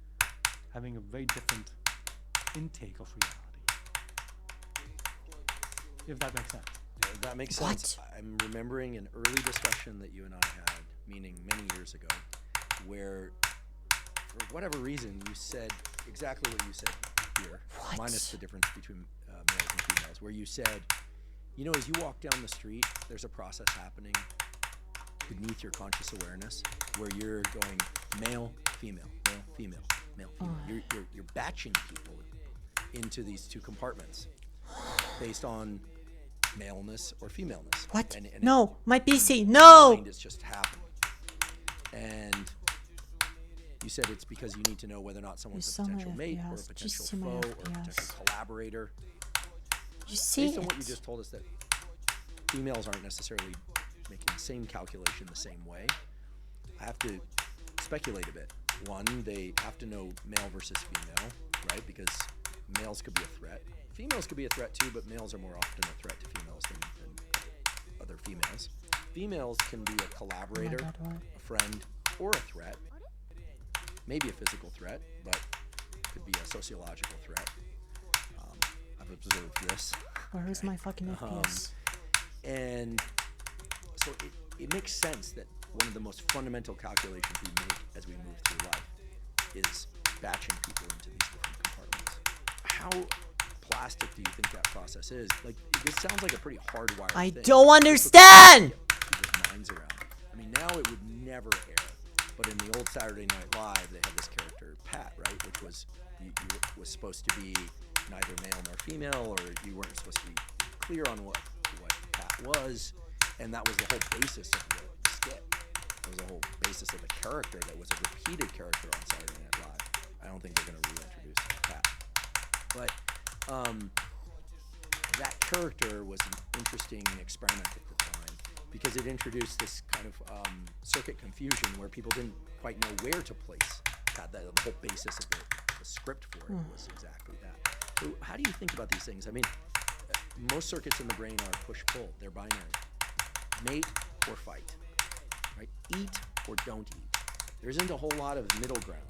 having a very different intake of reality. If that makes sense. Yeah, that makes sense. I'm remembering an early discussion that you and I had, meaning many years ago, where, for whatever reason, you said exactly what you said here, minus the difference between males and females, where you said, as you walk down the street, there's a process happening beneath your conscious awareness where you're going male, female, male, female, male, female. You're batching people into these two compartments based on maleness or femaleness. What? And No, my PC, no! Mind is just happening. And you said it's because you need to know whether or not someone's a potential mate or a potential foe or a potential collaborator. You see Based on what you it. just told us, that females aren't necessarily making the same calculation the same way, I have to speculate a bit. One, they have to know male versus female, right? Because males could be a threat. Females could be a threat too, but males are more often a threat to females than other females. Females can be a collaborator, a friend, or a threat. Maybe a physical threat, but could be a sociological threat. I've observed this. Where is my fucking FPS? And so it makes sense that one of the most fundamental calculations we make as we move through life is batching people into these different compartments. How plastic do you think that process is? Like, this sounds like a pretty hardwired I thing. don't understand! People's minds around it. I mean, now it would never air, but in the old Saturday Night Live, they had this character, Pat, right? Which was, you was supposed to be neither male nor female, or you weren't supposed to be clear on what Pat was, and that was the whole basis of the skit. It was the whole basis of the character that was a repeated character on Saturday Night Live. I don't think they're going to reintroduce Pat. But that character was an interesting experiment at the time because it introduced this kind of circuit confusion where people didn't quite know where to place Pat. The whole basis of the script for it was exactly that. So how do you think about these things? I mean, most circuits in the brain are push-pull. They're binary. Mate or fight, right? Eat or don't eat. There isn't a whole lot of middle ground.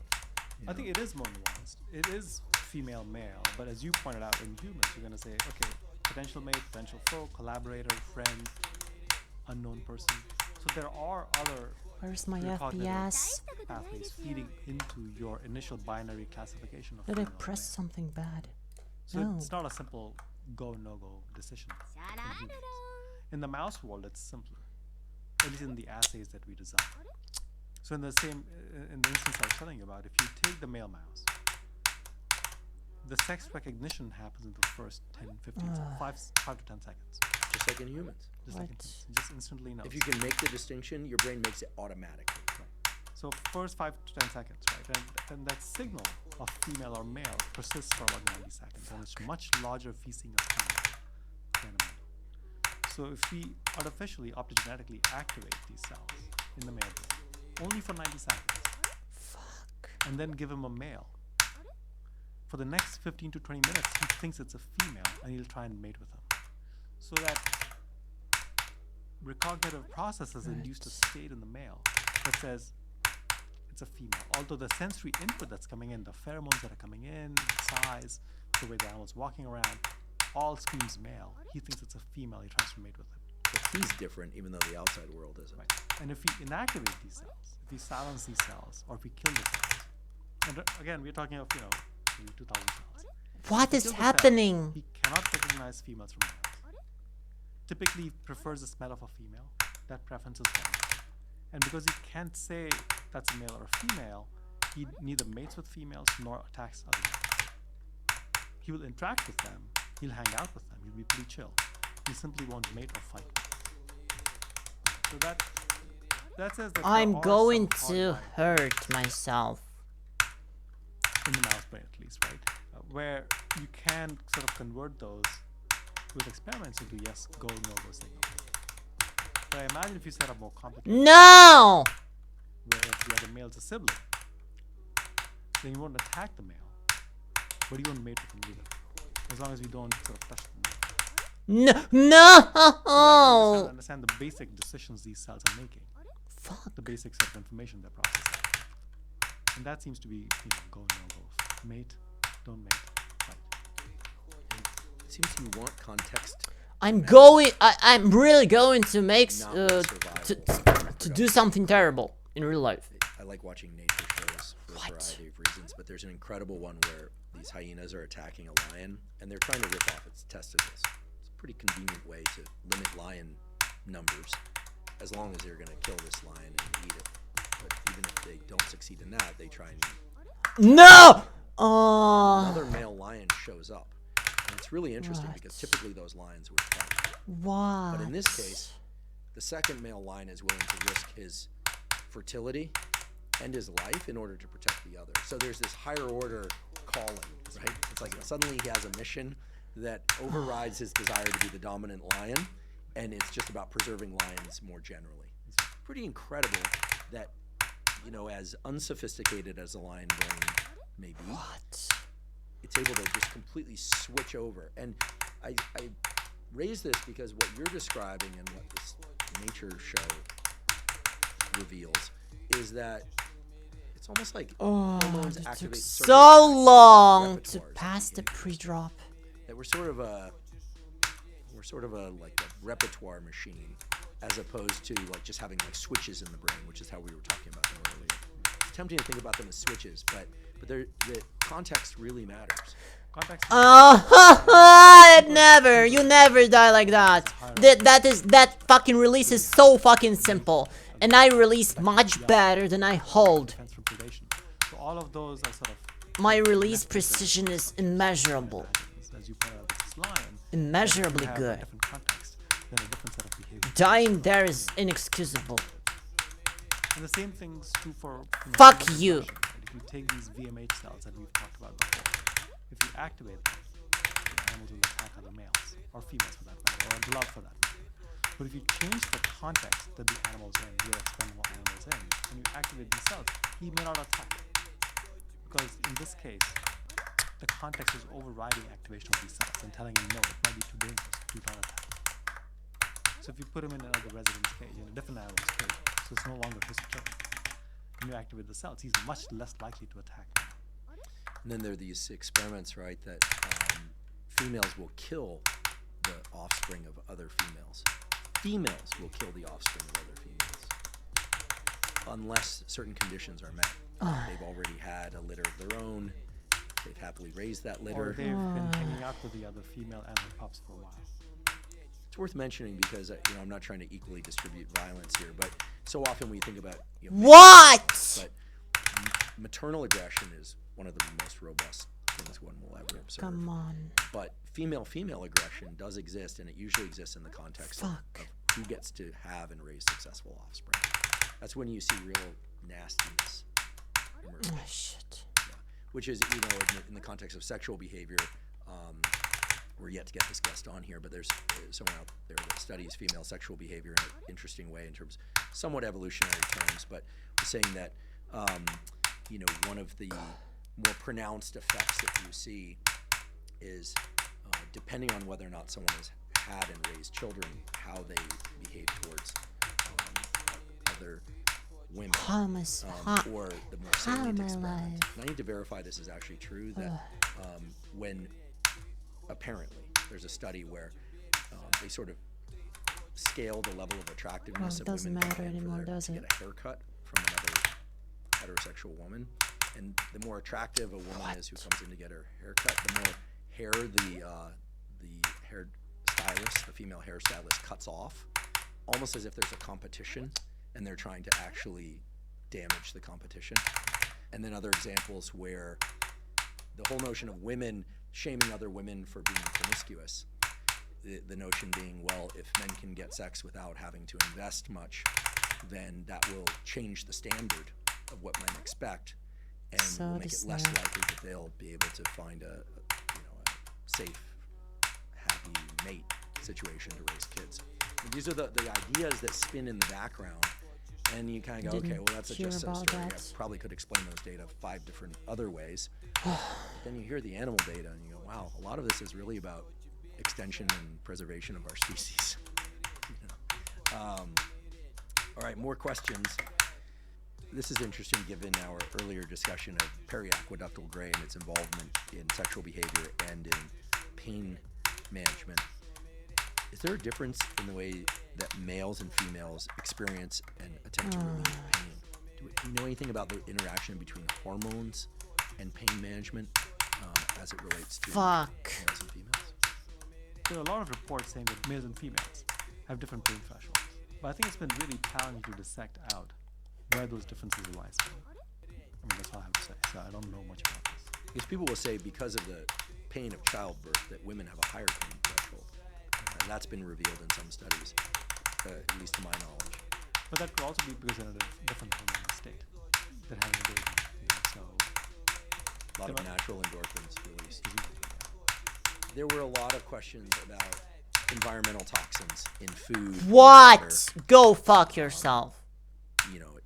I think it is more nuanced. It is female-male, but as you pointed out, in humans, you're going to say, okay, potential mate, potential foe, collaborator, friend, unknown person. So there are other Where's my FPS? pathways feeding into your initial binary classification of Did I female and press male. something bad? So No. it's not a simple go, no-go decision. In the mouse world, it's simpler, at least in the assays that we design. So in the instance I was telling you about, if you take the male mouse, the sex recognition happens in the first 10, 15, 5 to 10 seconds. Just like in humans. Just instantly knows. If you can make the distinction, your brain makes it automatically. Right. So first 5 to 10 seconds, right? And that signal of female or male persists for about 90 seconds. And it's much larger if we seeing a female than a male. So if we artificially, optogenetically activate these cells in the male brain, only for 90 seconds, and then give him a male, for the next 15 to 20 minutes, he thinks it's a female and he'll try and mate with him. So that recognitive process has induced a state in the male that says it's a female. Although the sensory input that's coming in, the pheromones that are coming in, the size, the way the animal's walking around, all screams male. He thinks it's a female. He tries to mate with it. But he's different, even though the outside world isn't. Right. And if we inactivate these cells, if we silence these cells, or if we kill the cells, and again, we're talking of, maybe 2,000 cells. What is happening? He cannot recognize females from males. Typically, he prefers the smell of a female. That preference is gone. And because he can't say that's a male or a female, he neither mates with females nor attacks other males. He will interact with them. He'll hang out with them. He'll be pretty chill. He simply won't mate or fight. So that says that I'm there are going some to hardwired hurt myself. in the mouse brain, at least, right? Where you can sort of convert those with experiments into yes, go, no-go signals. But I imagine if you set up more complicated, No! where if the other male's a sibling, then you won't attack the male, but you won't mate with him either, as long as we don't sort of touch the male. No! So understand the basic decisions these cells are making, Fuck. the basic set of information they're processing, and that seems to be go, no-go, mate, don't mate, fight. It seems you want context. I'm really going to make Not survival. to do something terrible in real life. I like watching nature shows for a variety of reasons, but there's an incredible one where these hyenas are attacking a lion and they're trying to rip off its testicles. It's a pretty convenient way to limit lion numbers, as long as they're going to kill this lion and eat it. But even if they don't succeed in that, they try and No! another male lion shows up. And it's really interesting because typically those lions would fight. What? But in this case, the second male lion is willing to risk his fertility and his life in order to protect the other. So there's this higher order calling, right? It's like suddenly he has a mission that overrides his desire to be the dominant lion, and it's just about preserving lions more generally. It's pretty incredible that, as unsophisticated as a lion brain may be, it's able to just completely switch over. And I raise this because what you're describing and what this nature show reveals is that it's almost like hormones It took activate so long to pass the pre-drop. that we're sort of a like a repertoire machine, as opposed to like just having like switches in the brain, which is how we were talking about them earlier. It's tempting to think about them as switches, but the context really matters. You never die like that. That fucking release is so fucking simple, and I release much better than I hold. Defense from predation. So all of those are sort of My release precision is immeasurable. as you point out, this lion, Immeasurably you have good. a different context, then a different set of behavior. Dying there is inexcusable. And the same thing's true for Fuck human you. expression, right? If you take these VMH cells that we've talked about before, if you activate them, the animals will attack other males or females for that matter, or a glove for that matter. But if you change the context that the animal's in, your experimental animal's in, and you activate these cells, he may not attack. Because in this case, the context is overriding activation of these cells and telling him no, it might be too dangerous, do not attack. So if you put him in another resident's cage, in a different animal's cage, so it's no longer his turn, and you activate the cells, he's much less likely to attack. And then there are these experiments, right, that females will kill the offspring of other females. Females will kill the offspring of other females unless certain conditions are met. They've already had a litter of their own. They've happily raised that Or litter. they've been hanging out with the other female animal pups for a while. It's worth mentioning because I'm not trying to equally distribute violence here, but so often we think about What? but maternal aggression is one of the most robust things one will ever observe. Come on. But female-female aggression does exist, and it usually exists in the context of who gets to have and raise successful offspring. That's when you see real nastiness emerge. Oh, shit. Yeah. Which is, in the context of sexual behavior, we're yet to get this guest on here, but there's someone out there that studies female sexual behavior in an interesting way in terms of somewhat evolutionary terms, but saying that, one of the more pronounced effects that you see is depending on whether or not someone has had and raised children, how they behave towards other women, or the more salient experiment. And I need to verify this is actually true, that when apparently there's a study where they sort of scale the level of attractiveness of women to get a haircut from another heterosexual woman, and the more attractive a woman is who comes in to get her haircut, the more hair the hair stylist, the female hairstylist, cuts off, almost as if there's a competition and they're trying to actually damage the competition. And then other examples where the whole notion of women shaming other women for being promiscuous, the notion being, well, if men can get sex without having to invest much, then that will change the standard of what men expect, and will make it less likely that they'll be able to find a safe, happy mate situation to raise kids. And these are the ideas that spin in the background, and you kind of go, okay, well, that's a just so story. I probably could explain those data 5 different other ways. But then you hear the animal data, and you go, wow, a lot of this is really about extension and preservation of our species. All right, more questions. This is interesting given our earlier discussion of periaqueductal gray and its involvement in sexual behavior and in pain management. Is there a difference in the way that males and females experience and attempt to relieve pain? Do you know anything about the interaction between hormones and pain management as it relates to males and females? There are a lot of reports saying that males and females have different pain thresholds, but I think it's been really challenging to dissect out where those differences arise from. I mean, that's all I have to say, so I don't know much about this. Because people will say because of the pain of childbirth that women have a higher pain threshold. And that's been revealed in some studies, at least to my knowledge. But that could also be because they're in a different hormonal state than having a baby. So a lot of natural endorphins released. There were a lot of questions about environmental toxins in food. What? Go fuck yourself.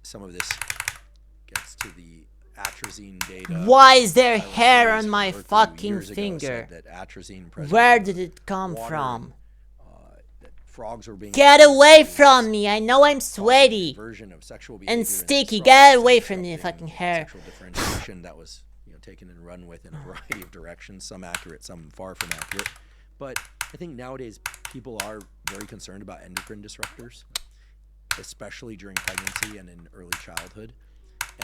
Some of this gets to the atrazine data. Why is there hair on my fucking finger? That atrazine Where did it come from? That frogs were being Get away from me! I know I'm sweaty and sticky. Get away from the fucking hair. Sexual differentiation that was taken and run with in a variety of directions, some accurate, some far from accurate. But I think nowadays people are very concerned about endocrine disruptors, especially during pregnancy and in early childhood.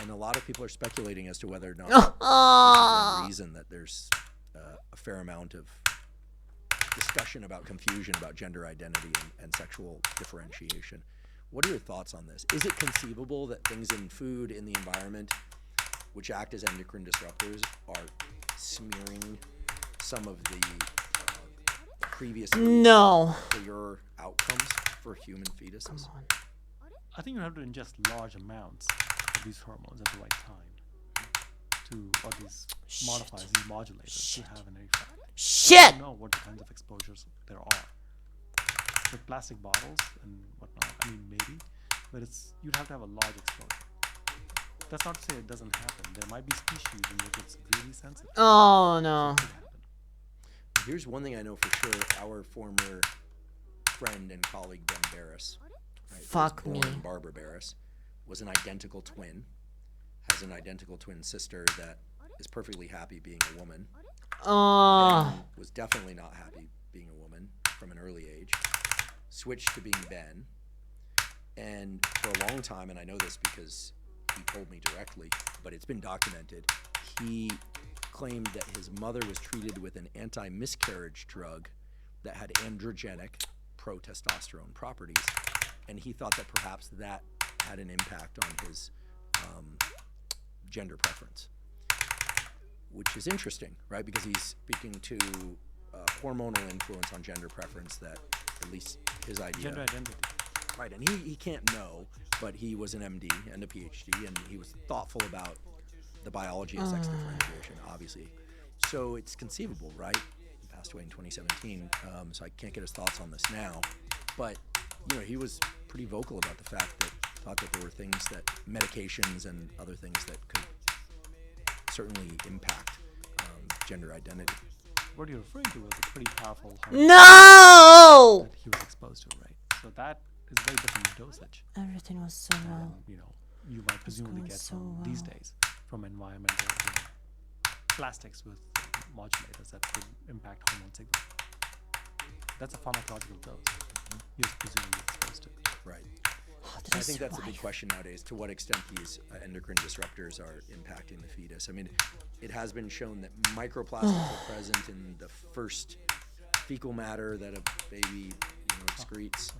And a lot of people are speculating as to whether or not this is one reason that there's a fair amount of discussion about confusion about gender identity and sexual differentiation. What are your thoughts on this? Is it conceivable that things in food, in the environment, which act as endocrine disruptors, are smearing some of the previously clear outcomes for human fetuses? I think you have to ingest large amounts of these hormones at the right time or these modifiers, these modulators to have an effect. I don't know what kinds of exposures there are. With plastic bottles and whatnot, I mean, maybe, but you'd have to have a large exposure. That's not to say it doesn't happen. There might be species in which it's really sensitive. Oh, no. Here's one thing I know for sure. Our former friend and colleague, Ben Barris, fuck me, Barbara Barris, was an identical twin, has an identical twin sister that is perfectly happy being a woman. Was definitely not happy being a woman from an early age. Switched to being Ben. And for a long time, and I know this because he told me directly, but it's been documented, he claimed that his mother was treated with an anti-miscarriage drug that had androgenic pro-testosterone properties, and he thought that perhaps that had an impact on his gender preference. which is interesting, right? Because he's speaking to hormonal influence on gender preference that, at least his idea. Gender identity. Right, and he can't know, but he was an MD and a PhD, and he was thoughtful about the biology of sex differentiation, obviously. So it's conceivable, right? He passed away in 2017, so I can't get his thoughts on this now. But, you know, he was pretty vocal about the fact that thought that there were things that medications and other things that could certainly impact gender identity. What you're referring to was a pretty powerful No! that he was exposed to, right? So that is very different dosage. Everything was so well. You know, you might presumably going get so from these well. days from environmental plastics with modulators that could impact hormone signal. That's a pharmacological dose. You're presumably exposed to. Right. Oh, did I think that's a big survive? question nowadays, to what extent these endocrine disruptors are impacting the fetus. I mean, it has been shown that microplastics are present in the first fecal matter that a baby excretes.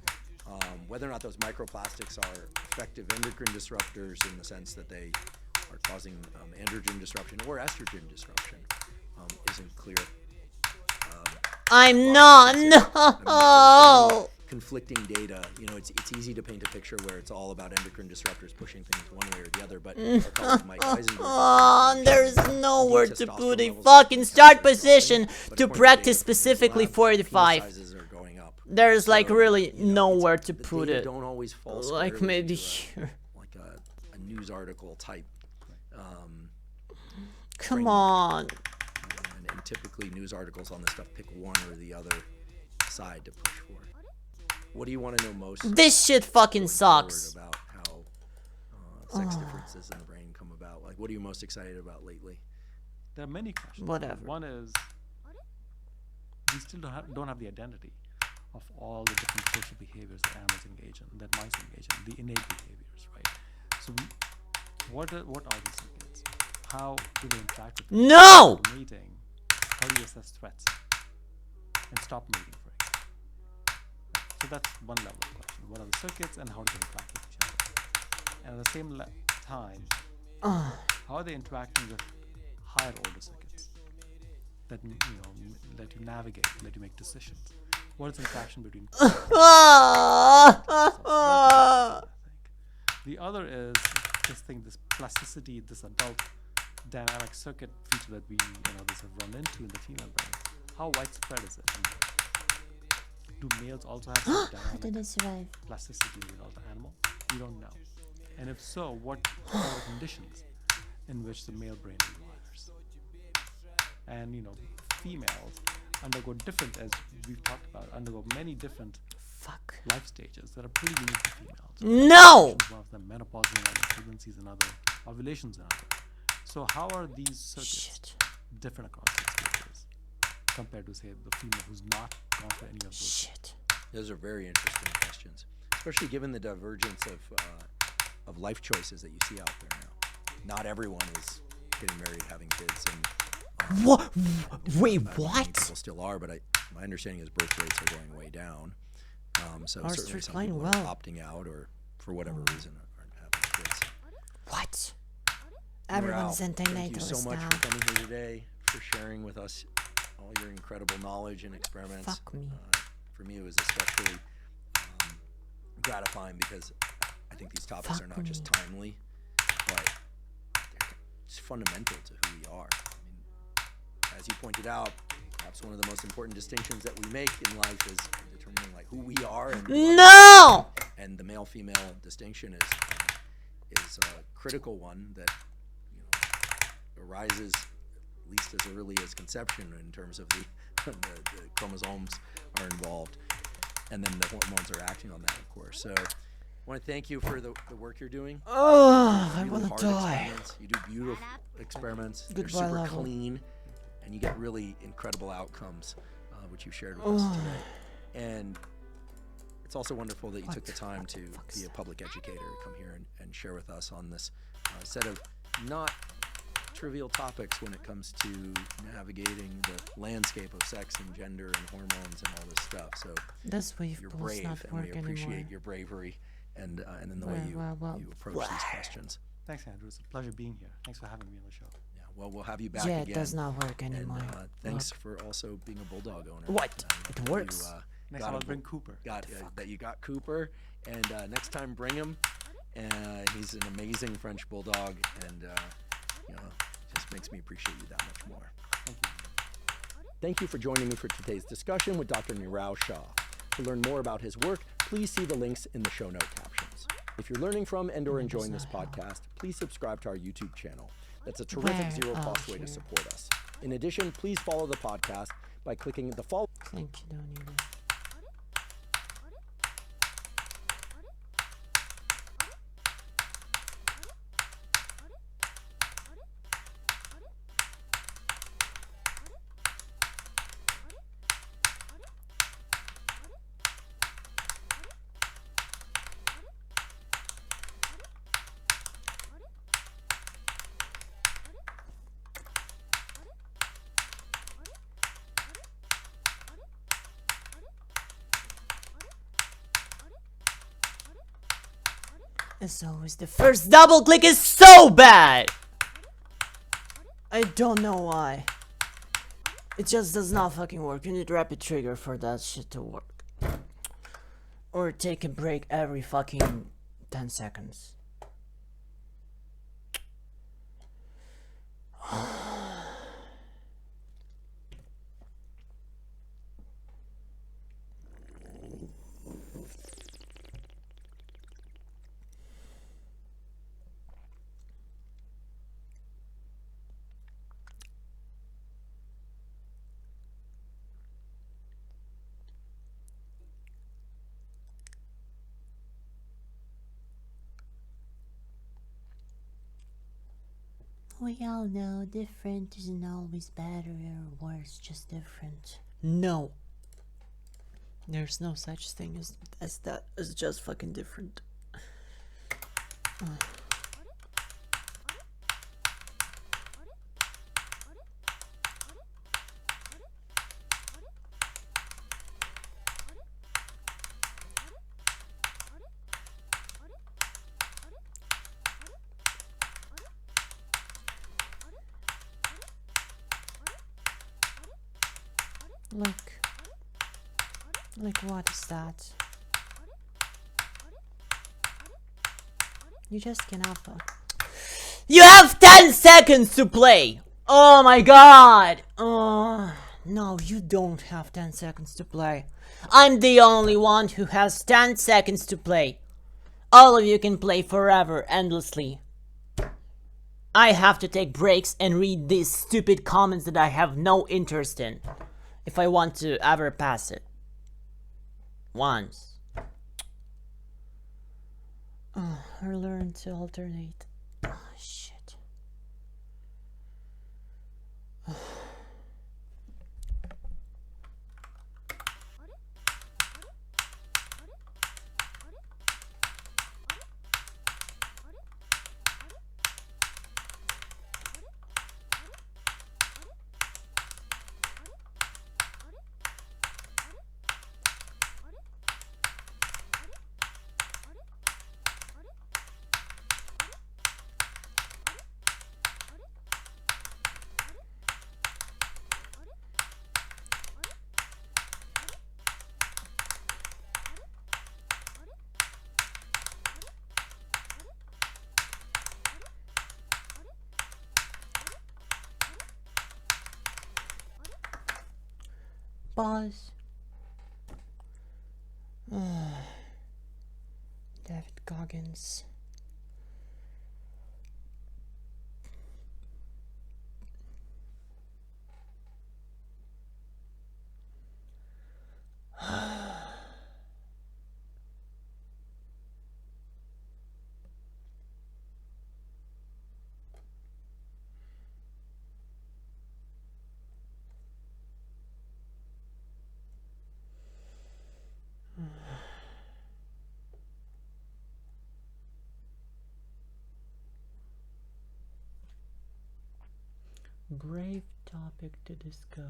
Whether or not those microplastics are effective endocrine disruptors in the sense that they are causing androgen disruption or estrogen disruption isn't clear. I'm not. No. Conflicting data. You know, it's easy to paint a picture where it's all about endocrine disruptors pushing things one way or the other, but our colleague Mike Eisenberg, There's nowhere to testosterone put a levels fucking in start the position but to according practice data from the specifically lab, 45. penis sizes are going up. There's like So, really you know, nowhere to the put data it. don't always fall Like squarely maybe into here. like a news article type. Come framework. on. And typically news articles on this stuff pick one or the other side to push for. What do you want to know most? This shit fucking going forward sucks. about how sex differences in the brain come about. Like, what are you most excited about lately? There are many questions. Whatever. One is we still don't have the identity of all the different social behaviors that animals engage in, that mice engage in, the innate behaviors, right? So what are these circuits? How do they interact with each No! other? Mating. How do you assess threats and stop mating, for example? So that's one level of question. What are the circuits and how do they interact with each other? And at the same time, how are they interacting with higher order circuits that let you navigate, let you make decisions? What is the interaction between? I think. The other is this plasticity, this adult dynamic circuit feature that we others have run into in the female brain. How widespread is it? And do males also have such How did dynamic it survive? plasticity in the adult animal? We don't know. And if so, what are the conditions in which the male brain rewires? And females undergo different, as we've talked about, undergo many different Fuck. life stages that are pretty unique to females. No! One of them menopause, another pregnancies, another ovulations, another. So how are these circuits Shit. different across these stages compared to, say, the female who's not gone through any of those? Shit. Those are very interesting questions, especially given the divergence of life choices that you see out there now. Not everyone is getting married, having kids, and What? Wait, many what? people still are, but my understanding is birth rates are going way down. So Ours certainly are some declining people well. are opting out, or for whatever reason aren't having kids. What? Everyone's Ralph, thank you anti-natalist so much now. for coming here today, for sharing with us all your incredible knowledge and experiments. Fuck me. For me, it was especially gratifying because I think these topics are Fuck not just me. timely, but they're just fundamental to who we are. I mean, as you pointed out, perhaps one of the most important distinctions that we make in life is determining like who we are. And No! and the male-female distinction is a critical one that arises at least as early as conception in terms of the chromosomes are involved, and then the hormones are acting on that, of course. So I want to thank you for the work you're doing. Oh, I Really wanna hard die. experiments. You do beautiful experiments. They're Goodbye, super level. clean, and you get really incredible outcomes, which you shared with us today. And it's also wonderful that you took the time to be a public educator, to come here and share with us on this set of not trivial topics when it comes to navigating the landscape of sex and gender and hormones and all this stuff. So This wave you're pool's brave, not and we work appreciate anymore. your bravery and then the way you Well. approach these questions. Thanks, Andrew. It's a pleasure being here. Thanks for having me on the show. Yeah, well, we'll have you back Yeah, again. it does not work anymore. And thanks for also being a bulldog owner. What? It works. Next time I'll bring Cooper. That you got Cooper, and next time bring him. He's an amazing French bulldog, and just makes me appreciate you that much more. Thank you. Thank you for joining me for today's discussion with Dr. Nirav Shah. To learn more about his work, please see the links in the show note captions. If you're learning from and or enjoying this podcast, please subscribe to our YouTube channel. That's a terrific zero-cost way to support us. In addition, please follow the podcast by clicking the follow. Thank you, don't need it. As always, the first double click is so bad! I don't know why. It just does not fucking work. You need rapid trigger for that shit to work. Or take a break every fucking 10 seconds. We all know different isn't always better or worse, just different. No. There's no such thing as that. It's just fucking different. Like what is that? You just cannot. You have 10 seconds to play! Oh my god! No, you don't have 10 seconds to play. I'm the only one who has 10 seconds to play. All of you can play forever, endlessly. I have to take breaks and read these stupid comments that I have no interest in. If I want to ever pass it. Once. Or learn to alternate. Oh, shit. Pause. David Goggins. Brave topic to discuss.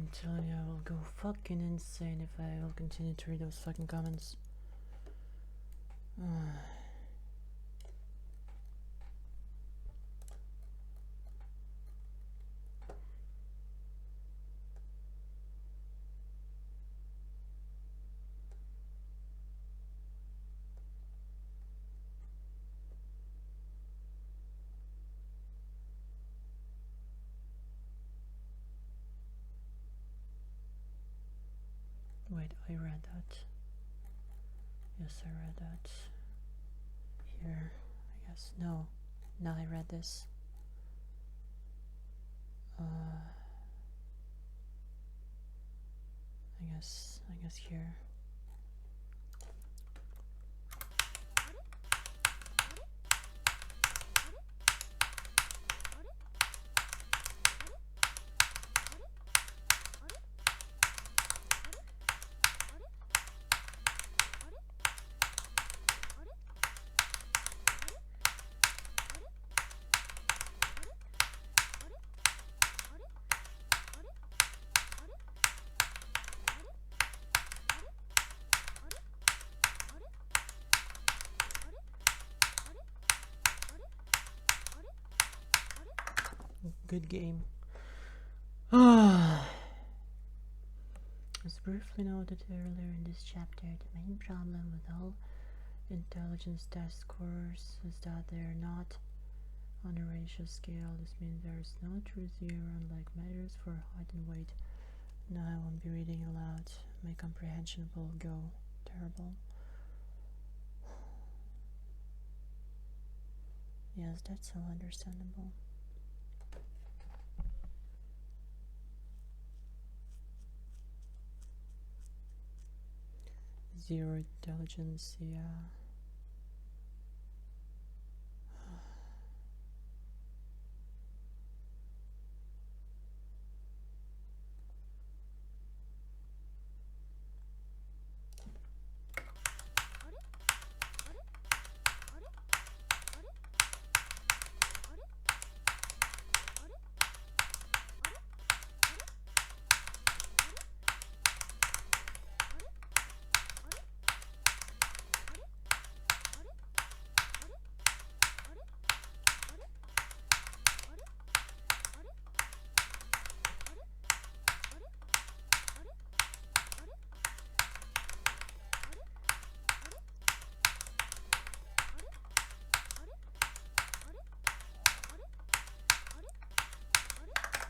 I'm telling you, I will go fucking insane if I will continue to read those fucking comments. Wait, I read that. Yes, I read that. Here, I guess. No, I read this. I guess here. Good game. As briefly noted earlier in this chapter, the main problem with all intelligence test scores is that they are not on a ratio scale. This means there is no true zero, unlike measures for height and weight. Now I won't be reading aloud. My comprehension will go terrible. Yes, that's so understandable. Zero intelligence, yeah.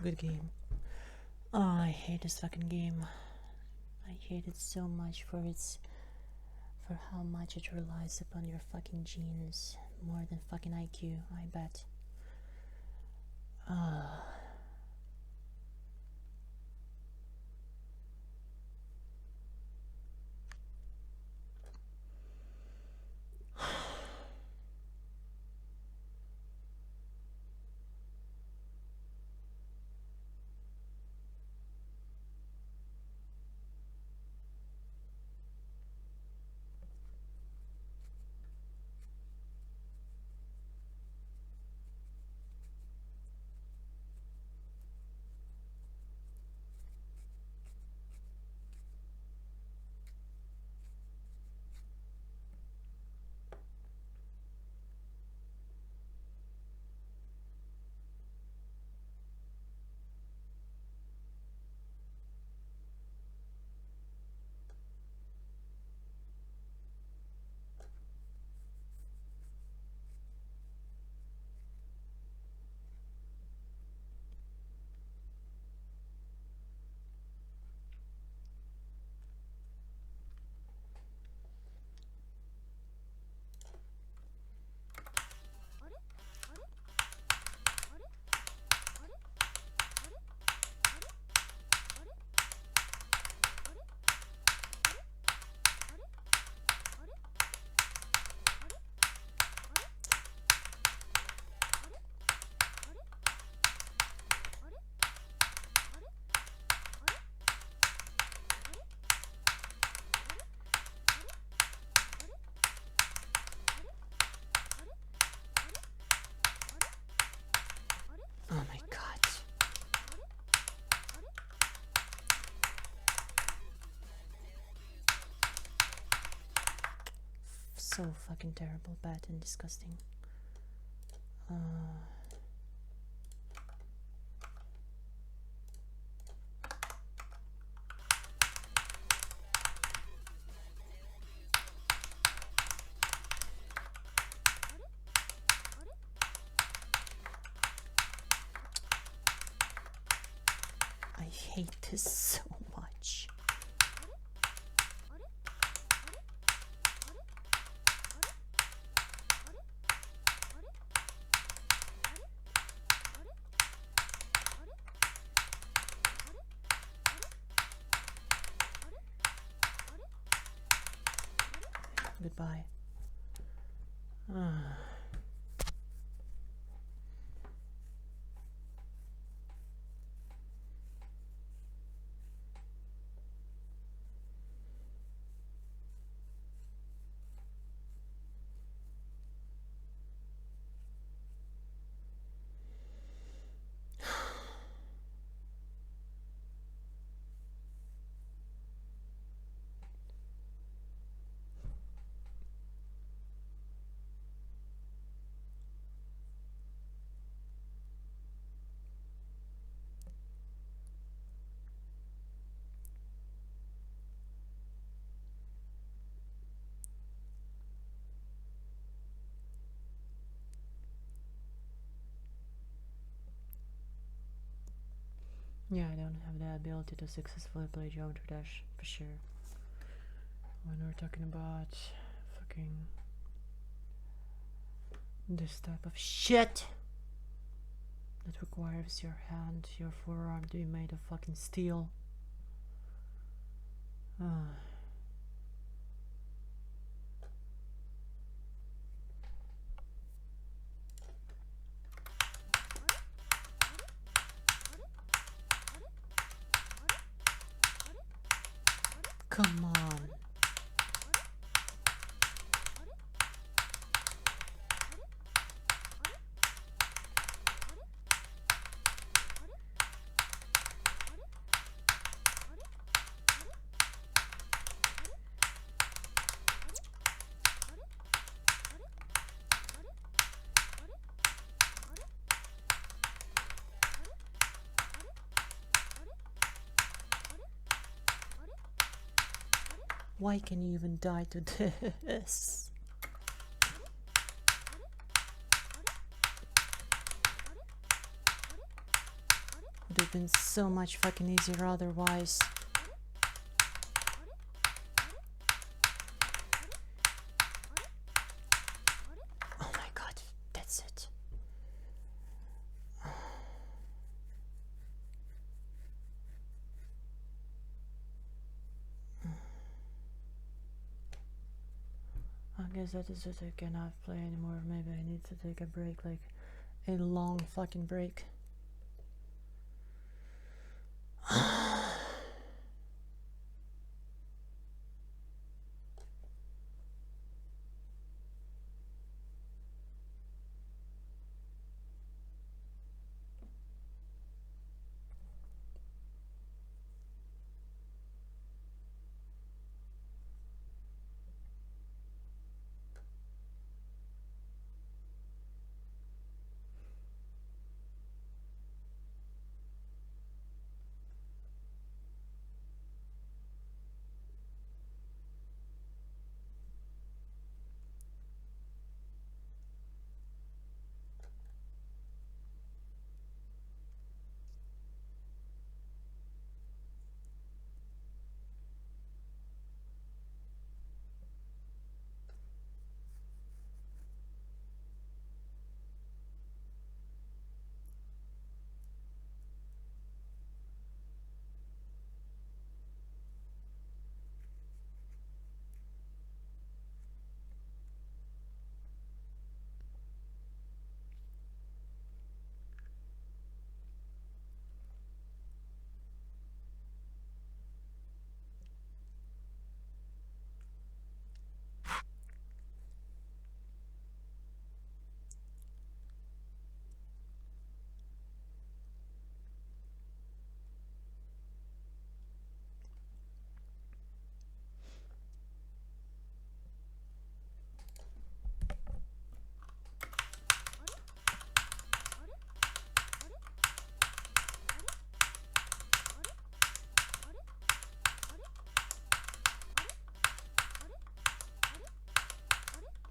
Good game. Oh, I hate this fucking game. I hate it so much for how much it relies upon your fucking genes more than fucking IQ, I bet. so fucking terrible, bad, and disgusting. I hate this so much. Goodbye. Yeah, I don't have the ability to successfully play Geometry Dash, for sure. When we're talking about fucking this type of shit that requires your hand, your forearm to be made of fucking steel. Come on. Why can you even die to this? Would have been so much fucking easier otherwise. Oh my god, that's it. I guess that is it. I cannot play anymore. Maybe I need to take a break, like a long fucking break.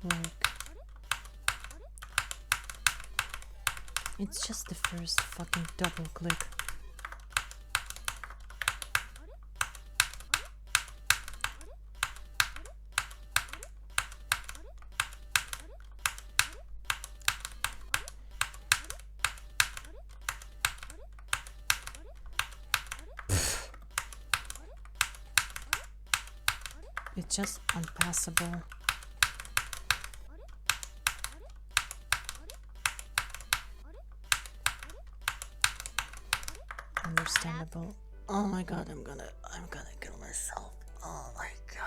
Like, it's just the first fucking double click. It's just unpassable. Understandable. Oh my god, I'm gonna kill myself. Oh my god.